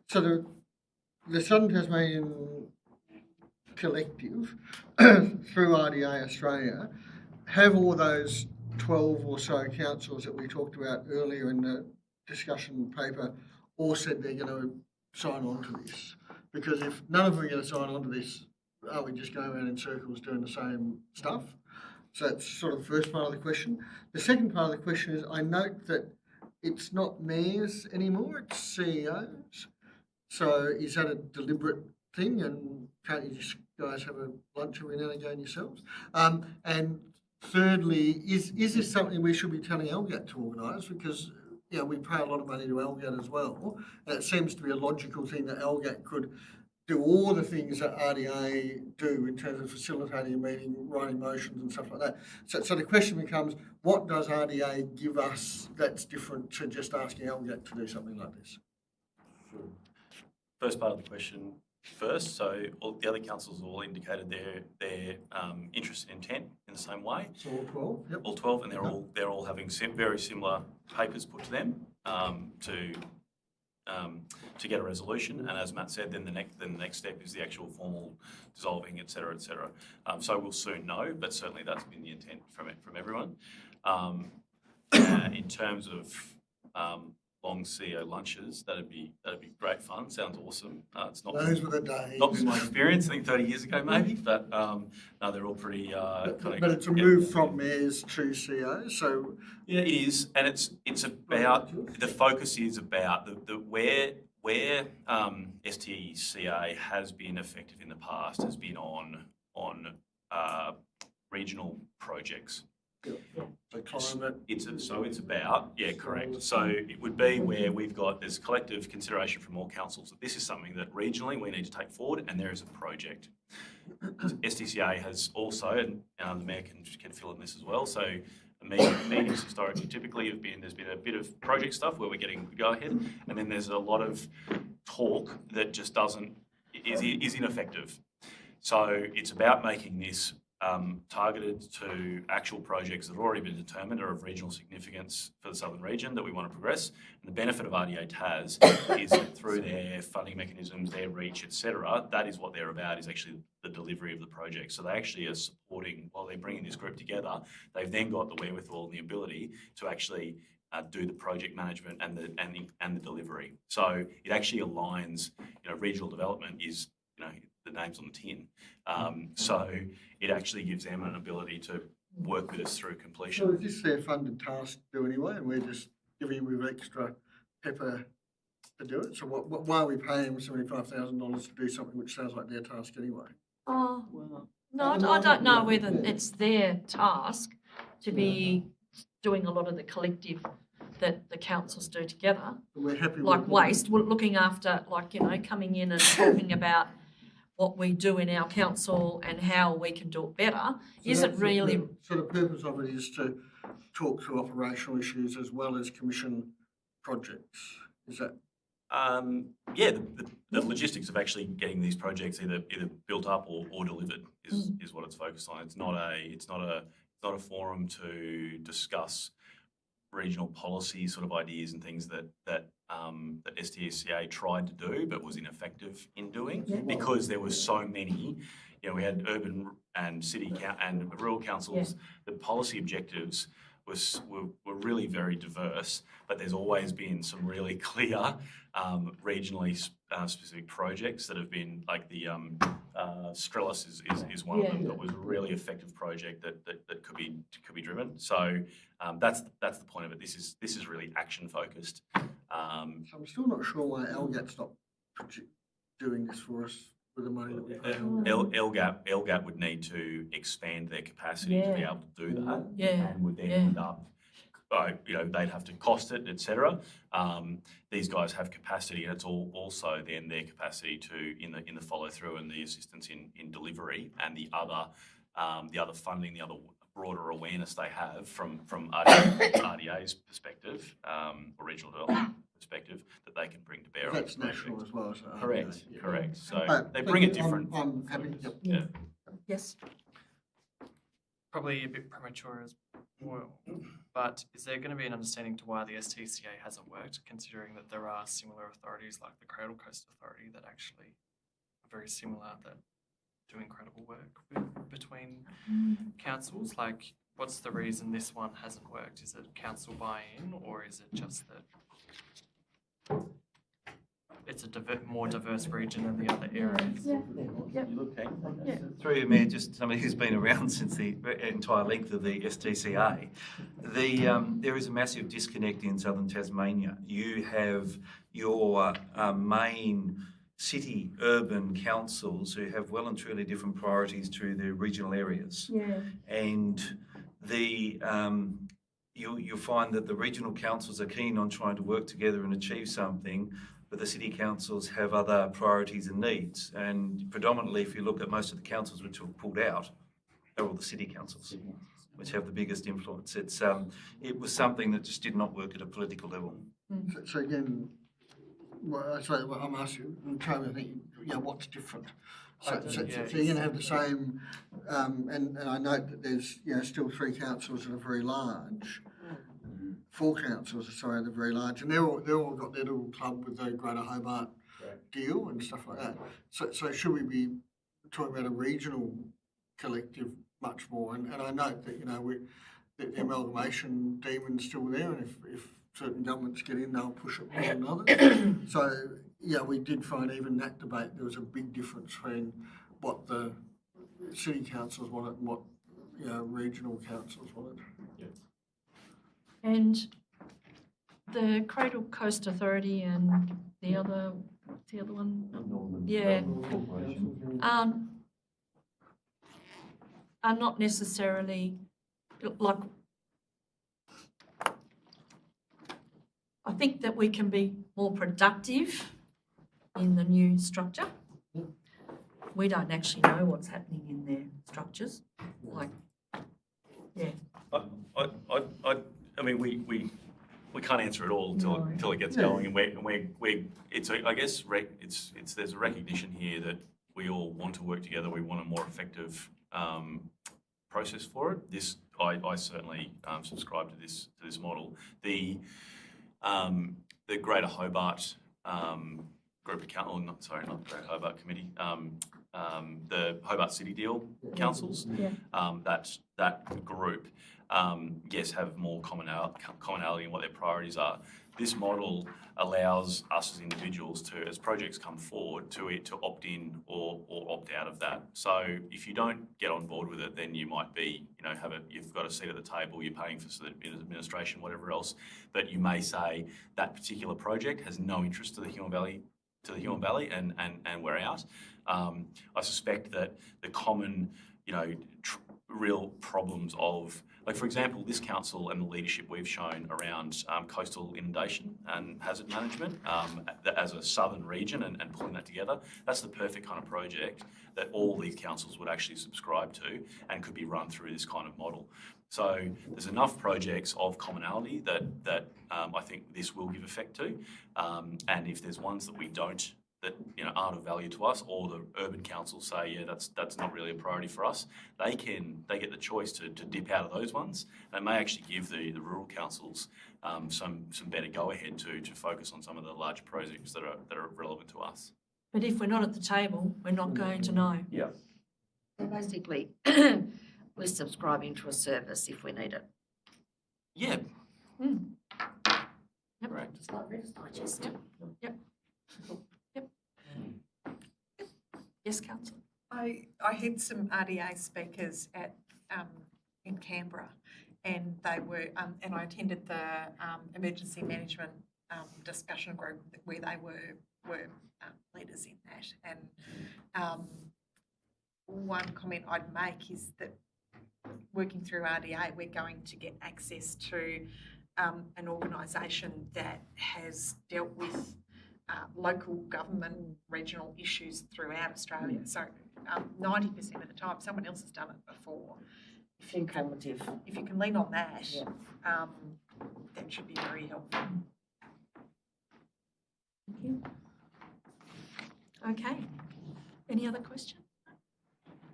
so the Southern Tasmanian Collective through RDA Australia, have all those 12 or so councils that we talked about earlier in the discussion paper all said they're going to sign on to this? Because if none of them are going to sign on to this, are we just going around in circles doing the same stuff? So that's sort of the first part of the question. The second part of the question is, I note that it's not mayors anymore, it's CEOs. So is that a deliberate thing, and can't you just guys have a lunch every now and again yourselves? And thirdly, is this something we should be telling LGAT to organise? Because we pay a lot of money to LGAT as well, and it seems to be a logical thing that LGAT could do all the things that RDA do in terms of facilitating a meeting, writing motions and stuff like that. So the question becomes, what does RDA give us that's different to just asking LGAT to do something like this? First part of the question first. So all the other councils all indicated their interest and intent in the same way. So all 12? Yep. All 12, and they're all having very similar papers put to them to get a resolution. And as Matt said, then the next step is the actual formal dissolving, et cetera, et cetera. So we'll soon know, but certainly that's been the intent from everyone. In terms of long CEO lunches, that'd be great fun. Sounds awesome. It's not Those were the days. Not my experience. I think 30 years ago maybe, but no, they're all pretty. But it's a move from mayors to CEOs, so yeah, it is, and it's about the focus is about the where where STCA has been effective in the past has been on regional projects. So climate. It's about, yeah, correct. So it would be where there's collective consideration from all councils that this is something that regionally we need to take forward, and there is a project. STCA has also, and the Mayor can fill in this as well, so meetings historically typically there's been a bit of project stuff where we're getting the go ahead, and then there's a lot of talk that just is ineffective. So it's about making this targeted to actual projects that have already been determined are of regional significance for the southern region that we want to progress. And the benefit of RD8 TAS is that through their funding mechanisms, their reach, etc., that is what they're about, is actually the delivery of the project. So they actually are supporting, while they're bringing this group together, they've then got the wherewithal and the ability to actually do the project management and the delivery. So it actually aligns, regional development is, the name's on the tin. So it actually gives them an ability to work with us through completion. So is this their funded task to do anyway, and we're just giving them with extra pepper to do it? So why are we paying them $75,000 to do something which sounds like their task anyway? Oh, no, I don't know whether it's their task to be doing a lot of the collective that the councils do together. We're happy like with waste, looking after, coming in and talking about what we do in our council and how we can do it better, isn't really... So the purpose of it is to talk through operational issues as well as commission projects, is that? The logistics of actually getting these projects either built up or delivered is what it's focused on. It's not a forum to discuss regional policy sort of ideas and things that STCA tried to do but was ineffective in doing because there were so many. We had urban and city and rural councils. The policy objectives were really very diverse, but there's always been some really clear regionally specific projects that have been, like the Strellis is one of them that was a really effective project that could be driven. So that's the point of it. This is really action focused. I'm still not sure why LGAT's not doing this for us with the money that we pay. LGAT would need to expand their capacity to be able to do that, and would then end up, they'd have to cost it, etc. These guys have capacity, and it's also then their capacity to in the follow through and the assistance in delivery and the other funding, the other broader awareness they have from RDA's perspective or regional development perspective that they can bring to bear. That's national as well. So correct. So they bring a different. I'm happy. Yes. Probably a bit premature as well, but is there going to be an understanding to why the STCA hasn't worked, considering that there are similar authorities like the Cradle Coast Authority that actually are very similar, that do incredible work between councils? Like, what's the reason this one hasn't worked? Is it council buy-in, or is it just that it's a more diverse region than the other areas? Through you, Mayor, just somebody who's been around since the entire length of the STCA, there is a massive disconnect in southern Tasmania. You have your main city urban councils who have well and truly different priorities to the regional areas. And you'll find that the regional councils are keen on trying to work together and achieve something, but the city councils have other priorities and needs. And predominantly, if you look at most of the councils which have pulled out, they're all the city councils, which have the biggest influence. It was something that just did not work at a political level. So again, what I'm asking, I'm trying to think, what's different? So you're going to have the same, and I note that there's still 3 councils that are very large. 4 councils, that are very large, and they're all got their little club with the Greater Hobart deal and stuff like that. So should we be talking about a regional collective much more? And I note that the amalgamation demon's still there, and if certain governments get in, they'll push it more than others. So we did find even that debate there was a big difference between what the city councils wanted and what regional councils wanted. And the Cradle Coast Authority and the other one? Yeah. Are not necessarily, like, I think that we can be more productive in the new structure. We don't actually know what's happening in their structures, like, yeah. I mean, we can't answer it all until it gets going, and there's a recognition here that we all want to work together. We want a more effective process for it. I certainly subscribe to this model. The Greater Hobart group of council, not the Greater Hobart Committee, the Hobart City Deal councils, that group, yes, have more commonality in what their priorities are. This model allows us as individuals to, as projects come forward, to opt in or opt out of that. So if you don't get on board with it, then you might be, you've got a seat at the table, you're paying for the administration, whatever else, but you may say that particular project has no interest to the Huon Valley, and we're out. I suspect that the common, real problems of, like, for example, this council and the leadership we've shown around coastal inundation and hazard management as a southern region and pulling that together, that's the perfect kind of project that all these councils would actually subscribe to and could be run through this kind of model. So there's enough projects of commonality that I think this will give effect to. And if there's ones that we don't, that aren't of value to us, or the urban councils say, yeah, that's not really a priority for us, they get the choice to dip out of those ones. They may actually give the rural councils some better go ahead to focus on some of the larger projects that are relevant to us. But if we're not at the table, we're not going to know. Yeah. So basically, we're subscribing to a service if we need it. Yeah. Yep. Right. Just like Reader's Digest. Yep. Yes, Councillor. I had some RDA speakers at in Canberra, and they were and I attended the emergency management discussion group where they were leaders in that. And one comment I'd make is that working through RDA, we're going to get access to an organisation that has dealt with local government, regional issues throughout Australia. So 90% of the time, someone else has done it before. If you can lean on that, that should be very helpful. Thank you. Okay. Any other questions?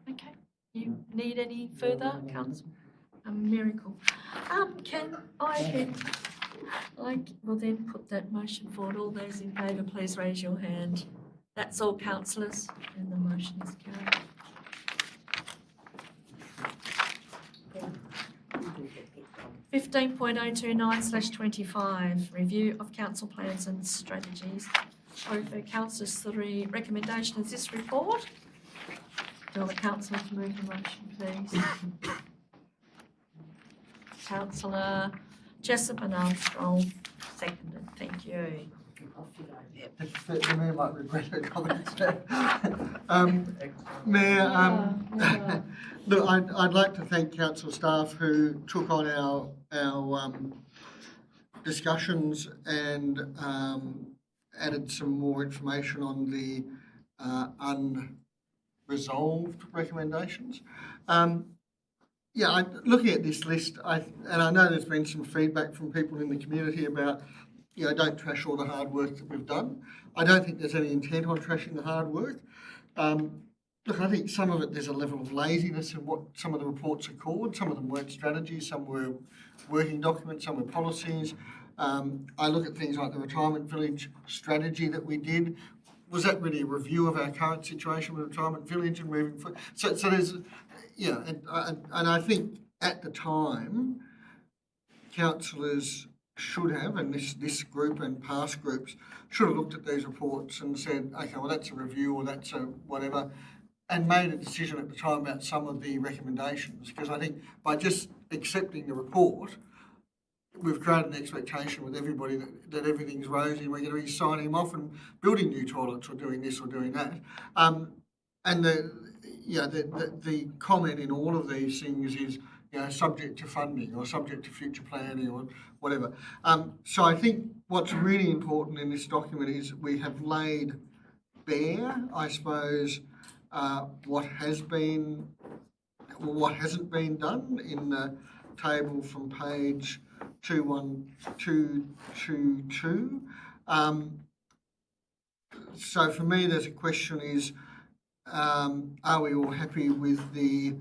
Okay. You need any further, Council? A miracle. Can I will then put that motion forward. All those in favour, please raise your hand. That's all, councillors, and the motion is carried. Yeah. 15.029/25, review of council plans and strategies. I refer councillors to the recommendation of this report. Will the councillors move the motion, please? Councillor Jessup and Armstrong, seconded. Thank you. The Mayor might regret her comments there. Mayor, look, I'd like to thank council staff who took on our discussions and added some more information on the unresolved recommendations. Looking at this list, and I know there's been some feedback from people in the community about, don't trash all the hard work that we've done. I don't think there's any intent on trashing the hard work. Look, I think some of it, there's a level of laziness in what some of the reports are called. Some of them weren't strategies, some were working documents, some were policies. I look at things like the retirement village strategy that we did. Was that really a review of our current situation with retirement village and moving forward? So there's, and I think at the time, councillors should have, and this group and past groups should have looked at these reports and said, okay, well, that's a review or that's a whatever, and made a decision at the time about some of the recommendations. Because I think by just accepting the report, we've created an expectation with everybody that everything's rosy and we're going to be signing them off and building new toilets or doing this or doing that. And the comment in all of these things is, subject to funding or subject to future planning or whatever. So I think what's really important in this document is we have laid bare, I suppose, what hasn't been done in the table from page 21222. So for me, there's a question is, are we all happy with the,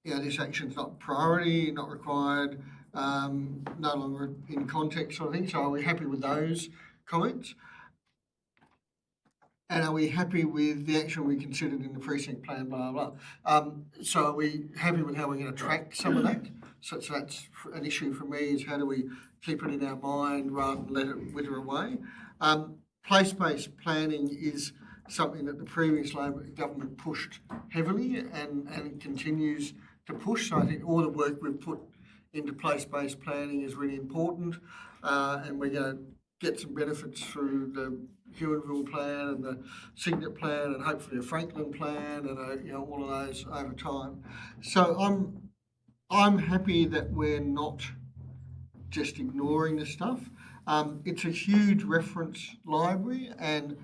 this action's not priority, not required, no longer in context sort of thing. So are we happy with those comments? And are we happy with the action we considered in the precinct plan, blah, blah, blah. So are we happy with how we're going to track some of that? So that's an issue for me, is how do we keep it in our mind rather than let it wither away? Place-based planning is something that the previous Labor government pushed heavily and continues to push. So I think all the work we've put into place-based planning is really important, and we're going to get some benefits through the Huonville plan and the Cygnet plan and hopefully a Franklin plan and all of those over time. So I'm happy that we're not just ignoring the stuff. It's a huge reference library, and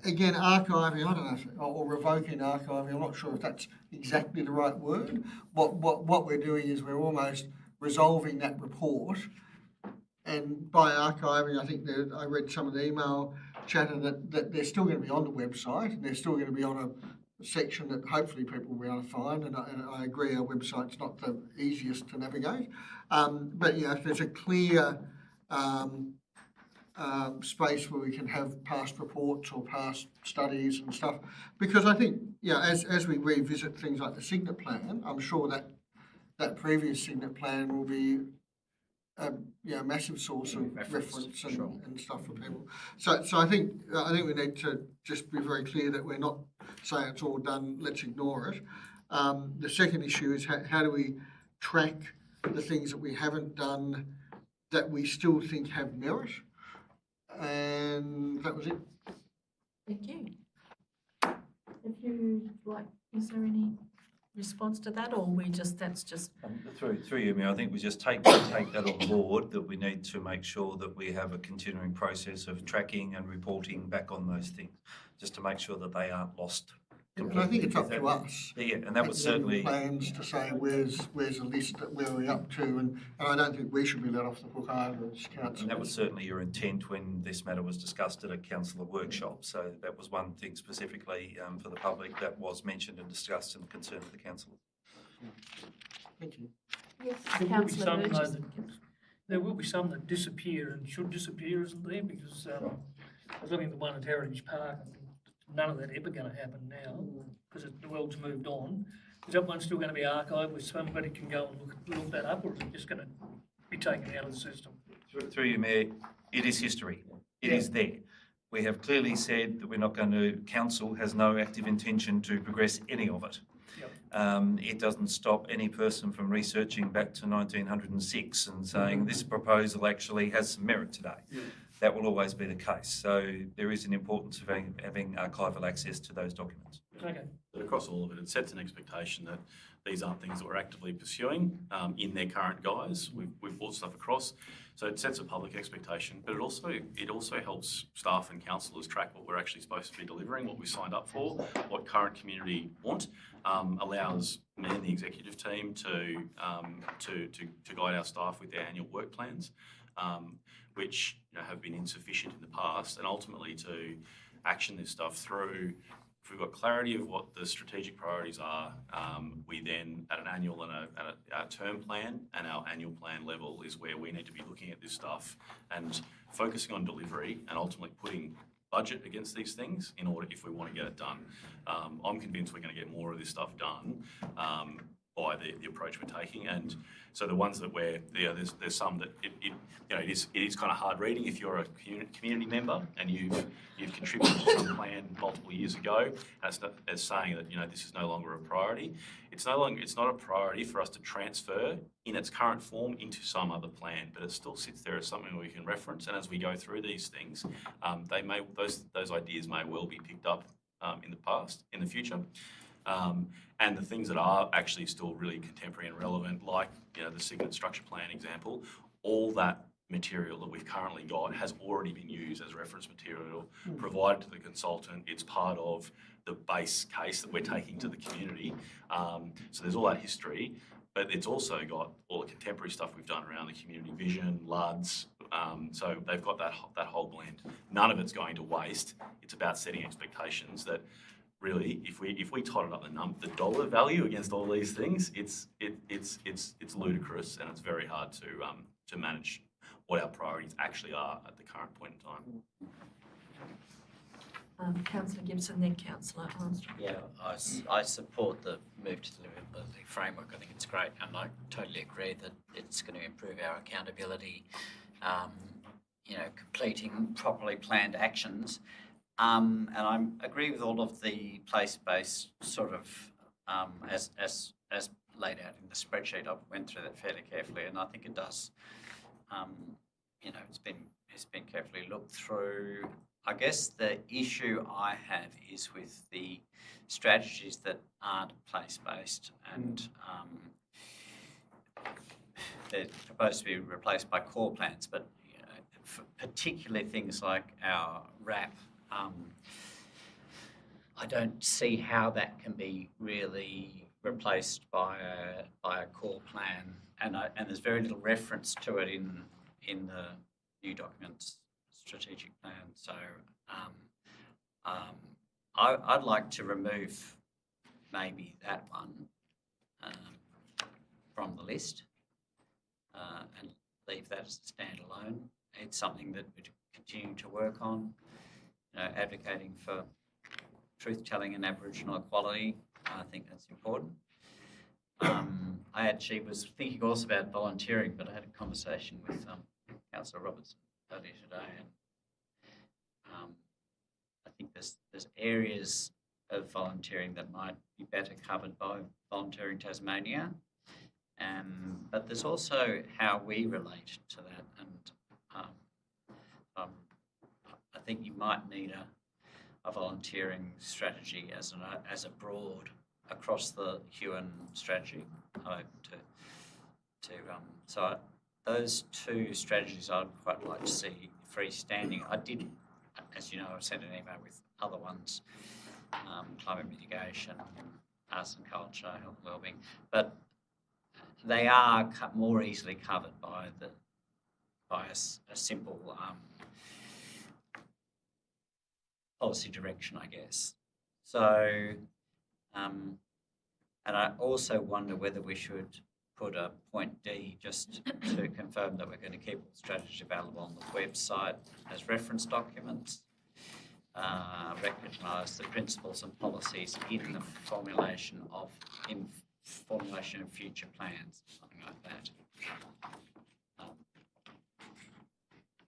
again, archiving, I don't know, or revoking archiving, I'm not sure if that's exactly the right word. What we're doing is we're almost resolving that report, and by archiving, I think I read some of the email chatter that they're still going to be on the website, and they're still going to be on a section that hopefully people will be able to find, and I agree our website's not the easiest to navigate, but if there's a clear space where we can have past reports or past studies and stuff, because I think as we revisit things like the Cygnet plan, I'm sure that previous Cygnet plan will be a massive source of reference and stuff for people. So I think we need to just be very clear that we're not saying it's all done, let's ignore it. The second issue is how do we track the things that we haven't done that we still think have merit, and that was it. Thank you. Is there any response to that, or that's just? Through you, Mayor, I think we just take that on board, that we need to make sure that we have a continuing process of tracking and reporting back on those things, just to make sure that they aren't lost. And I think it's up to us. Yeah, and that was certainly plans to say where's a list that where we're up to, and I don't think we should be let off the hook either as council. And that was certainly your intent when this matter was discussed at a councillor workshop. So that was one thing specifically for the public that was mentioned and discussed and concerned of the council. Thank you. Yes, there will be some that disappear and should disappear, isn't there? Because I was looking at the one at Heritage Park. None of that ever going to happen now because the world's moved on. Is that one still going to be archived where somebody can go and look that up, or is it just going to be taken out of the system? Through you, Mayor, it is history. It is there. We have clearly said that we're not going to, council has no active intention to progress any of it. Yep. It doesn't stop any person from researching back to 1906 and saying this proposal actually has some merit today. Yeah. That will always be the case. So there is an importance of having archival access to those documents. Okay. But across all of it, it sets an expectation that these aren't things that we're actively pursuing in their current guise. We've brought stuff across, so it sets a public expectation. But it also helps staff and councillors track what we're actually supposed to be delivering, what we signed up for, what current community want. Allows me and the executive team to guide our staff with their annual work plans. Which have been insufficient in the past, and ultimately to action this stuff through. If we've got clarity of what the strategic priorities are, we then at an annual and a term plan and our annual plan level is where we need to be looking at this stuff and focusing on delivery and ultimately putting budget against these things in order if we want to get it done. I'm convinced we're going to get more of this stuff done by the approach we're taking. And so the ones that there's some that it is kind of hard reading if you're a community member and you've contributed to some plan multiple years ago as saying that this is no longer a priority. It's not a priority for us to transfer in its current form into some other plan, but it still sits there as something we can reference. And as we go through these things, those ideas may well be picked up in the future. And the things that are actually still really contemporary and relevant, like the Signet structure plan example, all that material that we've currently got has already been used as reference material, provided to the consultant. It's part of the base case that we're taking to the community. So there's all that history, but it's also got all the contemporary stuff we've done around the community vision, LUDs. So they've got that whole blend. None of it's going to waste. It's about setting expectations that really, if we totted up the dollar value against all these things, it's ludicrous, and it's very hard to manage what our priorities actually are at the current point in time. Councillor Gibson, then Councillor Armstrong. Yeah, I support the move to the deliverability framework. I think it's great, and I totally agree that it's going to improve our accountability, completing properly planned actions. And I agree with all of the place-based sort of, as laid out in the spreadsheet. I went through that fairly carefully, and I think it does. It's been carefully looked through. I guess the issue I have is with the strategies that aren't place-based, and they're supposed to be replaced by core plans, but for particularly things like our RAP. I don't see how that can be really replaced by a core plan, and there's very little reference to it in the new documents strategic plan. So I'd like to remove maybe that one from the list and leave that as a standalone. It's something that we're continuing to work on. Advocating for truth-telling and Aboriginal equality, I think that's important. I actually was thinking also about volunteering, but I had a conversation with Councillor Robertson earlier today, and I think there's areas of volunteering that might be better covered by Volunteering Tasmania, but there's also how we relate to that, and I think you might need a volunteering strategy as a broad across the Huon strategy. So those two strategies I'd quite like to see freestanding. I did, as you know, I've sent an email with other ones, climate mitigation, arts and culture, health and wellbeing, but they are more easily covered by a simple policy direction, I guess. So, and I also wonder whether we should put a point D just to confirm that we're going to keep all strategies available on the website as reference documents, recognise the principles and policies in the formulation of future plans, something like that.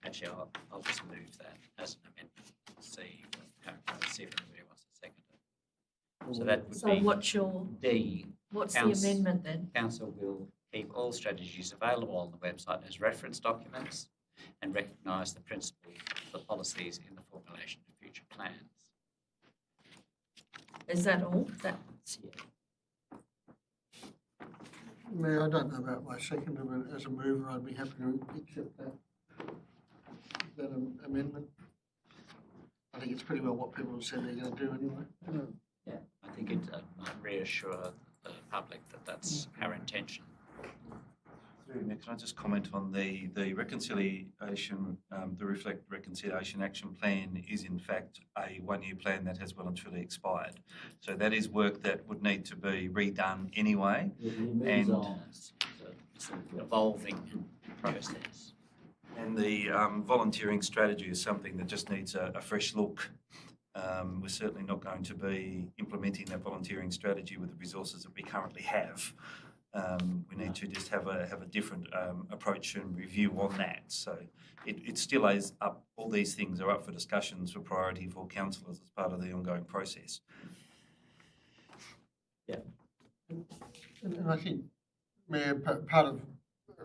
Actually, I'll just move that as an amendment. See if anybody wants to second it. So that would be what's your D. What's the amendment then? Council will keep all strategies available on the website as reference documents and recognise the principles, the policies in the formulation of future plans. Is that all? That's Mayor, I don't know about my seconder, but as a mover, I'd be happy to accept that amendment. I think it's pretty well what people have said they're going to do anyway. Yeah, I think it might reassure the public that that's our intention. Can I just comment on the reconciliation, the Reflect Reconciliation Action Plan is in fact a one-year plan that has well and truly expired. So that is work that would need to be redone anyway. It's an evolving process. And the volunteering strategy is something that just needs a fresh look We're certainly not going to be implementing that volunteering strategy with the resources that we currently have. We need to just have a different approach and review on that. So it still is up. All these things are up for discussions for priority for councillors as part of the ongoing process. And I think, Mayor, part of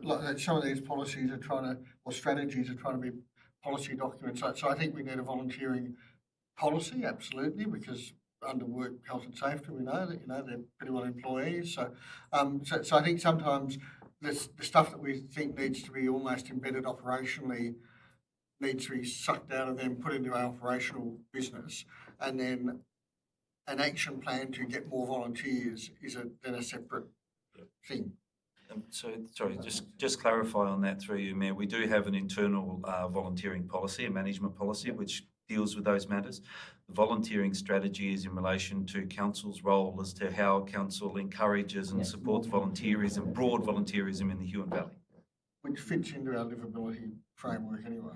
like some of these policies are or strategies are trying to be policy documents. So I think we need a volunteering policy, absolutely, because under work health and safety, we know that they're pretty well employees. So I think sometimes the stuff that we think needs to be almost embedded operationally needs to be sucked out of them, put into our operational business, and then an action plan to get more volunteers is then a separate thing. So, sorry, just clarify on that through you, Mayor. We do have an internal volunteering policy, a management policy, which deals with those matters. The volunteering strategy is in relation to council's role as to how council encourages and supports volunteerism, broad volunteerism in the Huon Valley. Which fits into our livability framework anyway.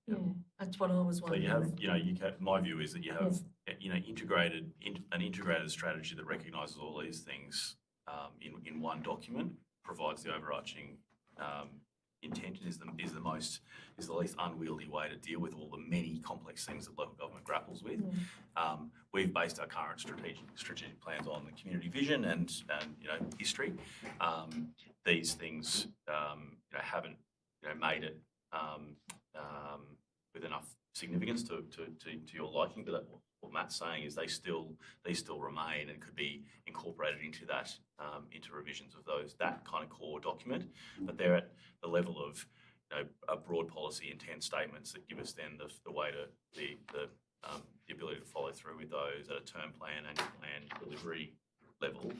Yeah, that's what I was So wondering. my view is that you have, an integrated strategy that recognises all these things in one document, provides the overarching intent, and is the least unwieldy way to deal with all the many complex things that local government grapples with. We've based our current strategic plans on the community vision and history. These things haven't made it with enough significance to your liking, but what Matt's saying is these still remain and could be incorporated into that into revisions of that kind of core document, but they're at the level of a broad policy intent statements that give us then the way to the ability to follow through with those at a term plan, annual plan, delivery level.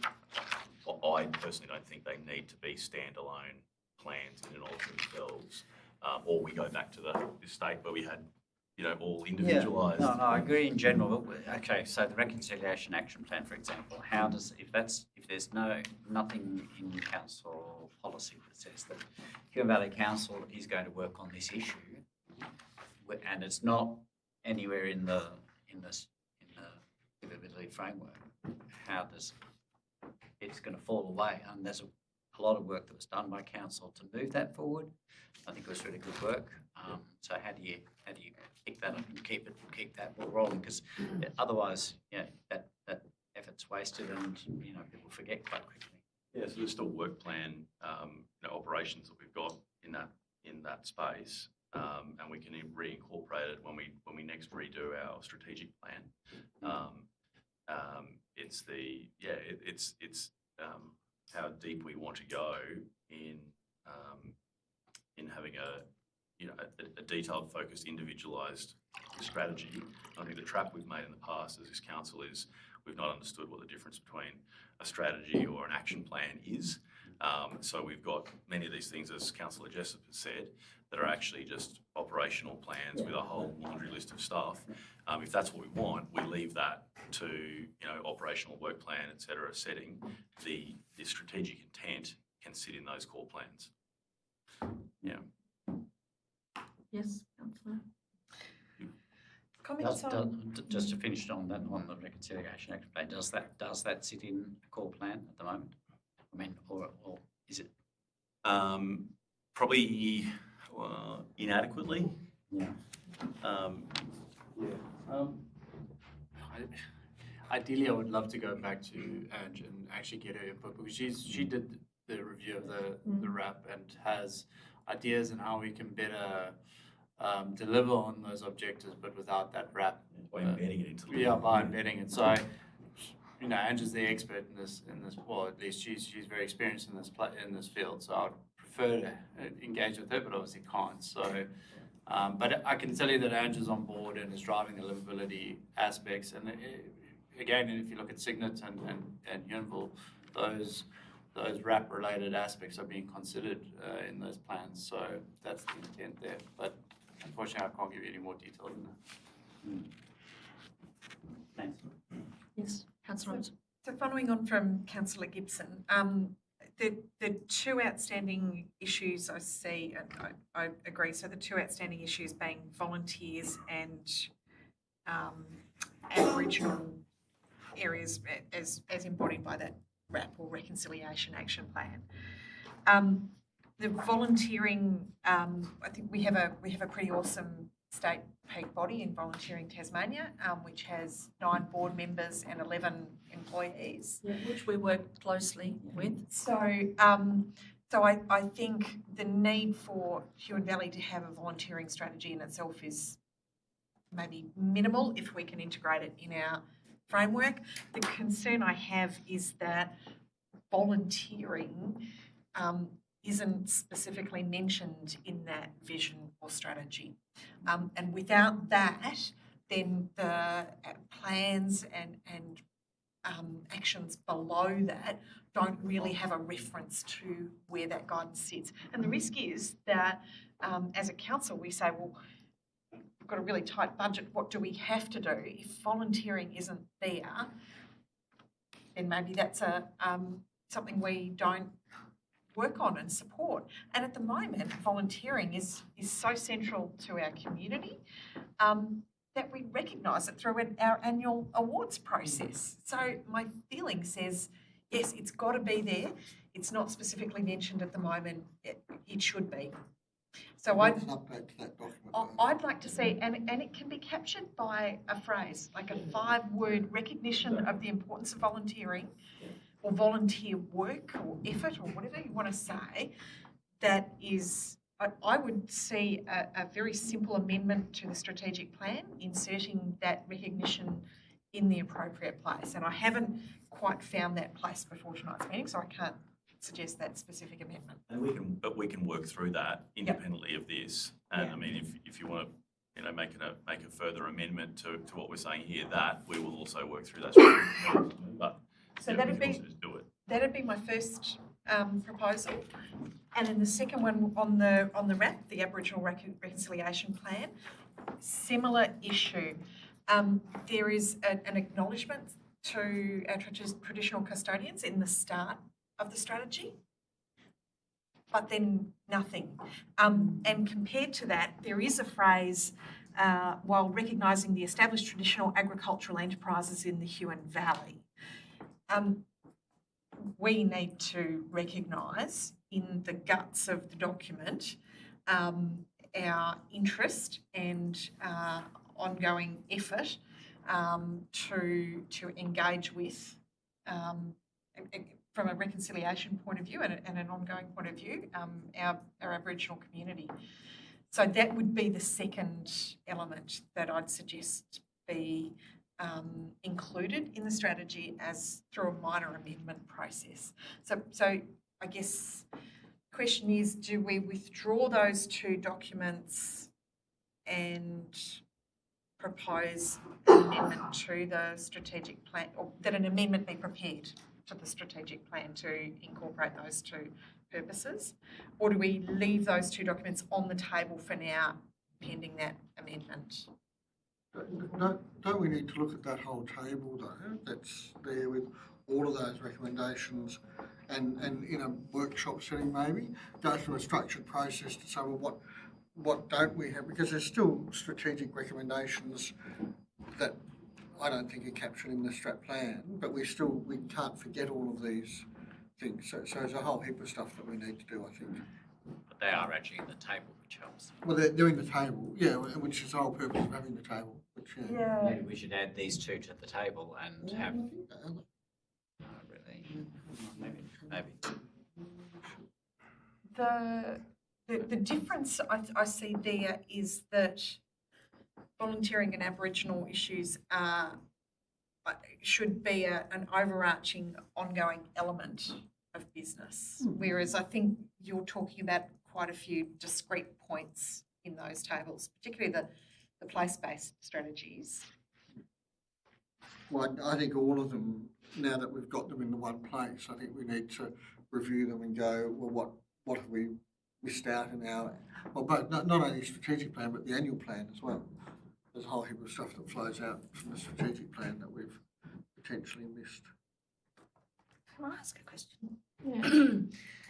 I personally don't think they need to be standalone plans in and of themselves, or we go back to this state where we had all individualised. No, I agree in general. Okay, so the Reconciliation Action Plan, for example, how does, if there's nothing in council policy that says that Huon Valley Council is going to work on this issue, and it's not anywhere in the livability framework, how does it's going to fall away? And there's a lot of work that was done by council to move that forward. I think it was really good work. So how do you pick that up and keep that ball rolling? Because otherwise, that effort's wasted, and people forget quite quickly. Yeah, so there's still work plan operations that we've got in that space, and we can reincorporate it when we next redo our strategic plan. It's how deep we want to go in having a detailed, focused, individualised strategy. I think the trap we've made in the past as this council is we've not understood what the difference between a strategy or an action plan is. So we've got many of these things, as Councillor Jessup has said, that are actually just operational plans with a whole laundry list of stuff. If that's what we want, we leave that to operational work plan, etc. setting. The strategic intent can sit in those core plans. Yeah. Yes, Councillor. Comments on? Just to finish on that, on the Reconciliation Action Plan, does that sit in a core plan at the moment? I mean, or is it? Probably inadequately. Yeah. Ideally, I would love to go back to Ange and actually get her input, because she did the review of the RAP and has ideas on how we can better deliver on those objectives, but without that RAP. By embedding it into the Yeah, by embedding it. So, Ange is the expert in this. Well, at least she's very experienced in this field. So I'd prefer to engage with her, but obviously can't. So, but I can tell you that Ange is on board and is driving the livability aspects. And again, if you look at Signet and Huonville, those RAP-related aspects are being considered in those plans. So that's the intent there. But unfortunately, I can't give you any more detail than that. Thanks. Yes, Councillor Robinson. So following on from Councillor Gibson, the two outstanding issues I see, and I agree, so the two outstanding issues being volunteers and Aboriginal areas as embodied by that RAP or Reconciliation Action Plan. The volunteering, I think we have a pretty awesome state peak body in Volunteering Tasmania, which has 9 board members and 11 employees. Yeah, which we work closely with. So, I think the need for Huon Valley to have a volunteering strategy in itself is maybe minimal if we can integrate it in our framework. The concern I have is that volunteering isn't specifically mentioned in that vision or strategy. And without that, then the plans and actions below that don't really have a reference to where that guidance sits. And the risk is that as a council, we say, well, we've got a really tight budget, what do we have to do? If volunteering isn't there, then maybe that's something we don't work on and support. And at the moment, volunteering is so central to our community that we recognise it through our annual awards process. So my feeling says, yes, it's got to be there. It's not specifically mentioned at the moment. It should be. So I'd like to see, and it can be captured by a phrase, like a 5-word recognition of the importance of volunteering or volunteer work or effort or whatever you want to say. That is, I would see a very simple amendment to the strategic plan, inserting that recognition in the appropriate place. And I haven't quite found that place before tonight's meeting, so I can't suggest that specific amendment. And we can work through that independently of this. And I mean, if you want to, make a further amendment to what we're saying here, that we will also work through that. But so that'd be my first proposal, and then the second one on the RAP, the Aboriginal Reconciliation Plan, similar issue. There is an acknowledgement to our traditional custodians in the start of the strategy, but then nothing. And compared to that, there is a phrase, while recognising the established traditional agricultural enterprises in the Huon Valley. We need to recognise in the guts of the document our interest and ongoing effort to engage with, from a reconciliation point of view and an ongoing point of view, our Aboriginal community. So that would be the second element that I'd suggest be included in the strategy as through a minor amendment process. So I guess the question is, do we withdraw those 2 documents and propose an amendment to the strategic plan, or that an amendment be prepared to the strategic plan to incorporate those 2 purposes? Or do we leave those 2 documents on the table for now, pending that amendment? Don't we need to look at that whole table though, that's there with all of those recommendations and in a workshop setting maybe, go through a structured process to say, well, what don't we have? Because there's still strategic recommendations that I don't think are captured in the strat plan, but we can't forget all of these things. So there's a whole heap of stuff that we need to do, I think. But they are actually in the table, which helps. Well, they're doing the table, yeah, which is the whole purpose of having the table. Which, Maybe we should add these 2 to the table and have. Really? Maybe. The difference I see there is that volunteering and Aboriginal issues should be an overarching, ongoing element of business, whereas I think you're talking about quite a few discrete points in those tables, particularly the place-based strategies. Well, I think all of them, now that we've got them in the one place, I think we need to review them and go, well, what have we missed out in our, well, both, not only strategic plan, but the annual plan as well. There's a whole heap of stuff that flows out from the strategic plan that we've potentially missed. Can I ask a question? Yeah.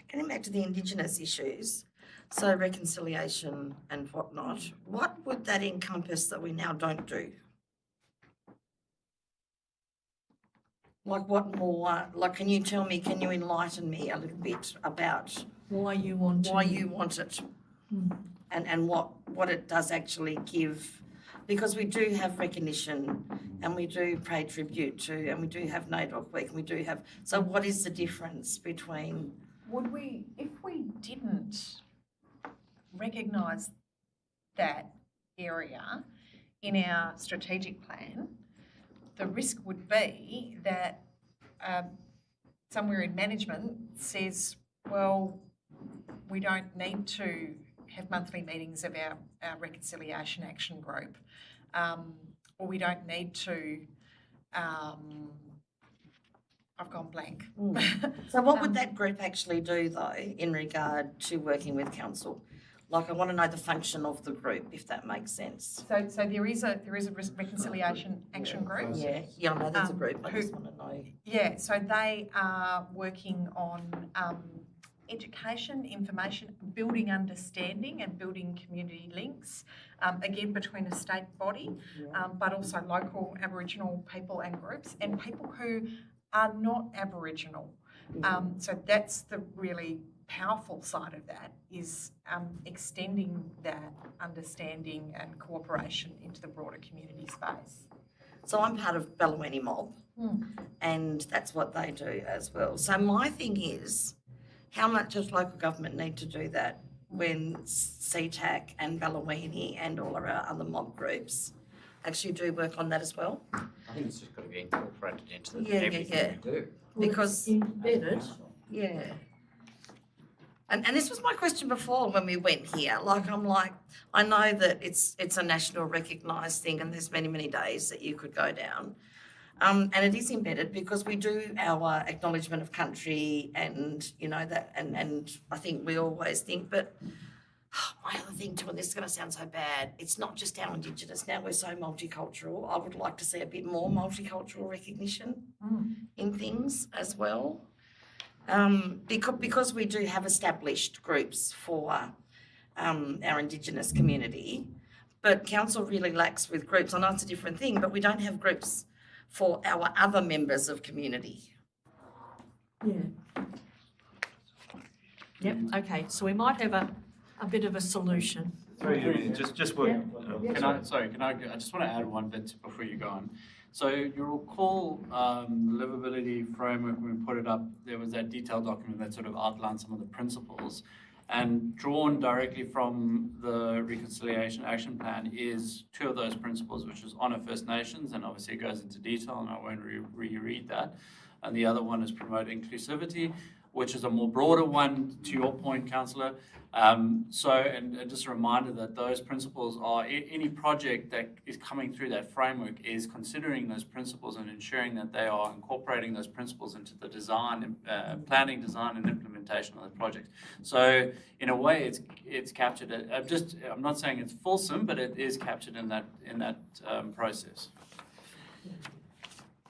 Getting back to the Indigenous issues, so reconciliation and whatnot, what would that encompass that we now don't do? Like what more, like can you tell me, can you enlighten me a little bit about Why you want why you want it? And what it does actually give, because we do have recognition and we do pay tribute to, and we do have NAIDOC Week, and we do have, so what is the difference between? Would we, if we didn't recognise that area in our strategic plan, the risk would be that somewhere in management says, well, we don't need to have monthly meetings of our reconciliation action group, or we don't need to, I've gone blank. So what would that group actually do though in regard to working with council? Like I want to know the function of the group, if that makes sense. So there is a reconciliation action group. Yeah, I know there's a group, I just want to know. Yeah, so they are working on education, information, building understanding and building community links, again between a state body, but also local Aboriginal people and groups and people who are not Aboriginal. So that's the really powerful side of that, is extending that understanding and cooperation into the broader community space. So I'm part of Ballawini Mob, and that's what they do as well. So my thing is, how much does local government need to do that when CTAC and Ballawini and all of our other mob groups actually do work on that as well? I think it's just got to be incorporated into everything we do. Because embedded. Yeah. And this was my question before when we went here. Like, I'm like, I know that it's a national recognised thing and there's many, many days that you could go down. And it is embedded because we do our acknowledgement of country and, you know, that, and I think we always think, but my other thing too, and this is going to sound so bad, it's not just our Indigenous. Now we're so multicultural. I would like to see a bit more multicultural recognition in things as well. Because we do have established groups for our Indigenous community, but council really lacks with groups. I know it's a different thing, but we don't have groups for our other members of community. Yeah. Yep, okay, so we might have a bit of a solution. Just work. Can I just want to add one bit before you go on. So you'll recall the livability framework, when we put it up, there was that detailed document that sort of outlined some of the principles, and drawn directly from the Reconciliation Action Plan is two of those principles, which is honour First Nations, and obviously it goes into detail and I won't reread that. And the other one is promote inclusivity, which is a more broader one, to your point, Councillor. And just a reminder that those principles are, any project that is coming through that framework is considering those principles and ensuring that they are incorporating those principles into the design, planning, design and implementation of the project. So in a way it's captured, I'm not saying it's fulsome, but it is captured in that process.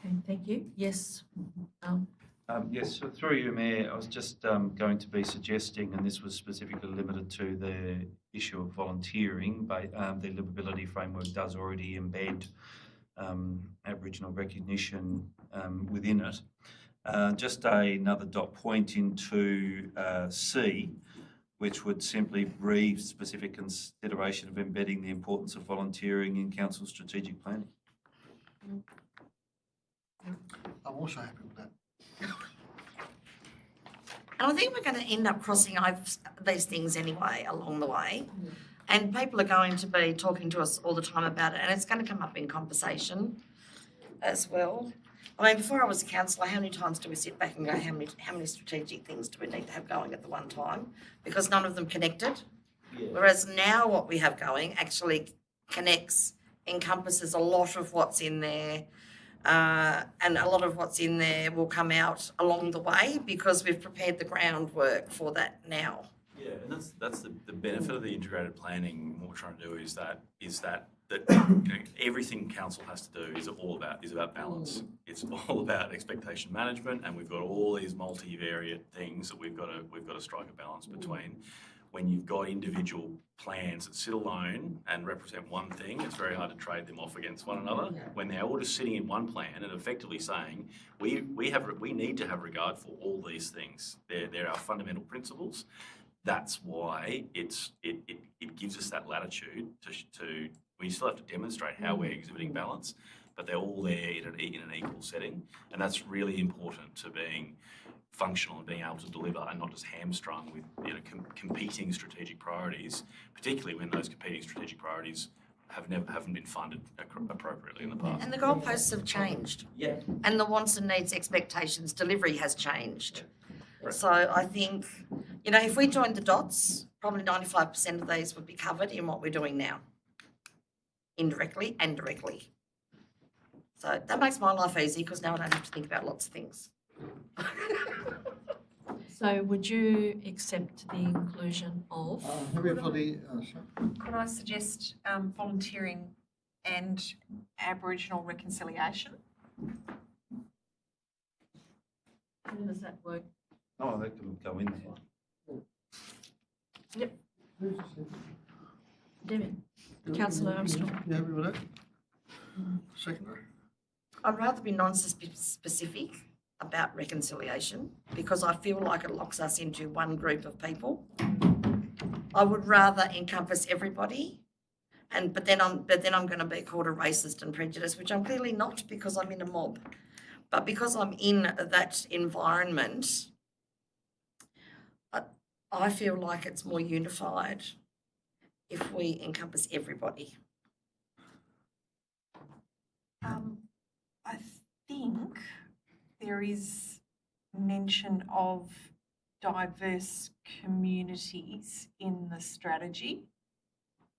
Okay, thank you. Yes. Yes, so through you, Mayor, I was just going to be suggesting, and this was specifically limited to the issue of volunteering, but the livability framework does already embed Aboriginal recognition within it. Just another dot point into C, which would simply read specific consideration of embedding the importance of volunteering in council strategic planning. I'm also happy with that. And I think we're going to end up crossing over these things anyway along the way. And people are going to be talking to us all the time about it, and it's going to come up in conversation as well. I mean, before I was a councillor, how many times do we sit back and go, how many strategic things do we need to have going at the one time? Because none of them connected. Yeah. Whereas now what we have going actually connects, encompasses a lot of what's in there. And a lot of what's in there will come out along the way because we've prepared the groundwork for that now. Yeah, and that's the benefit of the integrated planning. What we're trying to do is that you know, everything council has to do is about balance. It's all about expectation management, and we've got all these multivariate things that we've got to strike a balance between. when you've got individual plans that sit alone and represent one thing, it's very hard to trade them off against one another. When they're all just sitting in one plan and effectively saying, we need to have regard for all these things. They're our fundamental principles. That's why it gives us that latitude to we still have to demonstrate how we're exhibiting balance, but they're all there in an equal setting, and that's really important to being functional and being able to deliver, and not just hamstrung with competing strategic priorities, particularly when those competing strategic priorities haven't been funded appropriately in the past. And the goalposts have changed. Yeah. And the wants and needs, expectations, delivery has changed. Right. So I think, if we joined the dots, probably 95% of these would be covered in what we're doing now, indirectly and directly. So that makes my life easy because now I don't have to think about lots of things. So would you accept the inclusion of? Could I suggest volunteering and Aboriginal reconciliation? How does that work? Oh, that could go in there. Yep. Debbie. Councillor Armstrong. You happy with that? Secondary. I'd rather be non-specific about reconciliation because I feel like it locks us into one group of people. I would rather encompass everybody, but then I'm going to be called a racist and prejudiced, which I'm clearly not because I'm in a mob. But because I'm in that environment, I feel like it's more unified if we encompass everybody. I think there is mention of diverse communities in the strategy.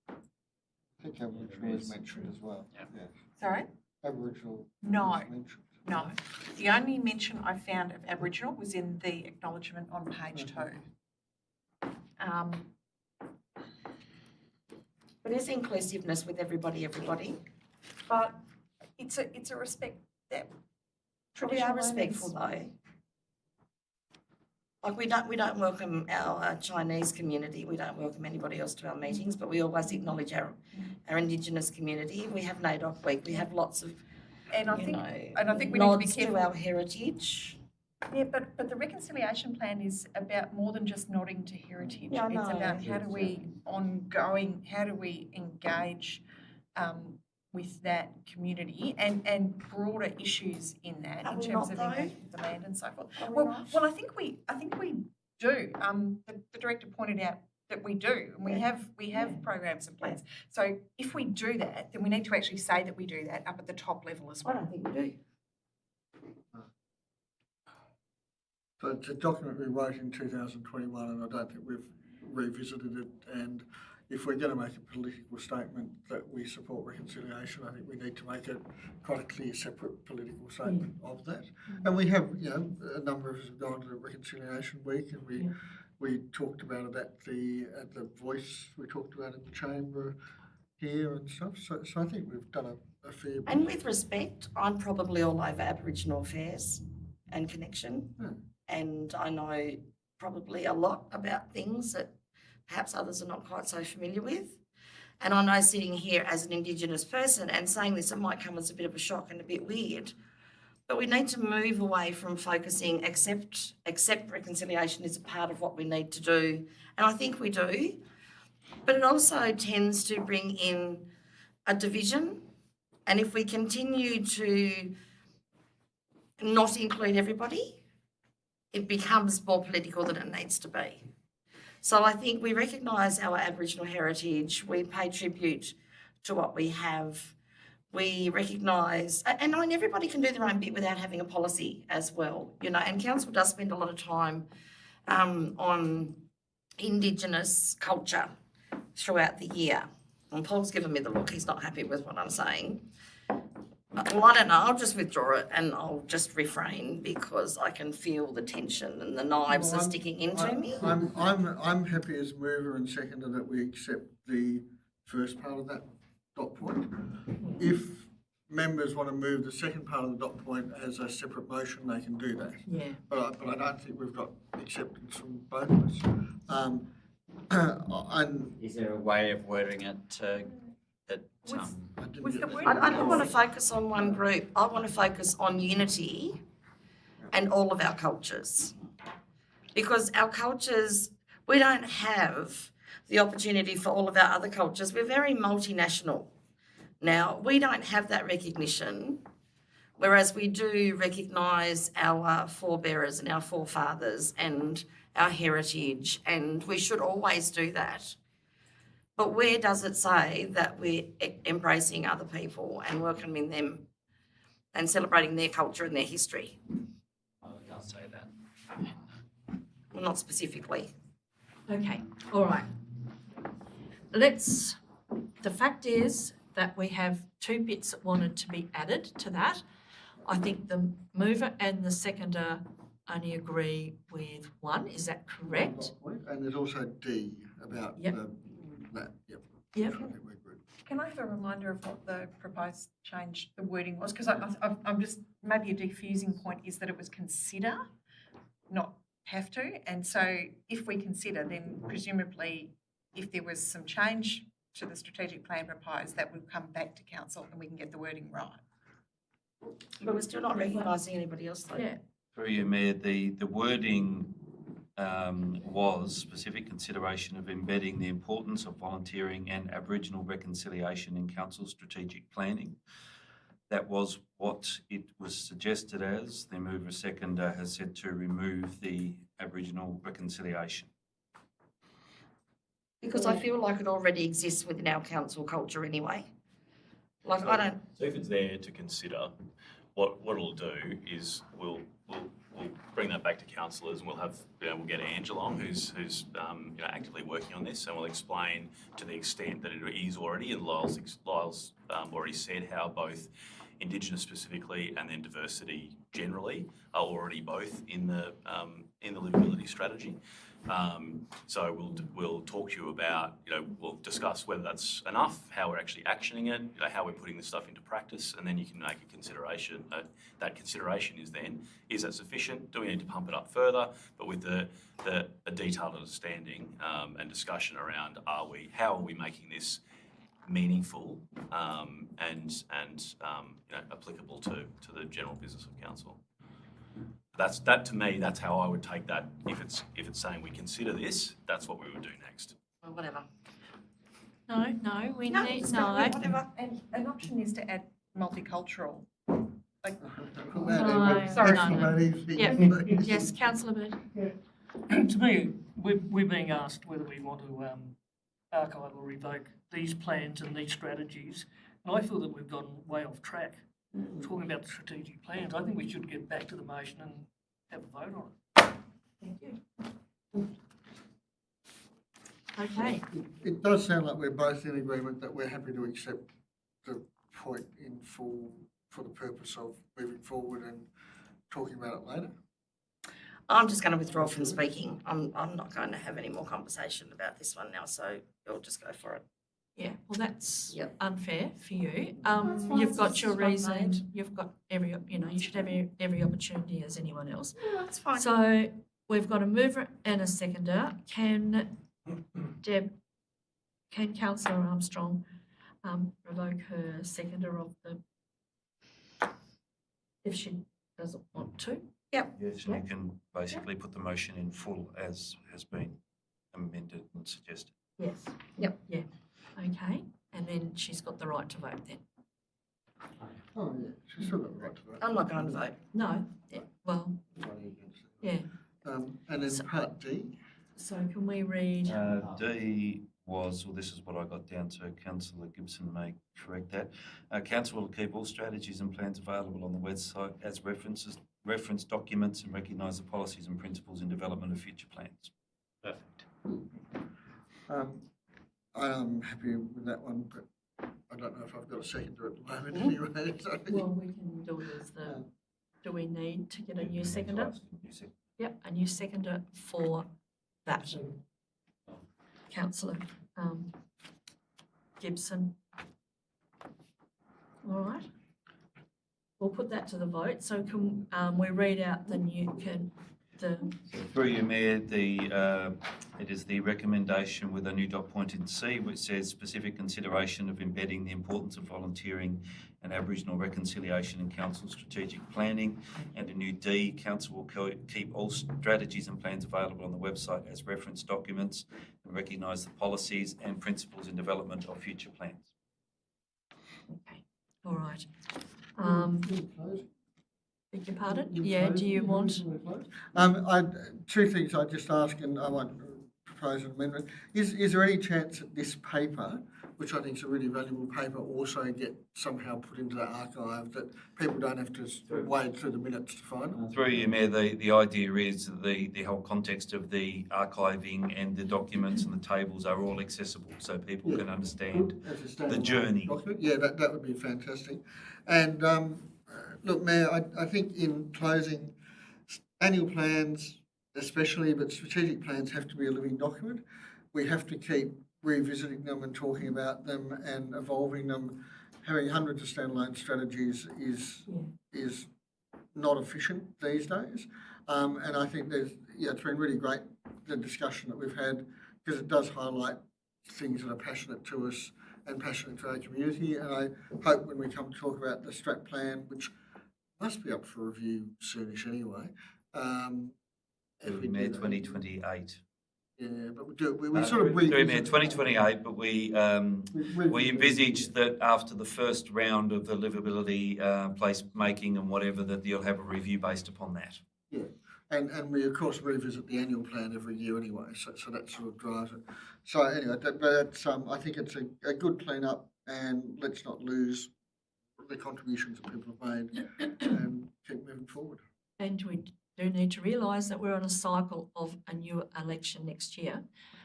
I think Aboriginal is mentioned as well. Yeah. Sorry? Aboriginal No. is mentioned. No. The only mention I found of Aboriginal was in the acknowledgement on page 2. But is inclusiveness with everybody? But it's a respect that We are respectful though. Like we don't welcome our Chinese community. We don't welcome anybody else to our meetings, but we always acknowledge our Indigenous community. We have NAIDOC Week. We have lots of I think we need to be nods careful. to our heritage. Yeah, but the reconciliation plan is about more than just nodding to heritage. Yeah, I it's know. about how do we engage with that community and broader issues in that Are in we terms not, of though? engagement with the land and so forth. Are we Well, not? I think we do. The director pointed out that we do, and we have programs and plans. So if we do that, then we need to actually say that we do that up at the top level as well. I don't think we do. So it's a document we wrote in 2021 and I don't think we've revisited it, and if we're going to make a political statement that we support reconciliation, I think we need to make it quite a clear separate political statement of that. And we have, a number of us have gone to Reconciliation Week and we talked about it at the Voice, we talked about it at the Chamber here and stuff. So I think we've done a fair bit. And with respect, I'm probably all over Aboriginal affairs and connection. And I know probably a lot about things that perhaps others are not quite so familiar with. And I know sitting here as an Indigenous person and saying this, it might come as a bit of a shock and a bit weird, but we need to move away from focusing, accept reconciliation is a part of what we need to do. And I think we do, but it also tends to bring in a division. And if we continue to not include everybody, it becomes more political than it needs to be. So I think we recognise our Aboriginal heritage, we pay tribute to what we have, we recognise, and I mean everybody can do their own bit without having a policy as well, and council does spend a lot of time on Indigenous culture throughout the year. And Paul's given me the look, he's not happy with what I'm saying. Well, I don't know, I'll just withdraw it and I'll just refrain because I can feel the tension and the knives are sticking into me. I'm happy as mover and seconder that we accept the first part of that dot point. If members want to move the second part of the dot point as a separate motion, they can do that. Yeah. But I don't think we've got acceptance from both of us. And Is there a way of wording it to, that, Was the word? I don't want to focus on one group. I want to focus on unity and all of our cultures. Because our cultures, we don't have the opportunity for all of our other cultures. We're very multinational. Now, we don't have that recognition, whereas we do recognise our forebearers and our forefathers and our heritage, and we should always do that. But where does it say that we're embracing other people and welcoming them and celebrating their culture and their history? it does say that. Well, not specifically. Okay, all right. The fact is that we have two bits that wanted to be added to that. I think the mover and the seconder only agree with one, is that correct? And there's also D about Yep. that, yep. Yep. Can I have a reminder of what the proposed change, the wording was? Because I'm just, maybe a diffusing point is that it was consider, not have to. And so if we consider, then presumably if there was some change to the strategic plan proposed, that would come back to council and we can get the wording right. But we're still not recognising anybody else though. Yeah. Through you, Mayor, the wording was specific consideration of embedding the importance of volunteering and Aboriginal reconciliation in council strategic planning. That was what it was suggested as. The mover seconder has said to remove the Aboriginal reconciliation. Because I feel like it already exists within our council culture anyway. Like, I don't, So if it's there to consider, what it'll do is we'll bring that back to councillors, and we'll get Angela on, who's actively working on this, and we'll explain to the extent that it is already, and Lyle's already said how both Indigenous specifically and then diversity generally are already both in the livability strategy. So we'll talk to you about, we'll discuss whether that's enough, how we're actually actioning it, how we're putting this stuff into practice, and then you can make a consideration. That consideration is then, is that sufficient? Do we need to pump it up further? But with a detailed understanding and discussion around how are we making this meaningful and applicable to the general business of council. That to me, that's how I would take that. If it's saying we consider this, that's what we would do next. well, whatever. No, we No, need, it's no. not, whatever. And an option is to add multicultural. Like, Sorry, no. Yeah. Yes, councillor Bird. To me, we're being asked whether we want to archive or revoke these plans and these strategies, and I feel that we've gone way off track. Talking about the strategic plans, I think we should get back to the motion and have a vote on it. Thank you. Okay. It does sound like we're both in agreement that we're happy to accept the point in full for the purpose of moving forward and talking about it later. I'm just going to withdraw from speaking. I'm not going to have any more conversation about this one now, so you'll just go for it. Yeah, well, that's Yep. unfair for you. That's fine, You've it's got just your not reason, made. you've got you should have every opportunity as anyone else. That's fine. So we've got a mover and a seconder. Can Councillor Armstrong revoke her seconder of if she doesn't want to? Yep. Yes, and you can basically put the motion in full as has been amended and suggested. Yes. Yep. Yeah. Okay. And then she's got the right to vote then. Oh, yeah, she's still got the right to vote. I'm not going to vote. No. Yeah. Well. Yeah. And then part D. So can we read? D was, well, this is what I got down to. Councillor Gibson may correct that. Council will keep all strategies and plans available on the website as reference documents and recognise the policies and principles in development of future plans. Perfect. I'm happy with that one, but I don't know if I've got a seconder at the moment anyway. So. Well, we can do it as the. Do we need to get a new seconder? Yep, a new seconder for that. Councillor Gibson. All right. We'll put that to the vote. So can we read out the new? the, Through you, Mayor, it is the recommendation with a new dot point in C, which says specific consideration of embedding the importance of volunteering and Aboriginal reconciliation in council strategic planning, and a new D, council will keep all strategies and plans available on the website as reference documents and recognise the policies and principles in development of future plans. all right. Beg your pardon? Yeah, do you want? Two things I'd just ask, and I won't propose an amendment. Is there any chance that this paper, which I think is a really valuable paper, also get somehow put into the archive, that people don't have to wade through the minutes to find it? Through you, Mayor, the idea is that the whole context of the archiving and the documents and the tables are all accessible so people can understand the journey. Document. Yeah, that would be fantastic. And look, Mayor, I think in closing, annual plans especially, but strategic plans have to be a living document. We have to keep revisiting them and talking about them and evolving them. Having hundreds of standalone strategies is not efficient these days. And I think it's been really great, the discussion that we've had, because it does highlight things that are passionate to us and passionate to our community. And I hope when we come to talk about the strat plan, which must be up for review soonish anyway. Mayor, 2028. Yeah, but we sort of Mayor, 2028, but we envisage that after the first round of the livability place making and whatever, that you'll have a review based upon that. Yeah, and we of course revisit the annual plan every year anyway, so that sort of drives it. So anyway, that's I think it's a good clean up, and let's not lose the contributions that people have made and keep moving forward. And we do need to realise that we're on a cycle of a new election next year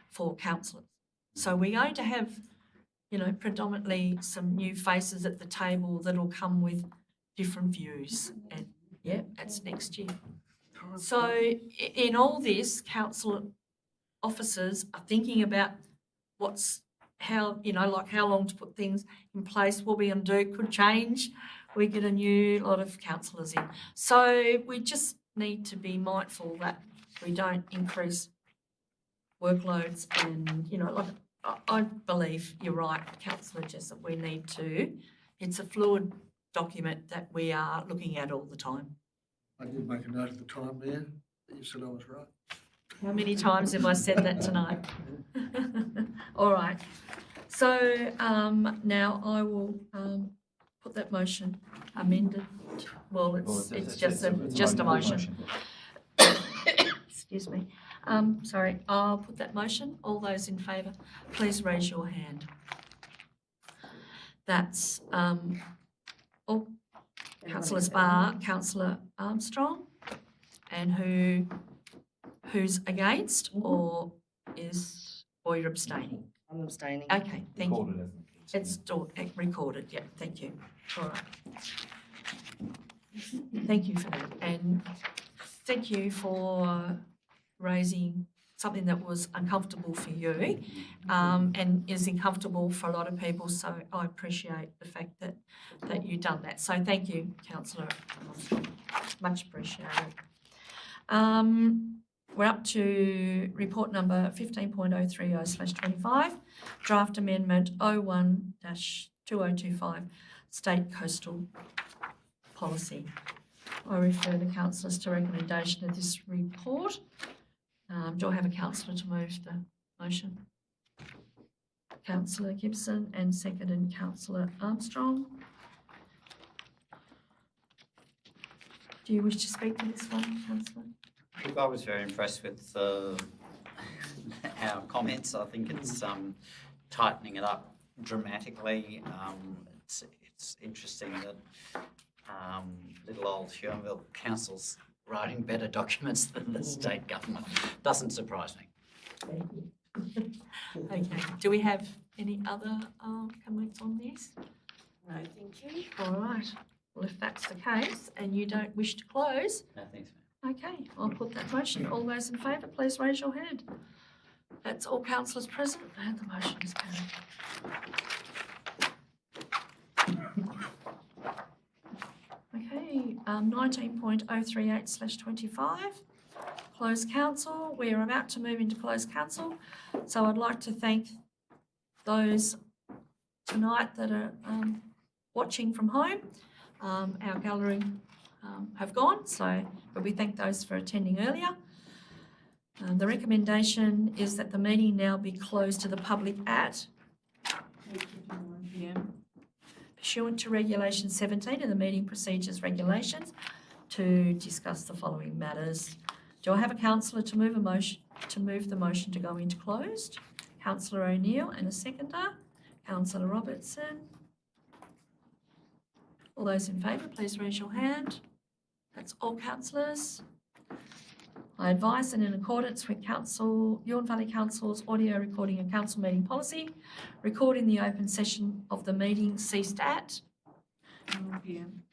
for councillors. So we're going to have, predominantly some new faces at the table that'll come with different views. And yeah, that's next year. So in all this, council officers are thinking about how long to put things in place, what we're going to do, could change. We get a new lot of councillors in. So we just need to be mindful that we don't increase workloads and, I believe you're right, Councillor Jessup, we need to. It's a fluid document that we are looking at all the time. I did make a note of the time there, that you said I was right. How many times have I said that tonight? All right. So now I will put that motion amended. Well, it's just a motion. Excuse me. Sorry, I'll put that motion. All those in favour, please raise your hand. That's Councillor Sparr, Councillor Armstrong, and who's against or you're abstaining? I'm abstaining. Okay, thank you. It's recorded, yeah, thank you. All right. Thank you for that, and thank you for raising something that was uncomfortable for you and is uncomfortable for a lot of people, so I appreciate the fact that you've done that. So thank you, Councillor. Much appreciated. We're up to report number 15.030/25, draft amendment 01-2025, State Coastal Policy. I refer the councillors to recommendation of this report. Do I have a councillor to move the motion? Councillor Gibson, and seconded Councillor Armstrong. Do you wish to speak to this one, Councillor? Look, I was very impressed with our comments. I think it's tightening it up dramatically. It's interesting that little old Huonville Council's writing better documents than the state government. Doesn't surprise me. Thank you. Okay, do we have any other comments on this? No, thank you. All right, well, if that's the case and you don't wish to close, No, thanks, okay, I'll put that motion. All those in favour, please raise your hand. That's all councillors present and the motion is carried. Okay, 19.038/25, closed council. We are about to move into closed council. So I'd like to thank those tonight that are watching from home. Our gallery have gone, but we thank those for attending earlier. The recommendation is that the meeting now be closed to the public at 8:59 p.m. pursuant to Regulation 17 of the Meeting Procedures Regulations to discuss the following matters. Do I have a councillor to move the motion to go into closed? Councillor O'Neill, and a seconder, Councillor Robertson. All those in favour, please raise your hand. That's all councillors. I advise that in accordance with Huon Valley Council's audio recording and council meeting policy, recording the open session of the meeting ceased at 9 p.m.